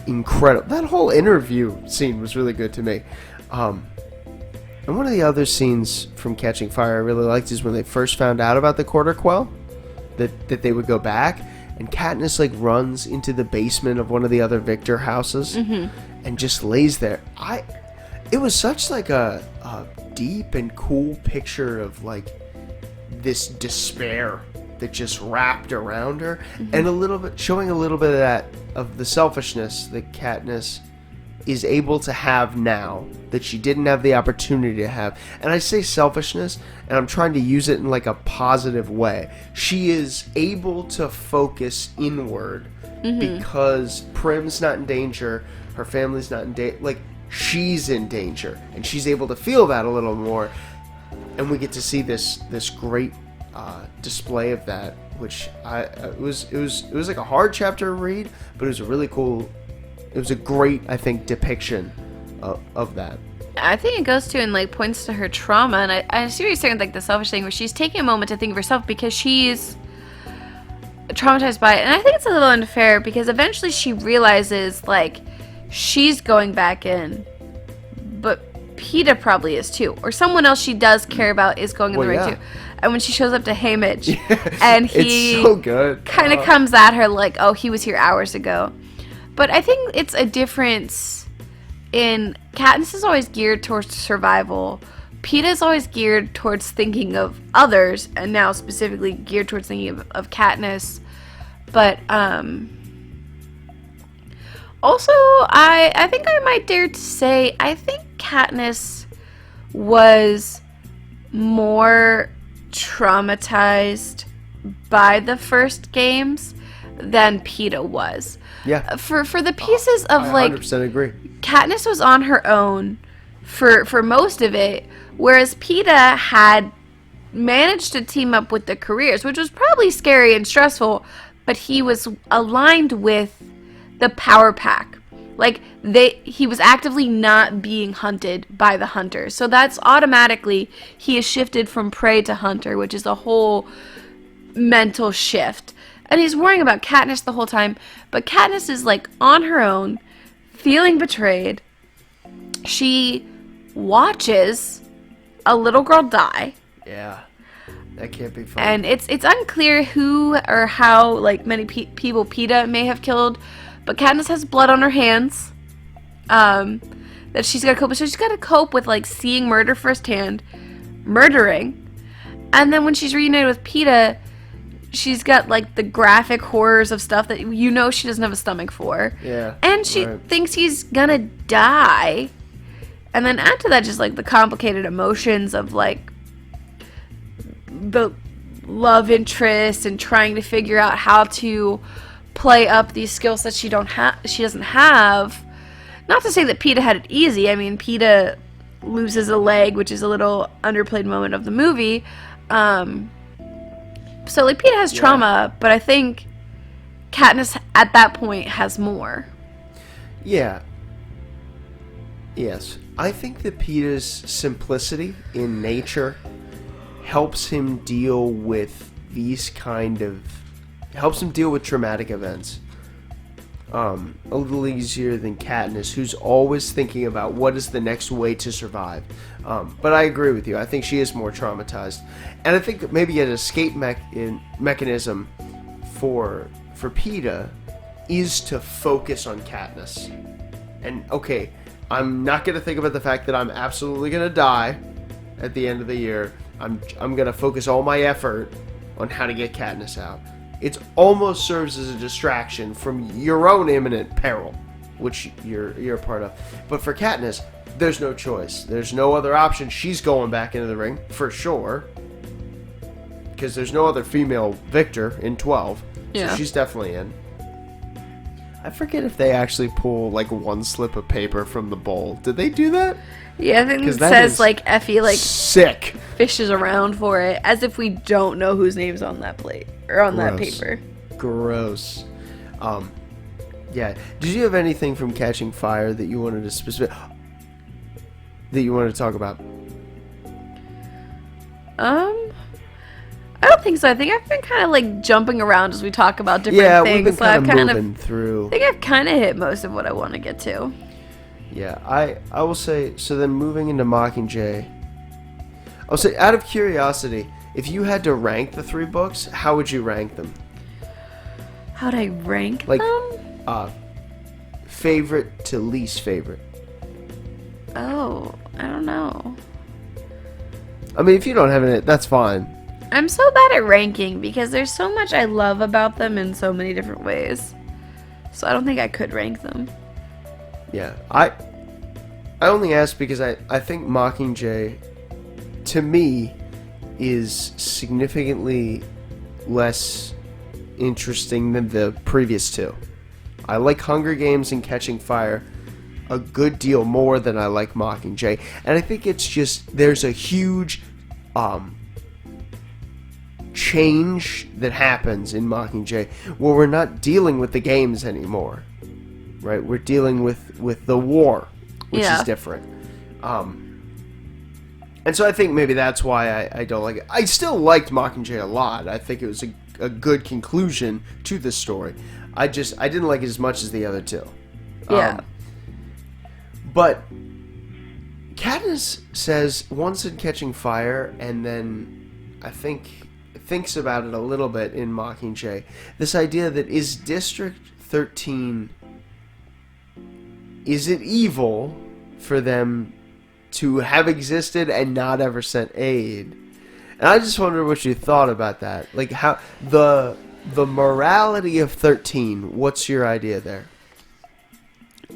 incredible. That whole interview scene was really good to me. And one of the other scenes from Catching Fire I really liked is when they first found out about the Quarter Quell, that they would go back. And Katniss runs into the basement of one of the other Victor houses and just lays there. It was such a deep and cool picture of this despair that just wrapped around her, and showing a little bit of the selfishness that Katniss is able to have now that she didn't have the opportunity to have. And I say selfishness, and I'm trying to use it in a positive way. She is able to focus inward because Prim's not in danger, her family's not in danger. She's in danger, and she's able to feel that a little more, and we get to see this great display of that, which it was a hard chapter to read, but it was a really cool. It was a great, I think, depiction of that. I think it goes to and points to her trauma, and I see what you're saying with the selfish thing, where she's taking a moment to think of herself because she's traumatized by it, and I think it's a little unfair because eventually she realizes she's going back in, but Peeta probably is too, or someone else she does care about is going in the ring too. And when she shows up to Haymitch, and he it's so good, kind of comes at her oh, he was here hours ago. But I think it's a difference in Katniss is always geared towards survival. Peeta is always geared towards thinking of others, and now specifically geared towards thinking of Katniss. But also, I think I might dare to say I think Katniss was more traumatized by the first games than Peeta was. Yeah. For the pieces of I 100% agree. Katniss was on her own for most of it, whereas Peeta had managed to team up with the careers, which was probably scary and stressful, but he was aligned with the power pack. He was actively not being hunted by the hunters. So that's automatically he is shifted from prey to hunter, which is a whole mental shift. And he's worrying about Katniss the whole time, but Katniss is on her own, feeling betrayed. She watches a little girl die. Yeah. That can't be fun. And it's unclear who or how many people Peeta may have killed, but Katniss has blood on her hands. That she's got to cope with. So she's got to cope with seeing murder firsthand, murdering, and then when she's reunited with Peeta, she's got the graphic horrors of stuff that she doesn't have a stomach for. Yeah. And she thinks he's gonna die. And then after that, just the complicated emotions of the love interest and trying to figure out how to play up these skills that she doesn't have. Not to say that Peeta had it easy. I mean, Peeta loses a leg, which is a little underplayed moment of the movie. So Peeta has trauma, but I think Katniss at that point has more. Yeah. Yes. I think that Peeta's simplicity in nature helps him deal with helps him deal with traumatic events. a little easier than Katniss, who's always thinking about what is the next way to survive. But I agree with you. I think she is more traumatized, and I think that maybe an escape mechanism for Peeta is to focus on Katniss. And okay, I'm not gonna think about the fact that I'm absolutely gonna die at the end of the year. I'm gonna focus all my effort on how to get Katniss out. It almost serves as a distraction from your own imminent peril, which you're a part of. But for Katniss, there's no choice. There's no other option. She's going back into the ring for sure, because there's no other female victor in 12. Yeah. So she's definitely in. I forget if they actually pull like one slip of paper from the bowl. Did they do that? Yeah, I think it 'Cause that says is like Effie like Sick. fishes around for it, as if we don't know whose name's on that plate or on that Gross. paper. Gross. Yeah. Did you have anything from Catching Fire that you wanted to talk about? I don't think so. I think I've been kind of like jumping around as we talk about different Yeah, things. we've been So I've kind of moving through. I think I've kind of hit most of what I want to get to. Yeah, I will say, so then moving into Mockingjay, I'll say, out of curiosity, if you had to rank the 3 books, how would you rank them? How'd I rank Like, them? favorite to least favorite. Oh, I don't know. I mean, if you don't have it, that's fine. I'm so bad at ranking because there's so much I love about them in so many different ways. So I don't think I could rank them. Yeah, I only ask because I think Mockingjay, to me, is significantly less interesting than the previous 2. I like Hunger Games and Catching Fire a good deal more than I like Mockingjay, and I think it's just there's a huge change that happens in Mockingjay where we're not dealing with the games anymore, right? We're dealing with the war, which Yeah. is different. And so I think maybe that's why I don't like it. I still liked Mockingjay a lot. I think it was a good conclusion to the story. I didn't like it as much as the other 2. Yeah. But Katniss says once in Catching Fire, and then I think thinks about it a little bit in Mockingjay. This idea that is District 13, is it evil for them to have existed and not ever sent aid? And I just wonder what you thought about that. Like how the morality of 13. What's your idea there?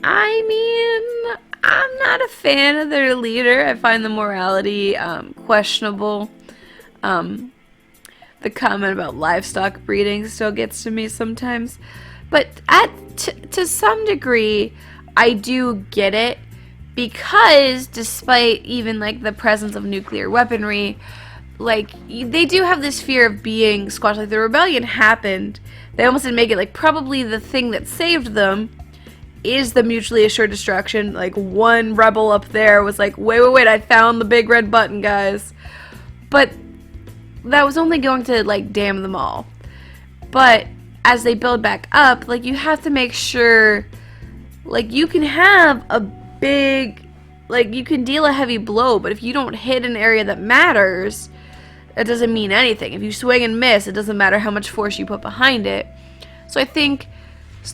I mean, I'm not a fan of their leader. I find the morality questionable. The comment about livestock breeding still gets to me sometimes. But to some degree, I do get it. Because despite even like the presence of nuclear weaponry, like they do have this fear of being squashed. Like the rebellion happened. They almost didn't make it. Like probably the thing that saved them is the mutually assured destruction. Like one rebel up there was like, wait, I found the big red button, guys. But that was only going to like damn them all. But as they build back up, like you have to make sure, like you can have a big, like you can deal a heavy blow, but if you don't hit an area that matters, it doesn't mean anything. If you swing and miss, it doesn't matter how much force you put behind it. So I think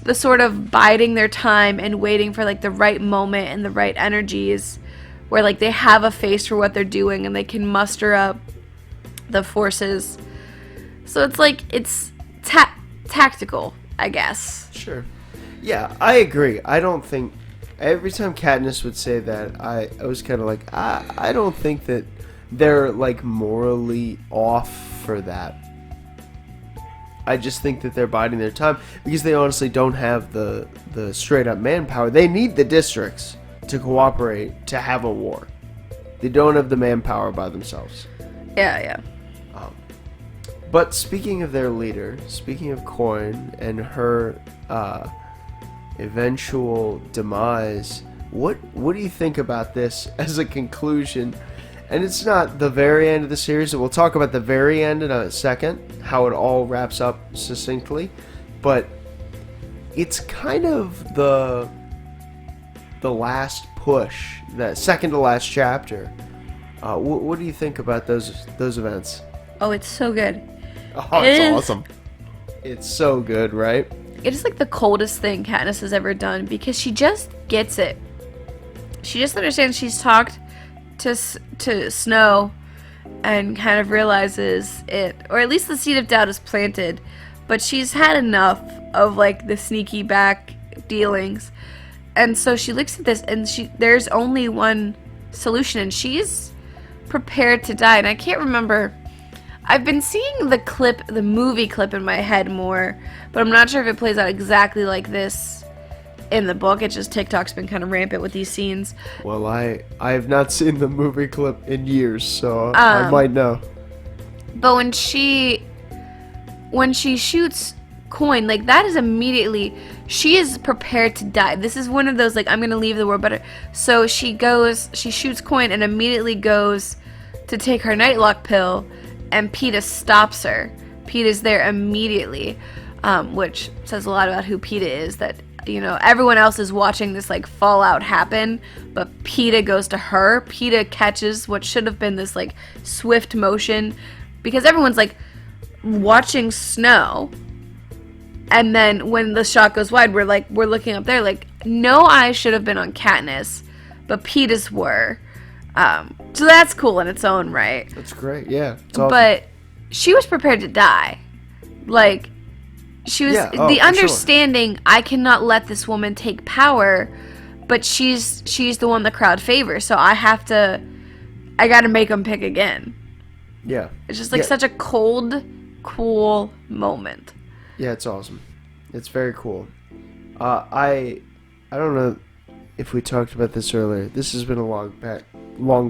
the sort of biding their time and waiting for like the right moment and the right energies where like they have a face for what they're doing and they can muster up the forces. So it's like it's tactical, I guess. Sure. Yeah, I agree. I don't think every time Katniss would say that, I was kind of like, I don't think that they're like morally off for that. I just think that they're biding their time because they honestly don't have the straight up manpower. They need the districts to cooperate to have a war. They don't have the manpower by themselves. Yeah. But speaking of their leader, speaking of Coin and her eventual demise, what do you think about this as a conclusion? And it's not the very end of the series. We'll talk about the very end in a second, how it all wraps up succinctly. But it's kind of the last push, that second to last chapter. What do you think about those events? Oh, it's so good. Oh, it's awesome. It's so good, right? It is like the coldest thing Katniss has ever done because she just gets it. She just understands. She's talked to Snow and kind of realizes it, or at least the seed of doubt is planted, but she's had enough of like the sneaky back dealings, and so she looks at this and there's only one solution, and she's prepared to die. And I can't remember, I've been seeing the movie clip in my head more, but I'm not sure if it plays out exactly like this in the book. It's just TikTok's been kind of rampant with these scenes. Well, I have not seen the movie clip in years, so I might know. But when she shoots Coin, like, that is immediately, she is prepared to die. This is one of those, like, I'm gonna leave the world better. So she shoots Coin and immediately goes to take her nightlock pill, and Peeta stops her. Peeta's there immediately, which says a lot about who Peeta is, that, you know, everyone else is watching this, like, fallout happen, but Peeta goes to her. Peeta catches what should have been this, like, swift motion, because everyone's, like, watching Snow, and then when the shot goes wide, we're looking up there, like, no eyes should have been on Katniss, but Peeta's were. So that's cool in its own right. That's great, yeah. It's awesome. But she was prepared to die. Like, she was, the understanding, sure, I cannot let this woman take power, but she's the one the crowd favors, so I gotta make them pick again. Yeah. It's just like such a cold, cool moment. Yeah, it's awesome. It's very cool. I don't know if we talked about this earlier. This has been a long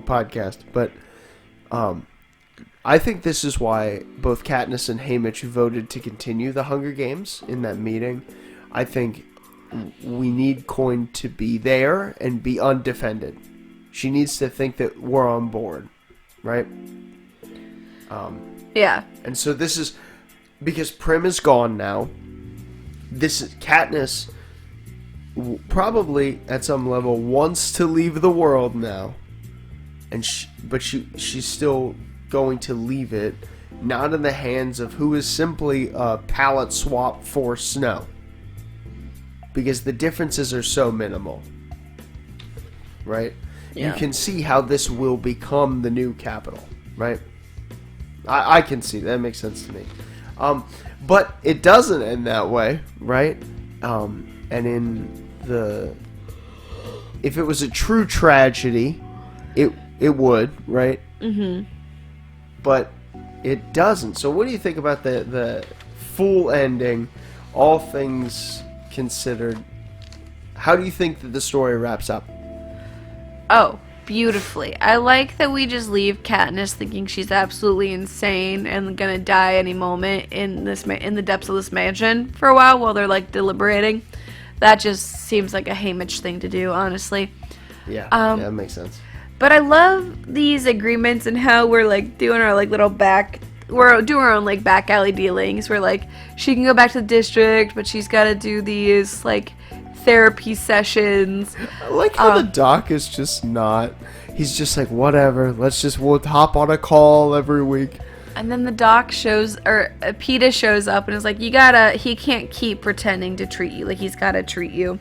podcast, but I think this is why both Katniss and Haymitch voted to continue the Hunger Games in that meeting. I think we need Coin to be there and be undefended. She needs to think that we're on board, right? Yeah. And so this is because Prim is gone now. This is Katniss probably at some level wants to leave the world now, and she's still going to leave it not in the hands of who is simply a palette swap for Snow, because the differences are so minimal, right? Yeah. You can see how this will become the new capital, right? I can see that makes sense to me. But it doesn't end that way, right? And if it was a true tragedy, it would, right? Mm-hmm. But it doesn't. So what do you think about the full ending, all things considered? How do you think that the story wraps up? Oh, beautifully. I like that we just leave Katniss thinking she's absolutely insane and gonna die any moment in the depths of this mansion for a while they're like deliberating. That just seems like a Haymitch thing to do, honestly. Yeah, that makes sense. But I love these agreements and how we're like doing our like little we're doing our own like back alley dealings. We're like, she can go back to the district, but she's got to do these like therapy sessions. I like how the doc is just not. He's just like, whatever. We'll hop on a call every week. And then the doc Peeta shows up and is like, he can't keep pretending to treat you. Like, he's got to treat you.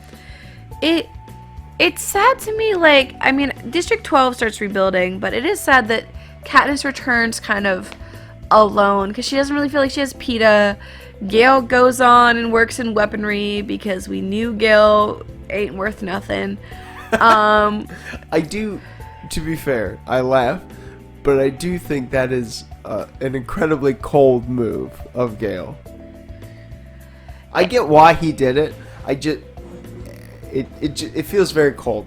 It's sad to me, like, I mean, District 12 starts rebuilding, but it is sad that Katniss returns kind of alone because she doesn't really feel like she has Peeta. Gale goes on and works in weaponry because we knew Gale ain't worth nothing. I do, to be fair, I laugh, but I do think that is an incredibly cold move of Gale. I get why he did it. It feels very cold.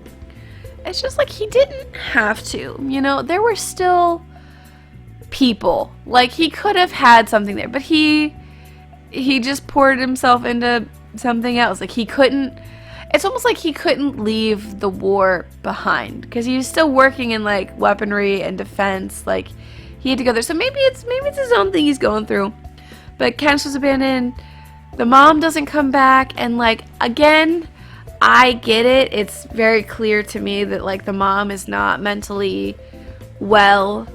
It's just like he didn't have to, you know. There were still people. Like, he could have had something there, but he just poured himself into something else. Like, it's almost like he couldn't leave the war behind because he was still working in like weaponry and defense. Like, he had to go there. So maybe it's his own thing he's going through. But Katniss was abandoned. the mom doesn't come back, and like again, I get it. It's very clear to me that like the mom is not mentally well.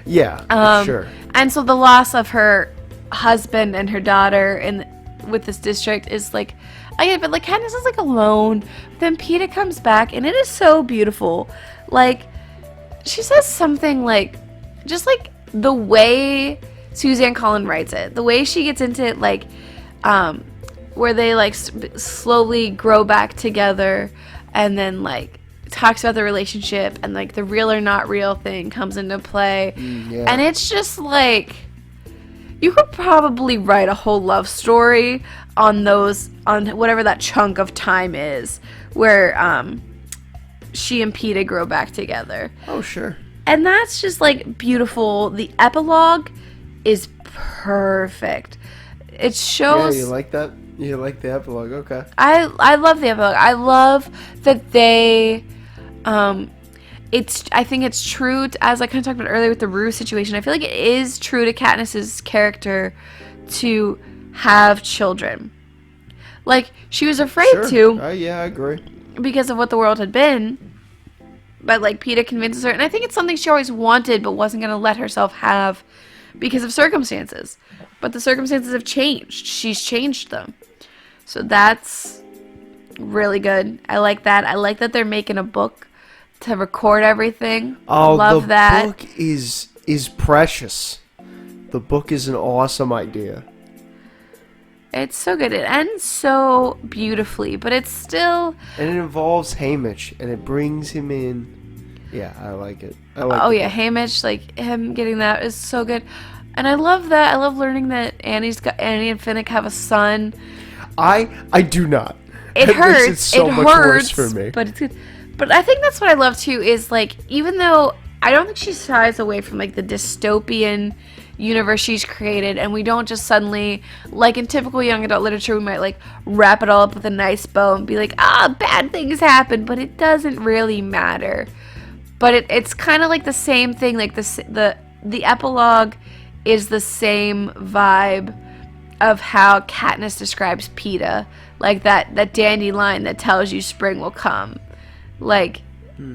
Yeah, sure. And so the loss of her husband and her daughter with this district is like, I get it, but like Katniss is like alone. Then Peeta comes back, and it is so beautiful. Like, she says something like, just like the way Suzanne Collin writes it, the way she gets into it, like, where they like slowly grow back together, and then like talks about the relationship, and like the real or not real thing comes into play. Yeah. And it's just like, you could probably write a whole love story on whatever that chunk of time is where she and Peeta grow back together. Oh, sure. And that's just like beautiful. The epilogue is perfect. It shows. Yeah, you like that? You like the epilogue? Okay. I love the epilogue. I love that they I think it's true to, as I kind of talked about earlier with the Rue situation, I feel like it is true to Katniss's character to have children. Like, she was afraid to. Yeah, I agree. Because of what the world had been. But like Peeta convinces her, and I think it's something she always wanted but wasn't going to let herself have because of circumstances. But the circumstances have changed. She's changed them. So that's really good. I like that. I like that they're making a book to record everything. Oh, love that. The book is precious. The book is an awesome idea. It's so good. It ends so beautifully, but it's still... And it involves Haymitch, and it brings him in. Yeah, I like it. Oh yeah, Haymitch, like him getting that is so good. And I love that. I love learning that Annie and Finnick have a son. I do not. It That makes hurts. it so it much hurts worse for me. But it's good. But I think that's what I love too, is like, even though I don't think she shies away from like the dystopian universe she's created, and we don't just suddenly, like in typical young adult literature, we might like wrap it all up with a nice bow and be like, bad things happen, but it doesn't really matter. But it's kind of like the same thing, like the epilogue is the same vibe of how Katniss describes Peeta, like that dandelion that tells you spring will come. Like,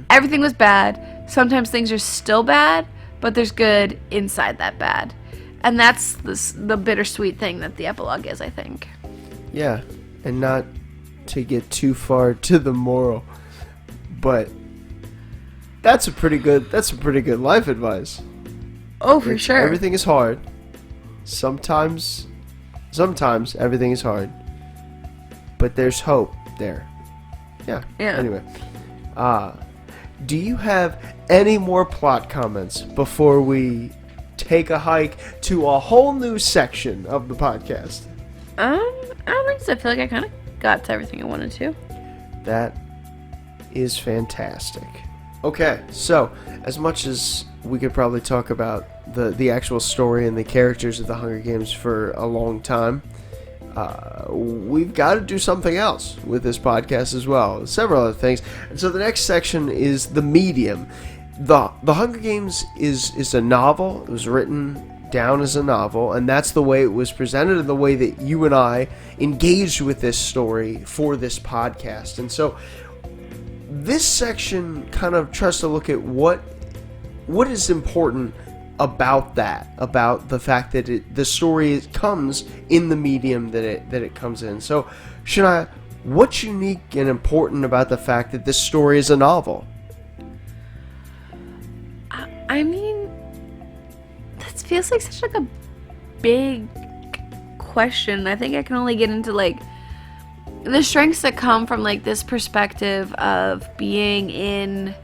everything was bad. Sometimes things are still bad, but there's good inside that bad. And that's the bittersweet thing that the epilogue is, I think. Yeah, and not to get too far to the moral, but that's a pretty good life advice. Oh, for sure. Everything is hard. Sometimes everything is hard, but there's hope there. Yeah. Anyway, do you have any more plot comments before we take a hike to a whole new section of the podcast? I don't think so. I feel like I kind of got to everything I wanted to. That is fantastic. Okay, so as much as we could probably talk about the actual story and the characters of the Hunger Games for a long time, we've got to do something else with this podcast as well. Several other things. And so the next section is the medium. The Hunger Games is a novel. It was written down as a novel, and that's the way it was presented and the way that you and I engaged with this story for this podcast. And so this section kind of tries to look at what is important about that, about the fact that the story comes in the medium that it comes in. So, Shania, what's unique and important about the fact that this story is a novel? I mean, that feels like such like a big question. I think I can only get into like the strengths that come from like this perspective of being in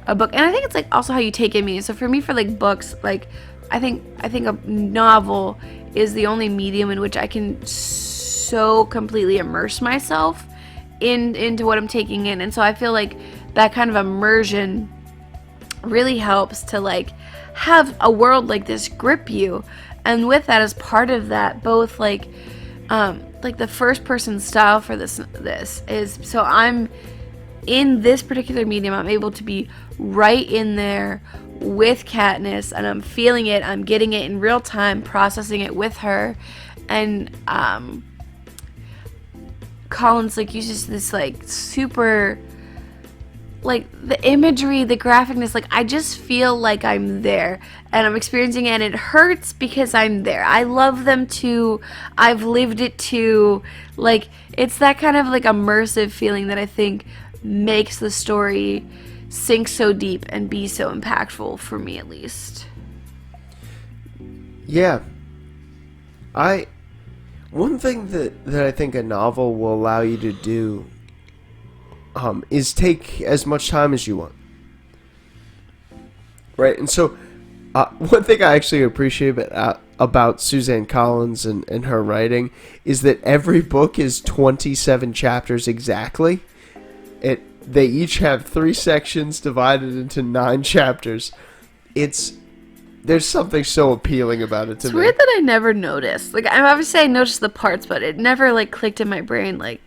a book, and I think it's like also how you take it meaning. So for me, for like books, like I think a novel is the only medium in which I can so completely immerse myself into what I'm taking in, and so I feel like that kind of immersion really helps to like have a world like this grip you. And with that, as part of that, both like the first person style for this is, so I'm in this particular medium, I'm able to be right in there with Katniss, and I'm feeling it, I'm getting it in real time, processing it with her, and Collins like uses this like super, like the imagery, the graphicness, like I just feel like I'm there and I'm experiencing it, and it hurts because I'm there. I love them too. I've lived it too. Like it's that kind of like immersive feeling that I think makes the story sink so deep and be so impactful for me, at least. Yeah. One thing that I think a novel will allow you to do is take as much time as you want. Right? And so, one thing I actually appreciate about Suzanne Collins and her writing is that every book is 27 chapters exactly. They each have 3 sections divided into 9 chapters. There's something so appealing about it to me. It's weird that I never noticed. Like, I noticed the parts, but it never, like, clicked in my brain, like,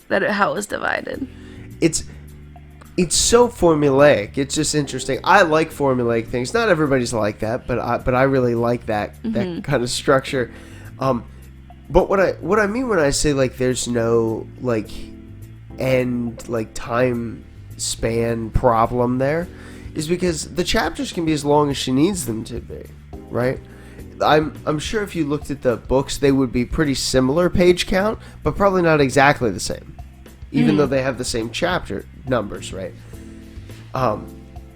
how it was divided. It's so formulaic. It's just interesting. I like formulaic things. Not everybody's like that, but I really like that kind of structure. But what I mean when I say, like, there's no, like, end, like, time span problem there is because the chapters can be as long as she needs them to be, right? I'm sure if you looked at the books, they would be pretty similar page count, but probably not exactly the same, even though they have the same chapter numbers, right?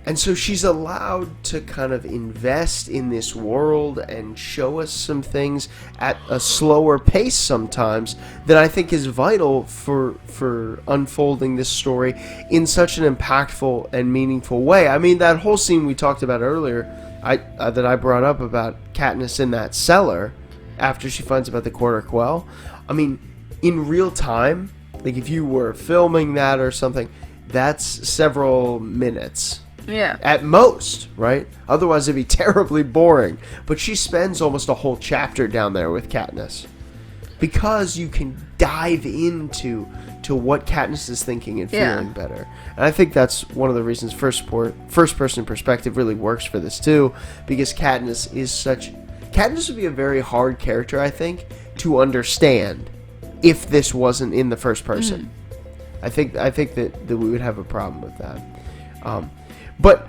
And so she's allowed to kind of invest in this world and show us some things at a slower pace sometimes that I think is vital for unfolding this story in such an impactful and meaningful way. I mean, that whole scene we talked about earlier, that I brought up about Katniss in that cellar after she finds about the quarter quell. I mean, in real time, like if you were filming that or something, that's several minutes. Yeah. At most, right? Otherwise it'd be terribly boring. But she spends almost a whole chapter down there with Katniss. Because you can dive into what Katniss is thinking and feeling better. And I think that's one of the reasons first person perspective really works for this too. Because Katniss would be a very hard character, I think, to understand if this wasn't in the first person. I think that we would have a problem with that. But,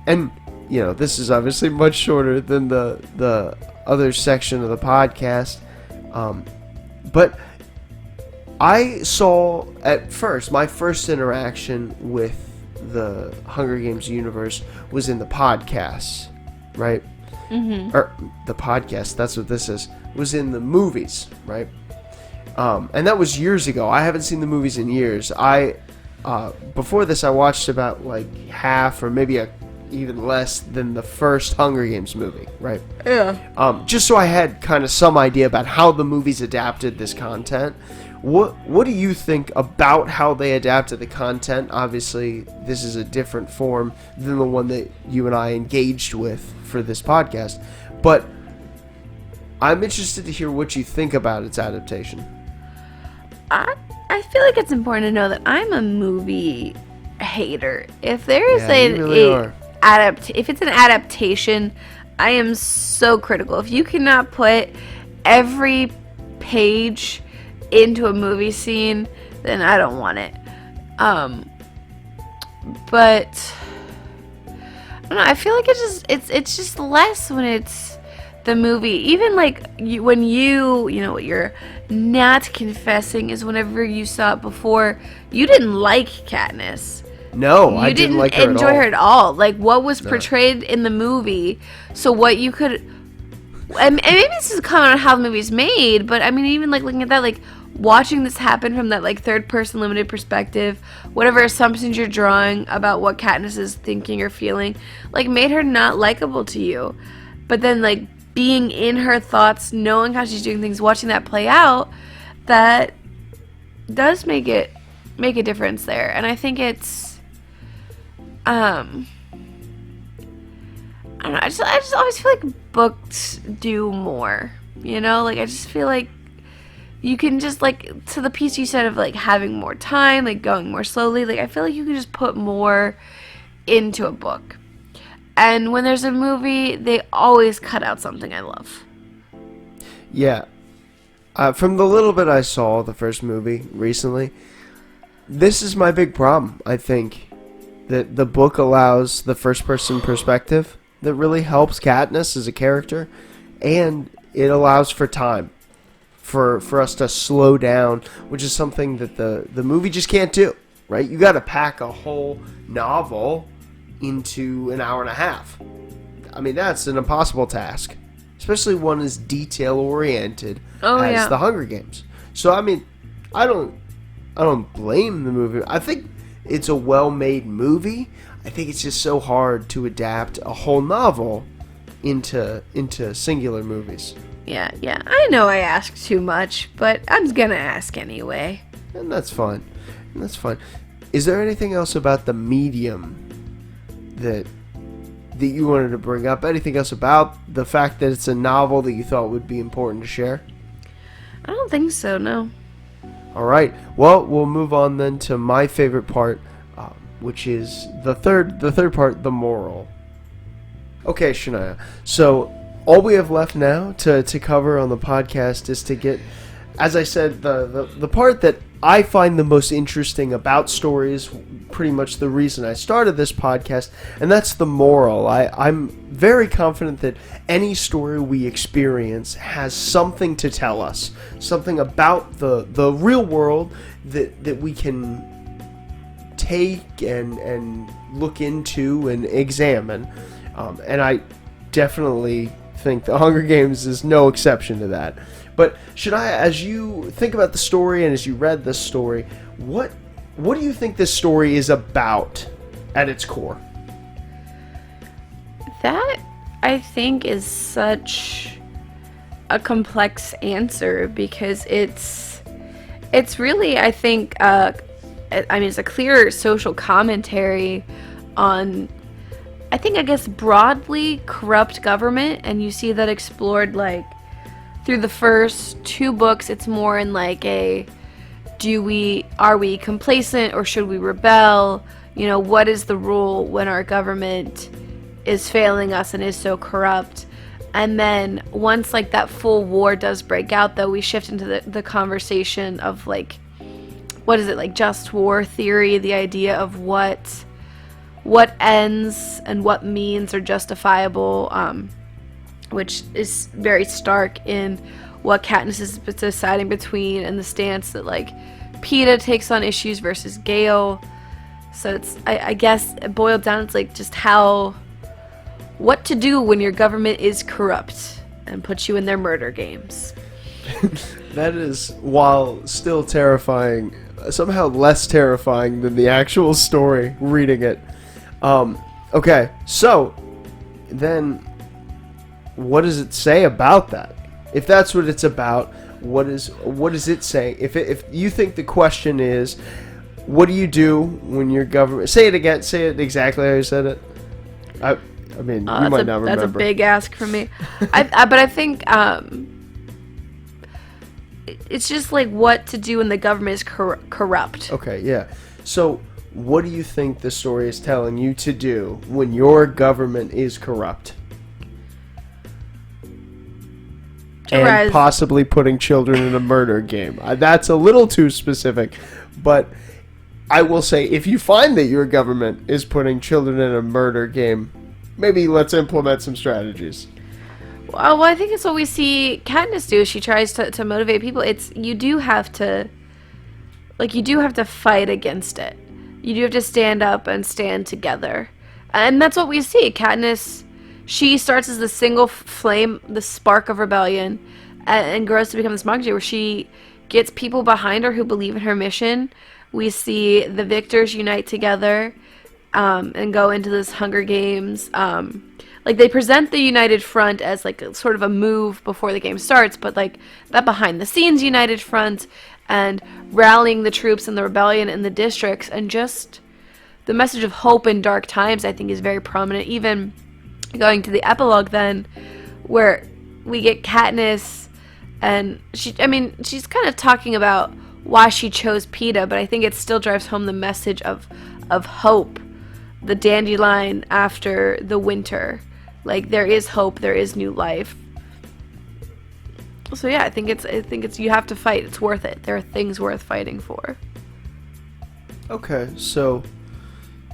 and, you know, this is obviously much shorter than the other section of the podcast. But I saw, at first, my first interaction with the Hunger Games universe was in the podcasts, right? Mm-hmm. Or the podcast, that's what this is, was in the movies, right? And that was years ago. I haven't seen the movies in years. Before this, I watched about like half or maybe even less than the first Hunger Games movie, right? Yeah. Just so I had kind of some idea about how the movies adapted this content. What do you think about how they adapted the content? Obviously, this is a different form than the one that you and I engaged with for this podcast. But I'm interested to hear what you think about its adaptation. I feel like it's important to know that I'm a movie hater. If there is if it's an adaptation, I am so critical. If you cannot put every page into a movie scene, then I don't want it. But I don't know, I feel like it's just less when it's the movie. Even like when what you're not confessing is whenever you saw it before, you didn't like Katniss. No, I didn't like her at all. Enjoy her at all. Like what was portrayed in the movie. So what you could, and maybe this is a comment on how the movie's made, but I mean even like looking at that, like watching this happen from that like third person limited perspective, whatever assumptions you're drawing about what Katniss is thinking or feeling, like made her not likable to you. But then like being in her thoughts, knowing how she's doing things, watching that play out, that does make a difference there. And I think it's I don't know, I just always feel like books do more, you know? Like I just feel like you can just like, to the piece you said of like having more time, like going more slowly, like I feel like you can just put more into a book. And when there's a movie, they always cut out something I love. Yeah. From the little bit I saw the first movie recently, this is my big problem. I think that the book allows the first-person perspective that really helps Katniss as a character, and it allows for time for us to slow down, which is something that the movie just can't do, right? You got to pack a whole novel into an hour and a half. I mean, that's an impossible task, especially one as detail-oriented as The Hunger Games. So, I mean, I don't blame the movie. I think it's a well-made movie. I think it's just so hard to adapt a whole novel into singular movies. Yeah. I know I asked too much, but I'm gonna ask anyway. And that's fine. Is there anything else about the medium that you wanted to bring up? Anything else about the fact that it's a novel that you thought would be important to share? I don't think so, no. All right. Well, we'll move on then to my favorite part, which is the third part, the moral. Okay, Shania. So all we have left now to cover on the podcast is to get, as I said, the part that I find the most interesting about stories, pretty much the reason I started this podcast, and that's the moral. I'm very confident that any story we experience has something to tell us, something about the real world that we can take and look into and examine. And I definitely think The Hunger Games is no exception to that. But as you think about the story and as you read this story, what do you think this story is about at its core? That, I think, is such a complex answer because it's really, I think, it's a clear social commentary on, I guess, broadly corrupt government, and you see that explored, like, through the first two books. It's more in like are we complacent or should we rebel? You know, what is the rule when our government is failing us and is so corrupt? And then once like that full war does break out, though, we shift into the conversation of like, what is it, like just war theory, the idea of what ends and what means are justifiable, which is very stark in what Katniss is deciding between and the stance that like Peeta takes on issues versus Gale. So it's, I guess, boiled down, it's like just what to do when your government is corrupt and puts you in their murder games. That is, while still terrifying, somehow less terrifying than the actual story, reading it. Okay, so then what does it say about that? If that's what it's about, what does it say? If you think the question is, what do you do when your government... Say it again. Say it exactly how you said it. I mean, you might not remember. That's a big ask from me. But I think it's just like what to do when the government is corrupt. Okay, yeah. So what do you think the story is telling you to do when your government is corrupt? And possibly putting children in a murder game. That's a little too specific, but I will say, if you find that your government is putting children in a murder game, maybe let's implement some strategies. Well, I think it's what we see Katniss do. She tries to motivate people. You do have to fight against it. You do have to stand up and stand together. And that's what we see. Katniss, she starts as the single flame, the spark of rebellion, and grows to become this Mockingjay, where she gets people behind her who believe in her mission. We see the victors unite together and go into this Hunger Games. Like, they present the United Front as like a, sort of a move before the game starts, but like that behind the scenes United Front and rallying the troops and the rebellion in the districts, and just the message of hope in dark times, I think, is very prominent. Even going to the epilogue then, where we get Katniss, and she's kind of talking about why she chose Peeta, but I think it still drives home the message of hope, the dandelion after the winter. Like, there is hope, there is new life. So yeah, I think it's you have to fight. It's worth it. There are things worth fighting for. Okay, so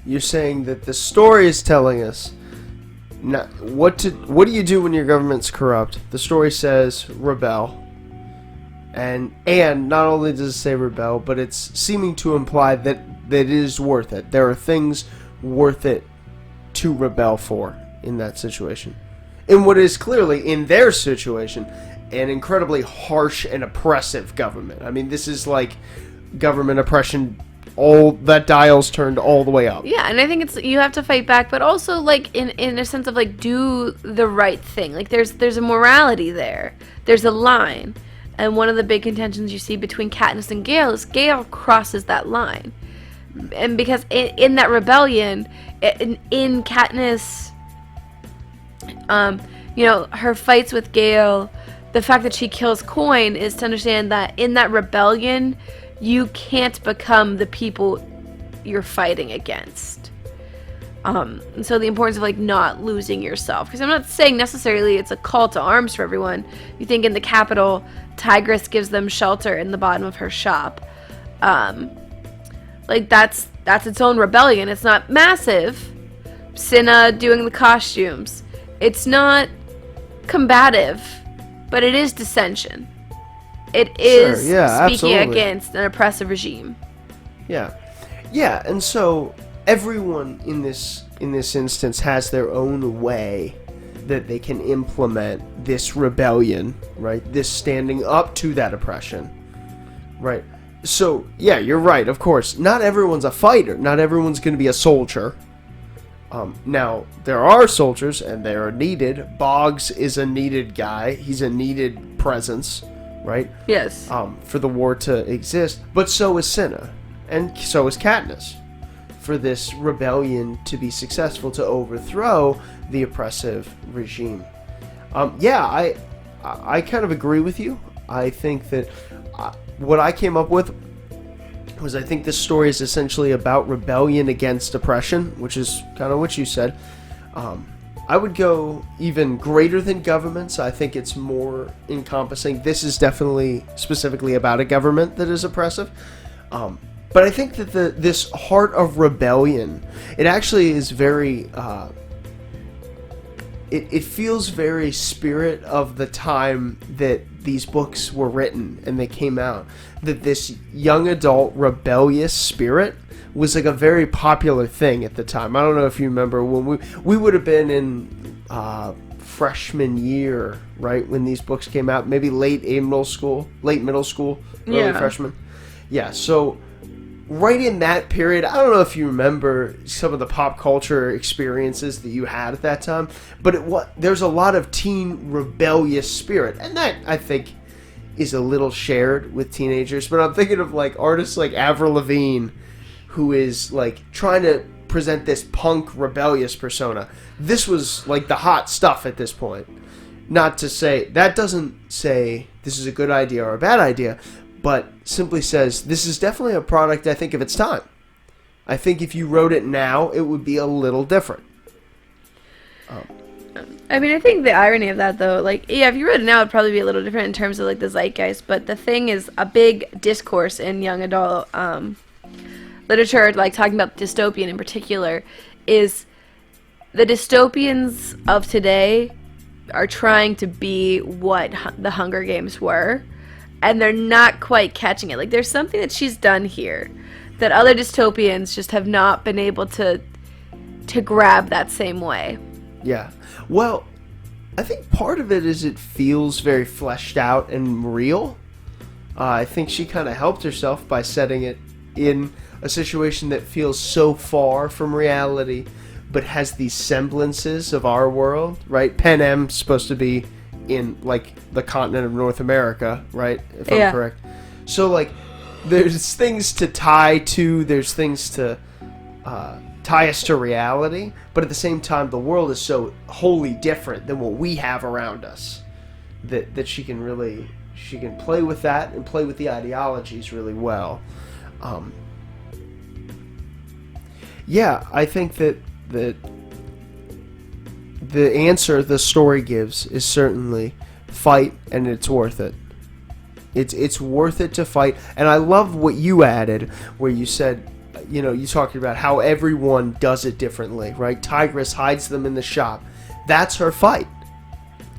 you're saying that the story is telling us not what do you do when your government's corrupt? The story says rebel. And not only does it say rebel, but it's seeming to imply that it is worth it. There are things worth it to rebel for in that situation. In what is clearly, in their situation, an incredibly harsh and oppressive government. I mean, this is like government oppression, all that dial's turned all the way up. Yeah, and I think it's you have to fight back, but also like in a sense of like do the right thing. Like there's a morality there. There's a line. And one of the big contentions you see between Katniss and Gale is Gale crosses that line. And because in that rebellion, in Katniss, her fights with Gale, the fact that she kills Coin is to understand that in that rebellion, you can't become the people you're fighting against. And so the importance of like not losing yourself, because I'm not saying necessarily it's a call to arms for everyone. You think in the Capitol, Tigress gives them shelter in the bottom of her shop. Like that's its own rebellion. It's not massive. Cinna doing the costumes. It's not combative, but it is dissension. It is speaking absolutely against an oppressive regime. Yeah, and so everyone in this instance has their own way that they can implement this rebellion, right? This standing up to that oppression, right? So, yeah, you're right, of course. Not everyone's a fighter. Not everyone's going to be a soldier. Now, there are soldiers, and they are needed. Boggs is a needed guy. He's a needed presence, right? Yes. For the war to exist. But so is Cinna. And so is Katniss. For this rebellion to be successful, to overthrow the oppressive regime. I kind of agree with you. I think that what I came up with was I think this story is essentially about rebellion against oppression, which is kind of what you said. I would go even greater than governments. I think it's more encompassing. This is definitely specifically about a government that is oppressive. But I think that this heart of rebellion, it actually is very, it feels very spirit of the time that these books were written and they came out. That this young adult rebellious spirit was like a very popular thing at the time. I don't know if you remember when we would have been in freshman year, right, when these books came out, maybe late middle school, early freshman. Yeah, so right in that period, I don't know if you remember some of the pop culture experiences that you had at that time, but there's a lot of teen rebellious spirit, and that, I think, is a little shared with teenagers. But I'm thinking of like artists like Avril Lavigne, who is like trying to present this punk rebellious persona. This was like the hot stuff at this point. Not to say, that doesn't say this is a good idea or a bad idea, but simply says this is definitely a product, I think, of its time. I think if you wrote it now, it would be a little different. I mean, I think the irony of that, though, like, yeah, if you wrote it now, it'd probably be a little different in terms of, like, the zeitgeist, but the thing is, a big discourse in young adult literature, like, talking about dystopian in particular, is the dystopians of today are trying to be what the Hunger Games were, and they're not quite catching it. Like, there's something that she's done here that other dystopians just have not been able to grab that same way. Yeah. Well, I think part of it is it feels very fleshed out and real. I think she kind of helped herself by setting it in a situation that feels so far from reality, but has these semblances of our world, right? Panem's supposed to be in, like, the continent of North America, right? If I'm correct. So, like, there's things to tie to, there's things to tie us to reality, but at the same time, the world is so wholly different than what we have around us that she can play with that and play with the ideologies really well. I think that the answer the story gives is certainly fight, and it's worth it. It's worth it to fight. And I love what you added, where you said, you talked about how everyone does it differently, right? Tigress hides them in the shop. That's her fight.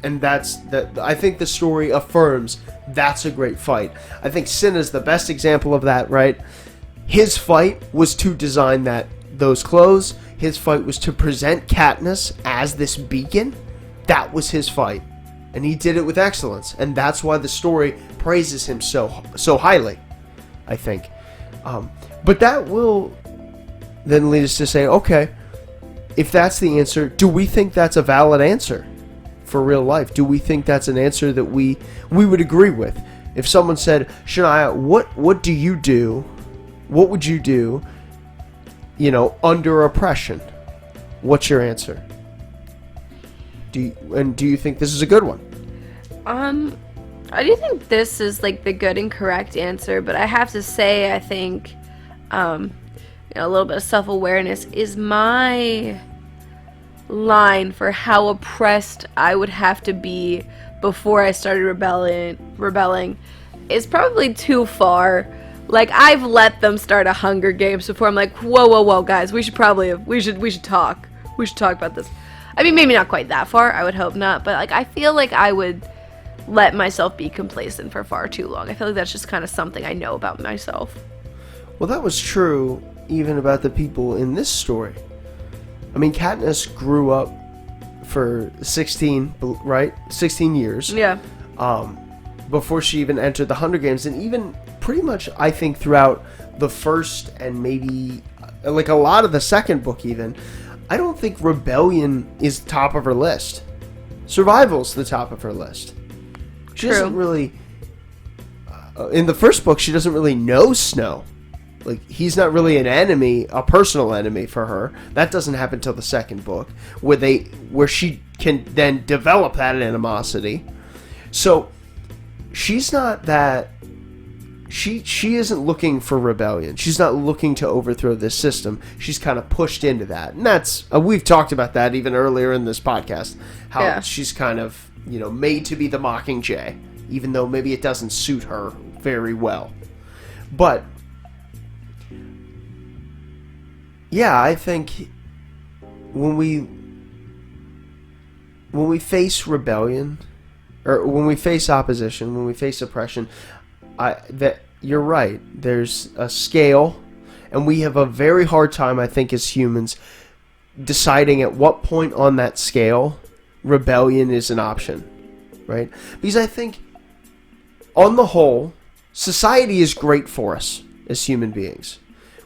And I think the story affirms that's a great fight. I think Cinna's the best example of that, right? His fight was to design those clothes. His fight was to present Katniss as this beacon. That was his fight. And he did it with excellence. And that's why the story praises him so highly, I think. But that will then lead us to say, okay, if that's the answer, do we think that's a valid answer for real life? Do we think that's an answer that we would agree with? If someone said, Shania, what do you do? What would you do, under oppression? What's your answer? Do you think this is a good one? I do think this is like the good and correct answer, but I have to say, I think, a little bit of self-awareness is my line for how oppressed I would have to be before I started rebelling is probably too far. Like, I've let them start a Hunger Games before. I'm like, whoa, guys, we should talk about this. I mean, maybe not quite that far, I would hope not, but like, I feel like I would let myself be complacent for far too long. I feel like that's just kind of something I know about myself. Well, that was true even about the people in this story. I mean, Katniss grew up for 16 years. Yeah. Before she even entered the Hunger Games, and even pretty much, I think, throughout the first and maybe like a lot of the second book even, I don't think rebellion is top of her list. Survival's the top of her list. She doesn't really... in the first book, she doesn't really know Snow. Like, he's not really an enemy, a personal enemy for her. That doesn't happen until the second book, where she can then develop that animosity. So, she's not that... She isn't looking for rebellion. She's not looking to overthrow this system. She's kind of pushed into that. And that's... we've talked about that even earlier in this podcast. How she's kind of, made to be the Mockingjay. Even though maybe it doesn't suit her very well. But... yeah, I think when we face rebellion, or when we face opposition, when we face oppression, that you're right. There's a scale, and we have a very hard time, I think, as humans, deciding at what point on that scale rebellion is an option, right? Because I think, on the whole, society is great for us as human beings.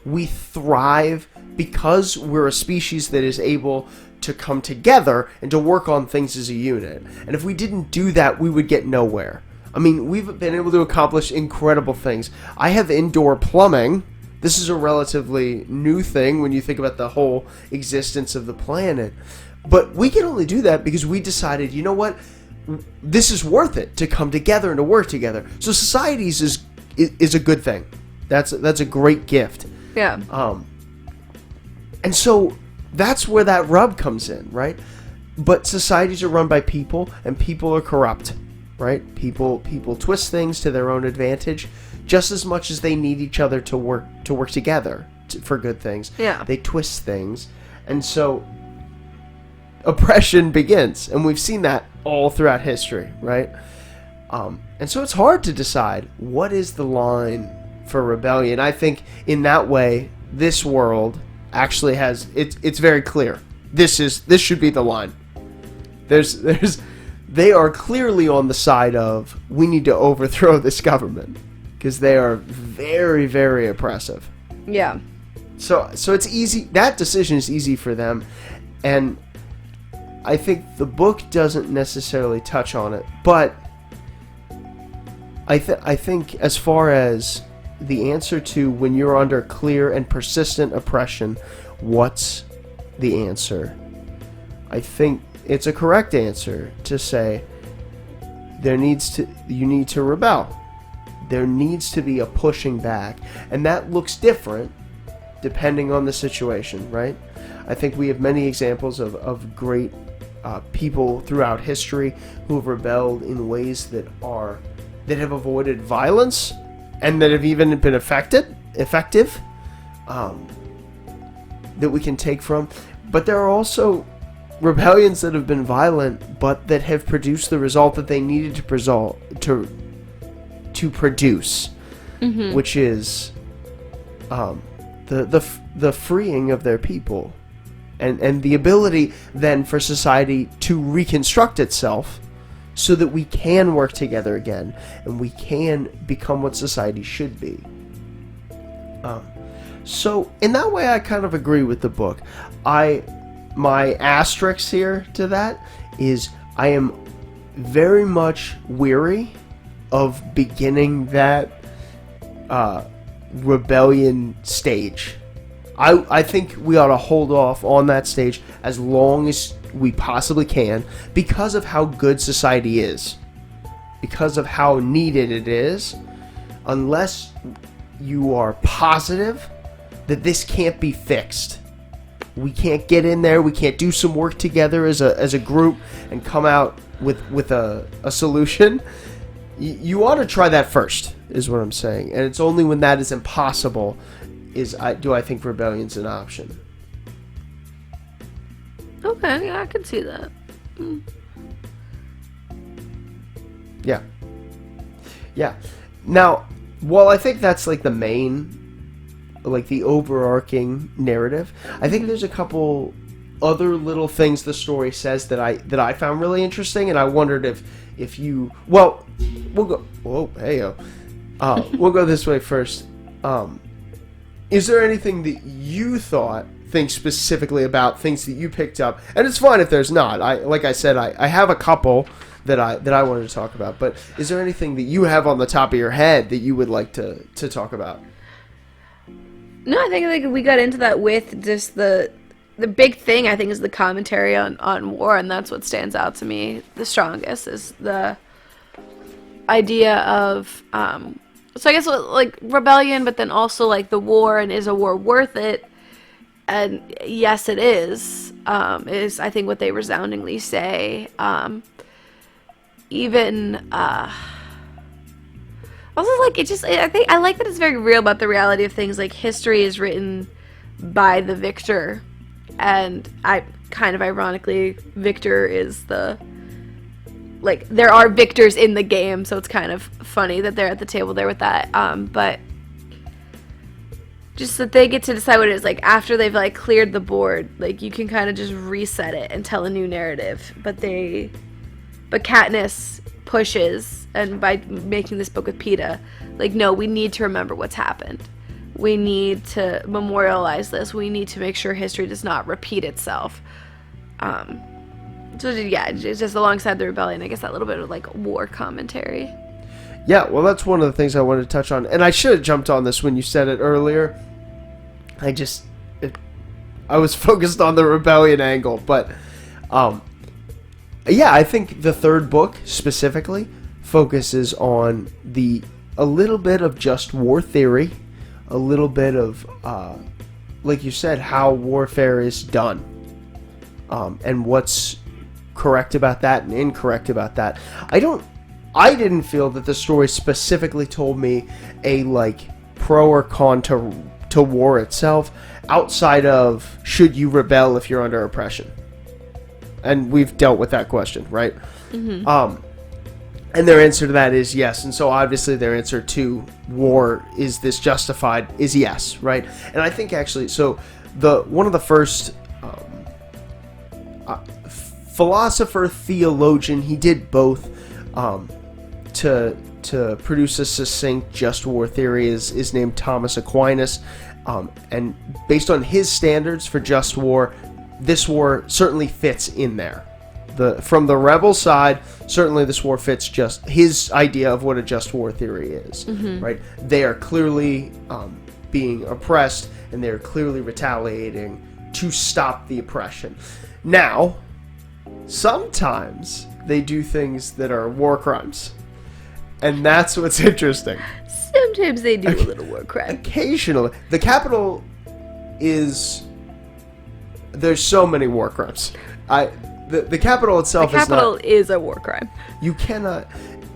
We thrive because we're a species that is able to come together and to work on things as a unit. And if we didn't do that, we would get nowhere. I mean, we've been able to accomplish incredible things. I have indoor plumbing. This is a relatively new thing when you think about the whole existence of the planet. But we can only do that because we decided, you know what? This is worth it to come together and to work together. So societies is a good thing. That's a great gift. Yeah. And so that's where that rub comes in, right? But societies are run by people, and people are corrupt, right? People twist things to their own advantage, just as much as they need each other to work together for good things. Yeah. They twist things, and so oppression begins, and we've seen that all throughout history, right? And so it's hard to decide what is the line for rebellion. I think in that way, this world actually has it's very clear. This should be the line. They are clearly on the side of we need to overthrow this government because they are very, very oppressive. Yeah. So it's easy. That decision is easy for them, and I think the book doesn't necessarily touch on it, but I think as far as the answer to when you're under clear and persistent oppression, what's the answer? I think it's a correct answer to say you need to rebel. There needs to be a pushing back, and that looks different depending on the situation, right? I think we have many examples of great people throughout history who have rebelled in ways that have avoided violence and that have even been effective, that we can take from. But there are also rebellions that have been violent, but that have produced the result that they needed to produce, which is the freeing of their people, and the ability then for society to reconstruct itself, so that we can work together again and we can become what society should be. So in that way, I kind of agree with the book. My asterisk here to that is I am very much weary of beginning that rebellion stage. I think we ought to hold off on that stage as long as we possibly can, because of how good society is, because of how needed it is. Unless you are positive that this can't be fixed, we can't get in there, we can't do some work together as a group and come out with a solution, you ought to try that first, is what I'm saying. And it's only when that is impossible do I think rebellion's an option. Okay, yeah, I can see that. Yeah. Now, while I think that's like the main, like the overarching narrative, I think there's a couple other little things the story says that I found really interesting, and I wondered if you, well, we'll go, whoa, hey-o. We'll go this way first. Is there anything that you think specifically about, things that you picked up? And it's fine if there's not. Like I said, I have a couple that I wanted to talk about. But is there anything that you have on the top of your head that you would like to talk about? No, I think we got into that with just the big thing, I think, is the commentary on war, and that's what stands out to me the strongest, is the idea of so I guess like rebellion, but then also like the war, and is a war worth it? And yes, it is I think what they resoundingly say. Also, like, I think I like that it's very real about the reality of things. Like, history is written by the victor, and I kind of ironically, victor is like, there are victors in the game, so it's kind of funny that they're at the table there with that. But just that they get to decide what it is. Like, after they've, like, cleared the board, like, you can kind of just reset it and tell a new narrative. But Katniss pushes, and by making this book with Peeta, like, no, we need to remember what's happened. We need to memorialize this. We need to make sure history does not repeat itself. So yeah, it's just alongside the rebellion, I guess, that little bit of like war commentary. Yeah, well, that's one of the things I wanted to touch on, and I should have jumped on this when you said it earlier. I was focused on the rebellion angle, but yeah, I think the third book specifically focuses on a little bit of just war theory, a little bit of like you said, how warfare is done, and what's correct about that and incorrect about that. I didn't feel that the story specifically told me a like pro or con to war itself, outside of should you rebel if you're under oppression. And we've dealt with that question, right? Mm-hmm. And their answer to that is yes. And so obviously their answer to war, is this justified, is yes, right? And I think actually, so one of the first philosopher, theologian, he did both to produce a succinct just war theory is named Thomas Aquinas. And based on his standards for just war, this war certainly fits in there. From the rebel side, certainly this war fits just his idea of what a just war theory is, right? They are clearly being oppressed, and they are clearly retaliating to stop the oppression. Now, sometimes they do things that are war crimes, and that's what's interesting. Sometimes they do a little war crime. Occasionally. The capital is... There's so many war crimes. the capital itself The is not... capital is a war crime. You cannot...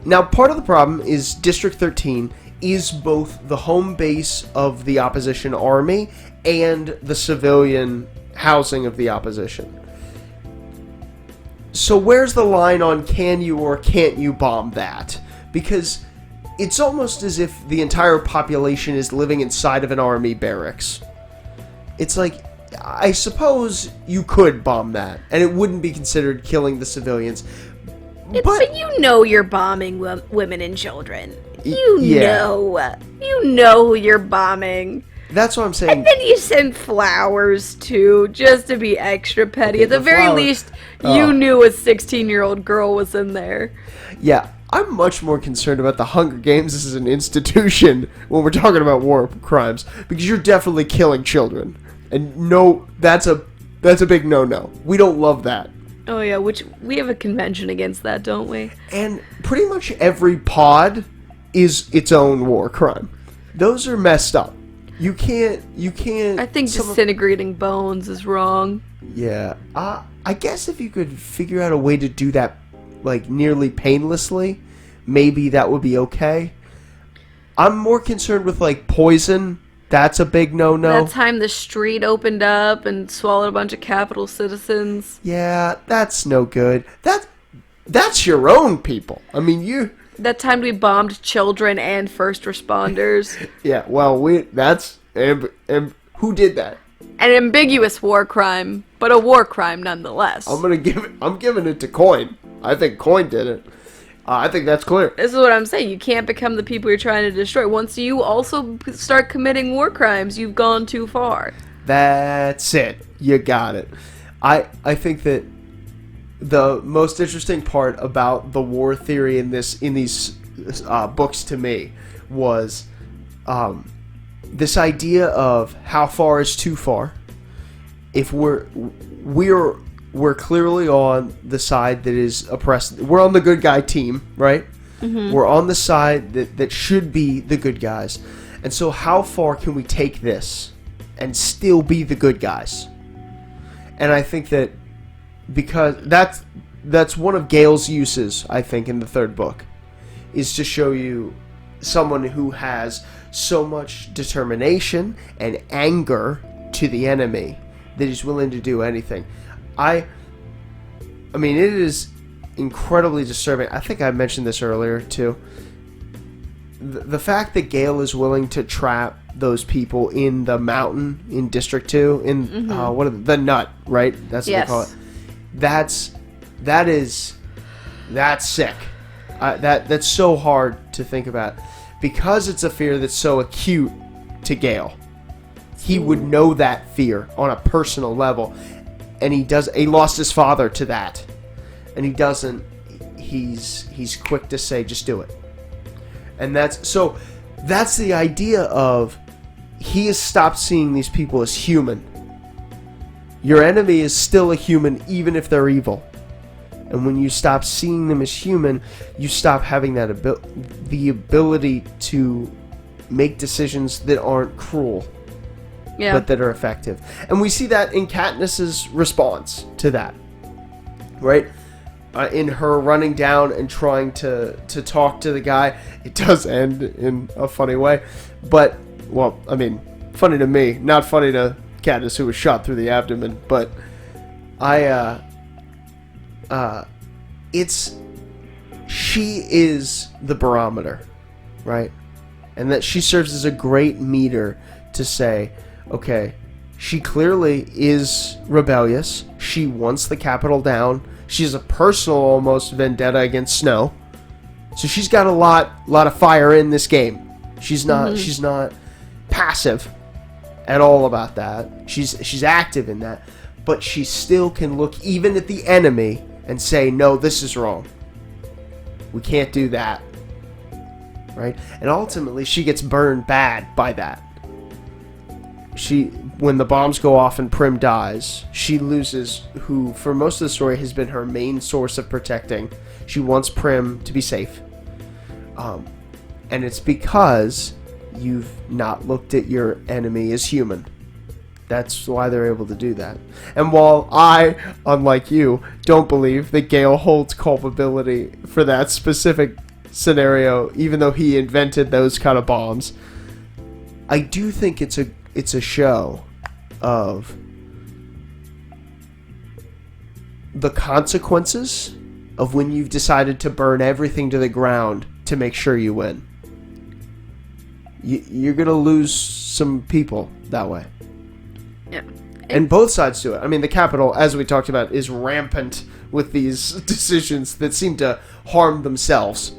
Now, part of the problem is District 13 is both the home base of the opposition army and the civilian housing of the opposition. So where's the line on can you or can't you bomb that? Because it's almost as if the entire population is living inside of an army barracks. It's like, I suppose you could bomb that, and it wouldn't be considered killing the civilians. But you know you're bombing women and children. Yeah. You know who you're bombing. That's what I'm saying. And then you send flowers, too, just to be extra petty. Okay, At the the very flower- least, you knew a 16-year-old girl was in there. Yeah, I'm much more concerned about the Hunger Games as an institution when we're talking about war crimes, because you're definitely killing children. And no, that's a big no-no. We don't love that. Oh, yeah, which we have a convention against that, don't we? And pretty much every pod is its own war crime. Those are messed up. You can't... I think disintegrating bones is wrong. Yeah. I guess if you could figure out a way to do that, like, nearly painlessly, maybe that would be okay. I'm more concerned with, like, poison. That's a big no-no. That time the street opened up and swallowed a bunch of Capitol citizens. Yeah, that's no good. That's your own people. I mean, That time we bombed children and first responders. Yeah, well, who did that? An ambiguous war crime, but a war crime nonetheless. I'm giving it to Coin. I think Coin did it. I think that's clear. This is what I'm saying. You can't become the people you're trying to destroy. Once you also start committing war crimes, you've gone too far. That's it. You got it. I think that the most interesting part about the war theory in these books to me was this idea of how far is too far. If we're clearly on the side that is oppressed. We're on the good guy team, right? Mm-hmm. We're on the side that should be the good guys. And so how far can we take this and still be the good guys? And I think that because that's one of Gale's uses, I think, in the third book, is to show you someone who has so much determination and anger to the enemy that he's willing to do anything. I mean, it is incredibly disturbing. I think I mentioned this earlier, too. The fact that Gale is willing to trap those people in the mountain in District 2, in, the nut, right? That's what they call it. That's sick. That's so hard to think about. Because it's a fear that's so acute to Gale. He would know that fear on a personal level. And he lost his father to that. And he doesn't, he's quick to say, just do it. And that's the idea of, he has stopped seeing these people as human. Your enemy is still a human, even if they're evil. And when you stop seeing them as human, you stop having the ability to make decisions that aren't cruel. Yeah. But that are effective. And we see that in Katniss's response to that. Right? In her running down and trying to talk to the guy. It does end in a funny way. But, well, I mean, funny to me. Not funny to Katniss, who was shot through the abdomen. But she is the barometer. Right? And that she serves as a great meter to say, okay, she clearly is rebellious. She wants the capital down. She has a personal, almost, vendetta against Snow. So she's got a lot of fire in this game. She's not passive at all about that. She's active in that. But she still can look even at the enemy and say, no, this is wrong. We can't do that. Right? And ultimately, she gets burned bad by that. When the bombs go off and Prim dies, she loses who, for most of the story, has been her main source of protecting. She wants Prim to be safe. And it's because you've not looked at your enemy as human. That's why they're able to do that. And while I, unlike you, don't believe that Gale holds culpability for that specific scenario, even though he invented those kind of bombs, I do think it's a show of the consequences of when you've decided to burn everything to the ground to make sure you win. You're going to lose some people that way. Yeah. And both sides do it. I mean, the Capitol, as we talked about, is rampant with these decisions that seem to harm themselves.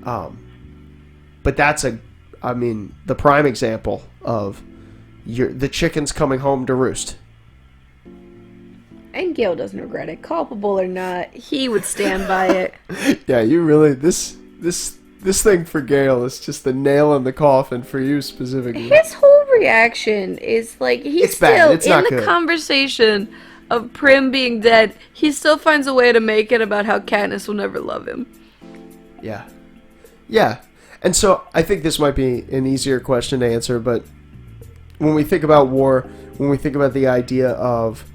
But that's the prime example of the chickens coming home to roost. And Gale doesn't regret it. Culpable or not, he would stand by it. Yeah, you really, this thing for Gale is just the nail in the coffin for you specifically. His whole reaction is like he's It's bad. still It's in not the good. Conversation of Prim being dead, he still finds a way to make it about how Katniss will never love him. Yeah. Yeah. And so I think this might be an easier question to answer, but when we think about war, when we think about the idea of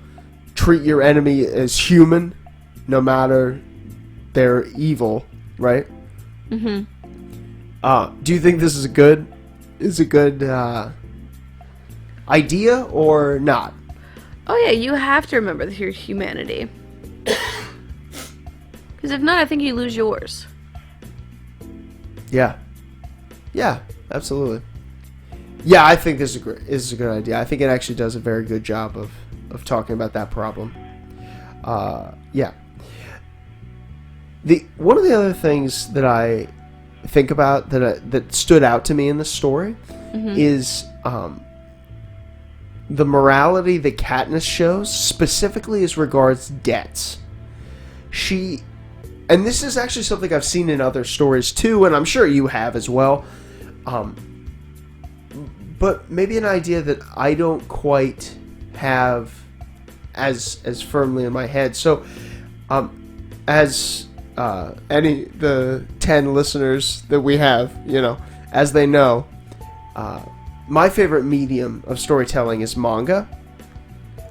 treat your enemy as human, no matter their evil, right? Mm-hmm. Do you think this is a good idea or not? Oh yeah, you have to remember your humanity. Because if not, I think you lose yours. Yeah. Yeah, absolutely. Yeah, I think this is a good idea. I think it actually does a very good job of talking about that problem. Yeah. One of the other things that I think about that stood out to me in the story is the morality that Katniss shows, specifically as regards debts. And this is actually something I've seen in other stories too, and I'm sure you have as well. But maybe an idea that I don't quite have as firmly in my head. So, as the 10 listeners that we have, as they know, my favorite medium of storytelling is manga,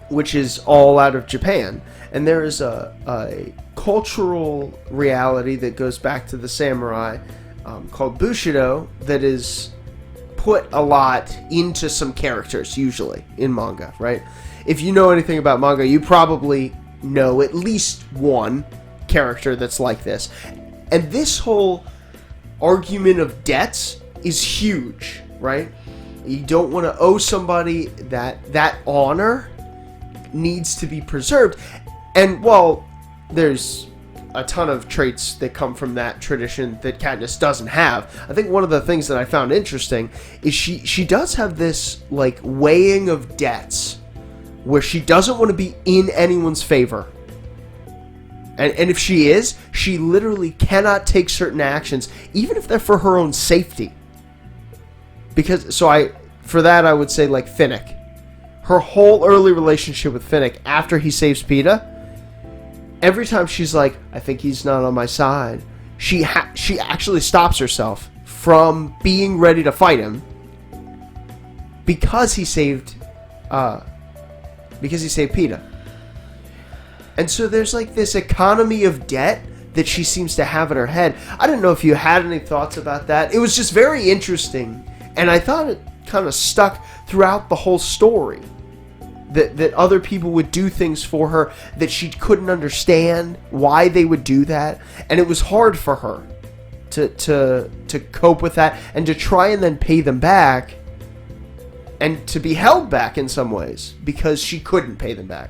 which is all out of Japan. And there is a cultural reality that goes back to the samurai called Bushido that is put a lot into some characters, usually, in manga, right? If you know anything about manga, you probably know at least one character that's like this. And this whole argument of debts is huge, right? You don't want to owe somebody that honor needs to be preserved. And while there's a ton of traits that come from that tradition that Katniss doesn't have, I think one of the things that I found interesting is she does have this like weighing of debts where she doesn't want to be in anyone's favor. And if she is, she literally cannot take certain actions, even if they're for her own safety. For that I would say like Finnick. Her whole early relationship with Finnick after he saves Peeta, every time she's like, I think he's not on my side, she actually stops herself from being ready to fight him because he saved Peeta. And so there's like this economy of debt that she seems to have in her head. I don't know if you had any thoughts about that. It was just very interesting, and I thought it kind of stuck throughout the whole story. That other people would do things for her that she couldn't understand why they would do that, and it was hard for her to cope with that and to try and then pay them back, and to be held back in some ways because she couldn't pay them back.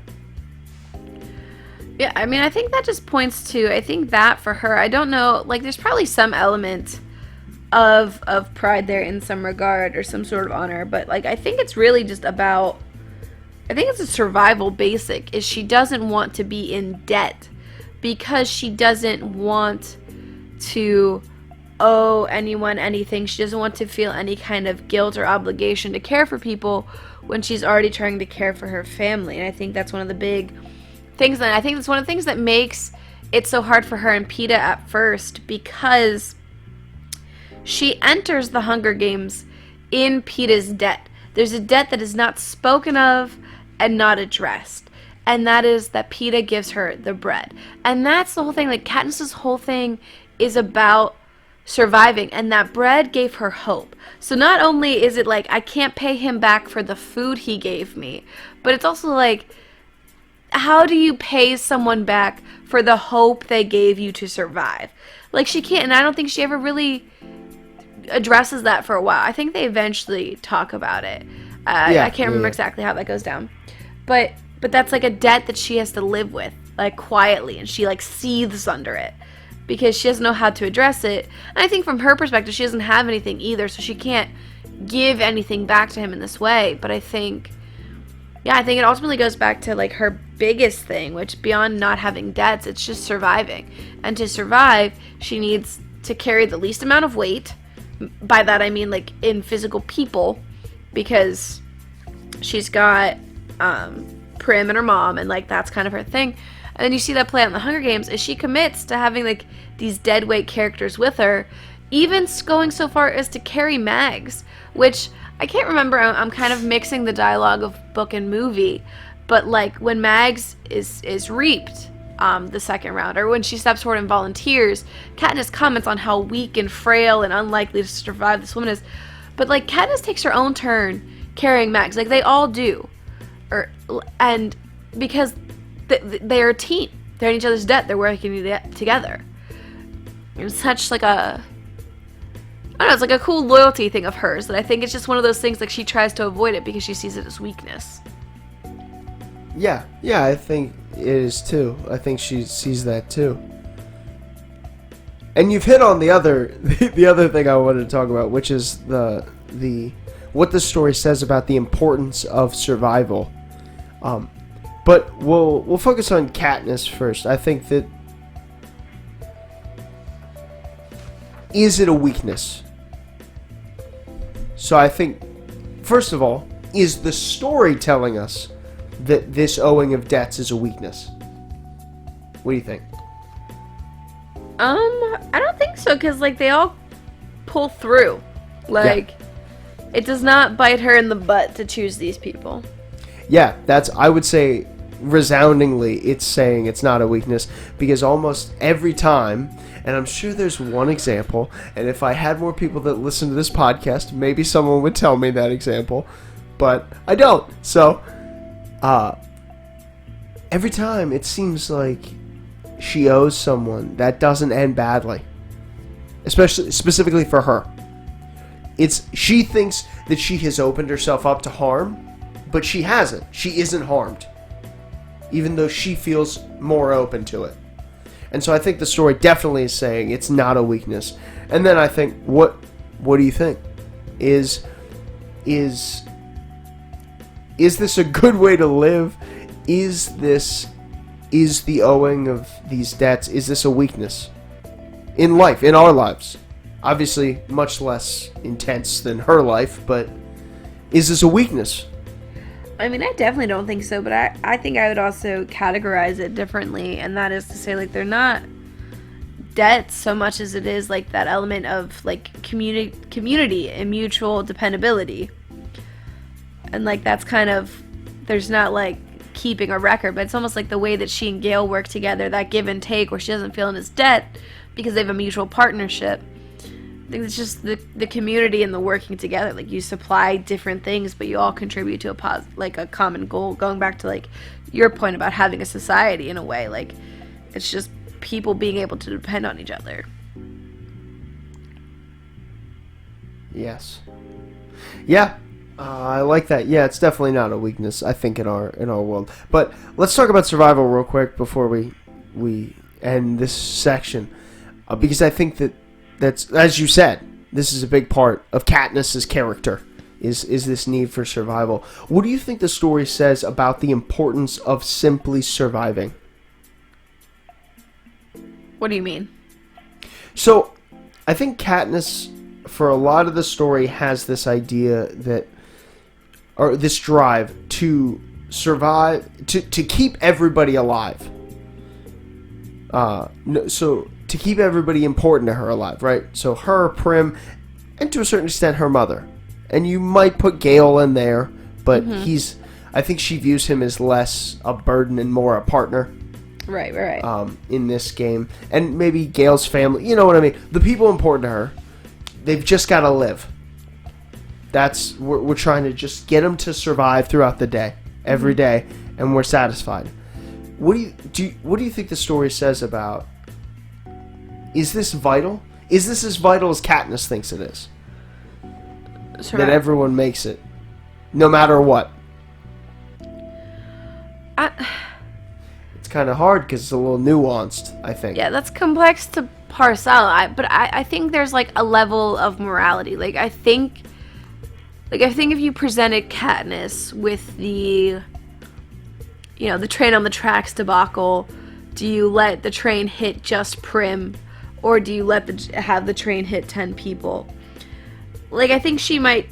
Yeah, I mean, I think that just points to, I think that for her, I don't know, like, there's probably some element of pride there in some regard or some sort of honor, but, like, I think it's really just about, I think it's a survival basic, is she doesn't want to be in debt because she doesn't want to owe anyone anything. She doesn't want to feel any kind of guilt or obligation to care for people when she's already trying to care for her family, and I think that's one of the big things, and I think that's one of the things that makes it so hard for her and Peeta at first, because she enters the Hunger Games in Peeta's debt. There's a debt that is not spoken of and not addressed. And that is that Peeta gives her the bread. And that's the whole thing. Like, Katniss's whole thing is about surviving. And that bread gave her hope. So not only is it like, I can't pay him back for the food he gave me, but it's also like, how do you pay someone back for the hope they gave you to survive? Like, she can't, and I don't think she ever really addresses that for a while. I think they eventually talk about it. I can't remember exactly how that goes down. But that's like a debt that she has to live with, like, quietly, and she, like, seethes under it because she doesn't know how to address it. And I think from her perspective, she doesn't have anything either, so she can't give anything back to him in this way. But I think it ultimately goes back to, like, her biggest thing, which beyond not having debts, it's just surviving. And to survive, she needs to carry the least amount of weight. By that I mean, like, in physical people, because she's got Prim and her mom, and, like, that's kind of her thing. And then you see that play out in the Hunger Games, is she commits to having, like, these deadweight characters with her, even going so far as to carry Mags, which I can't remember. I'm kind of mixing the dialogue of book and movie, but, like, when Mags is reaped the second round, or when she steps forward and volunteers, Katniss comments on how weak and frail and unlikely to survive this woman is. But, like, Katniss takes her own turn carrying Mags, like they all do, and because they're a team, they're in each other's debt, they're working together. It's such like a, I don't know, it's like a cool loyalty thing of hers that I think it's just one of those things, like, she tries to avoid it because she sees it as weakness. Yeah, I think it is too. I think she sees that too. And you've hit on the other thing I wanted to talk about, which is the what the story says about the importance of survival. But we'll focus on Katniss first. I think that, is it a weakness? So I think, first of all, is the story telling us that this owing of debts is a weakness? What do you think? I don't think so, because, like, they all pull through. Like, it does not bite her in the butt to choose these people. Yeah, I would say, resoundingly, it's saying it's not a weakness, because almost every time, and I'm sure there's one example, and if I had more people that listen to this podcast, maybe someone would tell me that example, but I don't. So, every time it seems like she owes someone, that doesn't end badly. Specifically for her. She thinks that she has opened herself up to harm, but she hasn't. She isn't harmed, even though she feels more open to it. And so I think the story definitely is saying it's not a weakness. And then I think, what do you think? Is this a good way to live? Is the owing of these debts, is this a weakness in life, in our lives? Obviously much less intense than her life, but is this a weakness? I mean, I definitely don't think so, but I think I would also categorize it differently, and that is to say, like, they're not debts so much as it is, like, that element of, like, community and mutual dependability. And, like, that's kind of, there's not, like, keeping a record, but it's almost like the way that she and Gale work together, that give and take, where she doesn't feel in his debt because they have a mutual partnership. I think it's just the community and the working together. Like, you supply different things, but you all contribute to a common goal. Going back to, like, your point about having a society in a way, like, it's just people being able to depend on each other. Yes. Yeah. I like that. Yeah, it's definitely not a weakness, I think, in our world. But let's talk about survival real quick before we end this section, because I think that's, as you said, this is a big part of Katniss's character, is this need for survival. What do you think the story says about the importance of simply surviving? What do you mean? So, I think Katniss, for a lot of the story, has this idea that, or this drive to survive, to keep everybody alive. So to keep everybody important to her alive, right? So her, Prim, and to a certain extent her mother, And you might put Gale in there, but I think she views him as less a burden and more a partner. Right. In this game. And maybe Gale's family, you know what I mean? The people important to her, they've just got to live. We're trying to just get them to survive throughout the day, every day, and we're satisfied. What do you think the story says about? Is this vital? Is this as vital as Katniss thinks it is? That everyone makes it, no matter what. It's kind of hard because it's a little nuanced, I think. Yeah, that's complex to parse out. But I think there's like a level of morality. I think if you presented Katniss with the train on the tracks debacle, do you let the train hit just Prim, or do you have the train hit 10 people? I think she might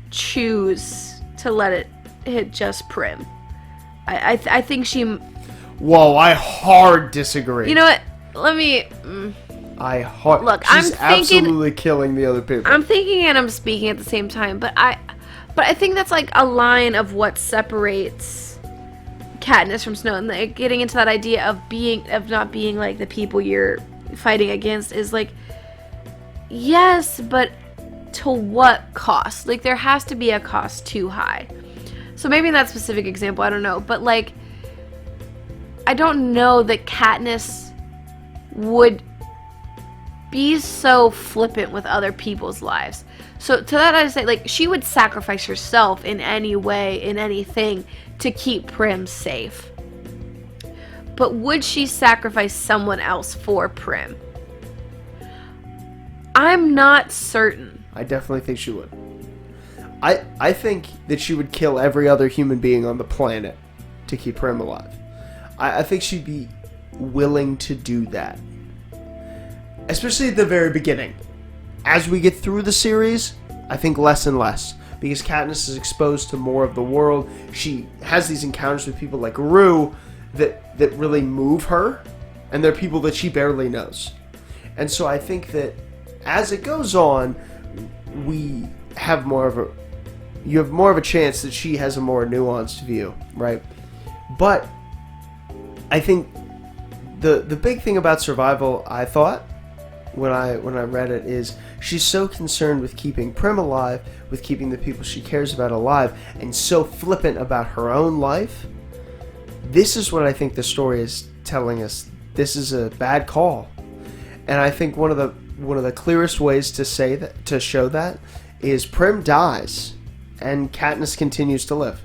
choose to let it hit just Prim. I think she. Whoa! I hard disagree. You know what? Let me. Look. She's absolutely killing the other people. I'm thinking and I'm speaking at the same time, but I think that's like a line of what separates Katniss from Snow, and getting into that idea of not being like the people you're fighting against is like, yes, but to what cost? There has to be a cost too high. So maybe in that specific example, I don't know, but I don't know that Katniss would be so flippant with other people's lives. So to that I say, she would sacrifice herself in any way, in anything, to keep Prim safe. But would she sacrifice someone else for Prim? I'm not certain. I definitely think she would. I think that she would kill every other human being on the planet to keep Prim alive. I think she'd be willing to do that. Especially at the very beginning. As we get through the series, I think less and less. Because Katniss is exposed to more of the world. She has these encounters with people like Rue that really move her. And they're people that she barely knows. And so I think that as it goes on, you have more of a chance that she has a more nuanced view, right? But I think the big thing about survival, I thought, when I read it, is she's so concerned with keeping Prim alive, with keeping the people she cares about alive, and so flippant about her own life. This is what I think the story is telling us. This is a bad call. And I think one of the clearest ways to show that is Prim dies and Katniss continues to live.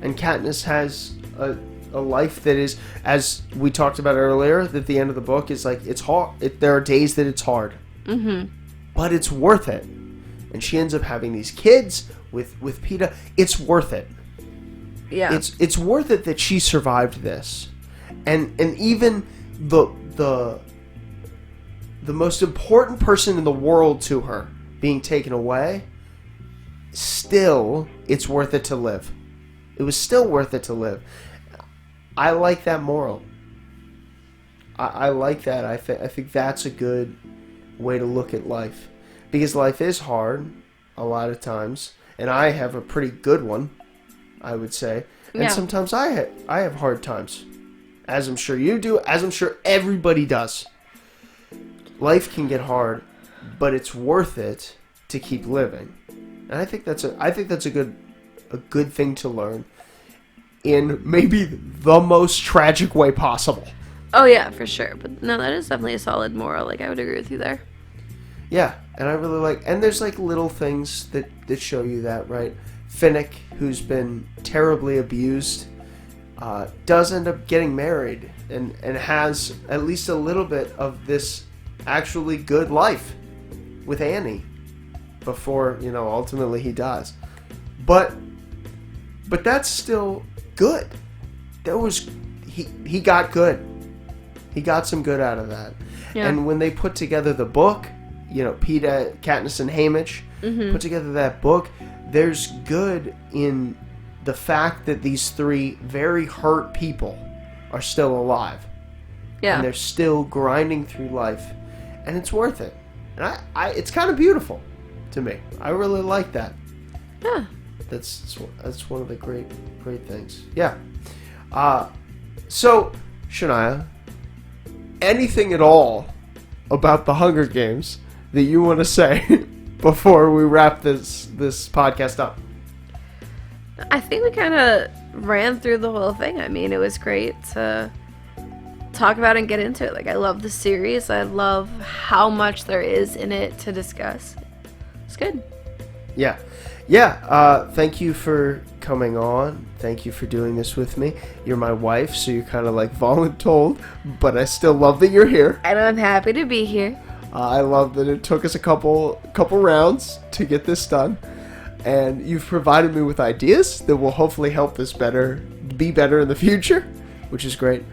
And Katniss has a life that is, as we talked about earlier, at the end of the book, is it's hard. There are days that it's hard. Mm-hmm. But it's worth it. And she ends up having these kids with Peeta. It's worth it. Yeah. It's worth it that she survived this. And even the most important person in the world to her being taken away, still, it's worth it to live. It was still worth it to live. I like that moral. I like that. I think that's a good way to look at life. Because life is hard a lot of times. And I have a pretty good one, I would say. And sometimes I have hard times. As I'm sure you do. As I'm sure everybody does. Life can get hard, but it's worth it to keep living. And I think that's a good thing to learn in maybe the most tragic way possible. Oh yeah, for sure. But no, that is definitely a solid moral. I would agree with you there. Yeah, and I really like, and there's little things that show you that, right? Finnick, who's been terribly abused, does end up getting married and has at least a little bit of this actually good life with Annie before, ultimately he dies. But that's still good. He got good. He got some good out of that. Yeah. And when they put together the book, Peeta, Katniss, and Haymitch put together that book, there's good in the fact that these three very hurt people are still alive. Yeah. And they're still grinding through life. And it's worth it. And it's kind of beautiful. to me. I really like that. Yeah. That's one of the great things. Yeah. So, Shania, anything at all about the Hunger Games that you want to say before we wrap this podcast up? I think we kind of ran through the whole thing. I mean, it was great to talk about and get into it. Like, I love the series. I love how much there is in it to discuss. It's good. Yeah. Thank you for coming on. Thank you for doing this with me. You're my wife, so you're kind of like voluntold, but I still love that you're here. And I'm happy to be here. I love that it took us a couple rounds to get this done, and you've provided me with ideas that will hopefully help this be better in the future, which is great.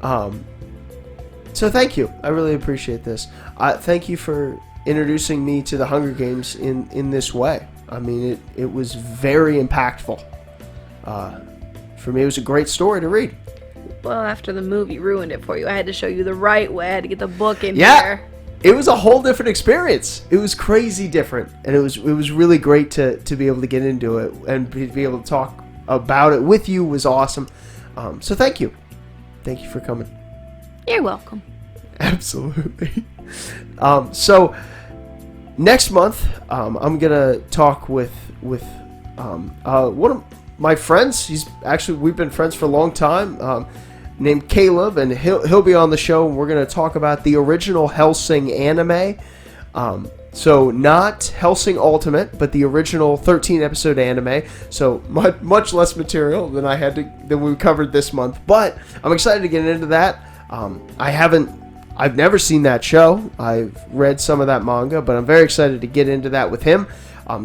So thank you. I really appreciate this. Thank you for introducing me to the Hunger Games in this way. I mean, it was very impactful. For me, it was a great story to read. Well, after the movie ruined it for you, I had to show you the right way. I had to get the book in Yeah. here. It was a whole different experience. It was crazy different, and it was really great to be able to get into it and be able to talk about it with you. Was awesome. So thank you for coming. You're welcome. Absolutely. So next month, I'm gonna talk with one of my friends. We've been friends for a long time. Named Caleb, and he'll be on the show, and we're going to talk about the original Hellsing anime. So not Hellsing Ultimate, but the original 13-episode anime. So much less material than we covered this month. But I'm excited to get into that. I've never seen that show. I've read some of that manga, but I'm very excited to get into that with him.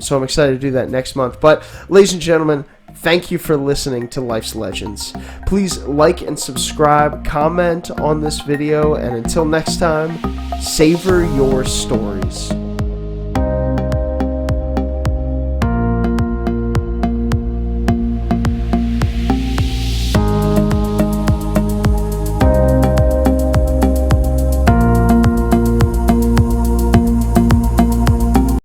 So I'm excited to do that next month. But ladies and gentlemen, thank you for listening to Life's Legends. Please like and subscribe, comment on this video, and until next time, savor your stories.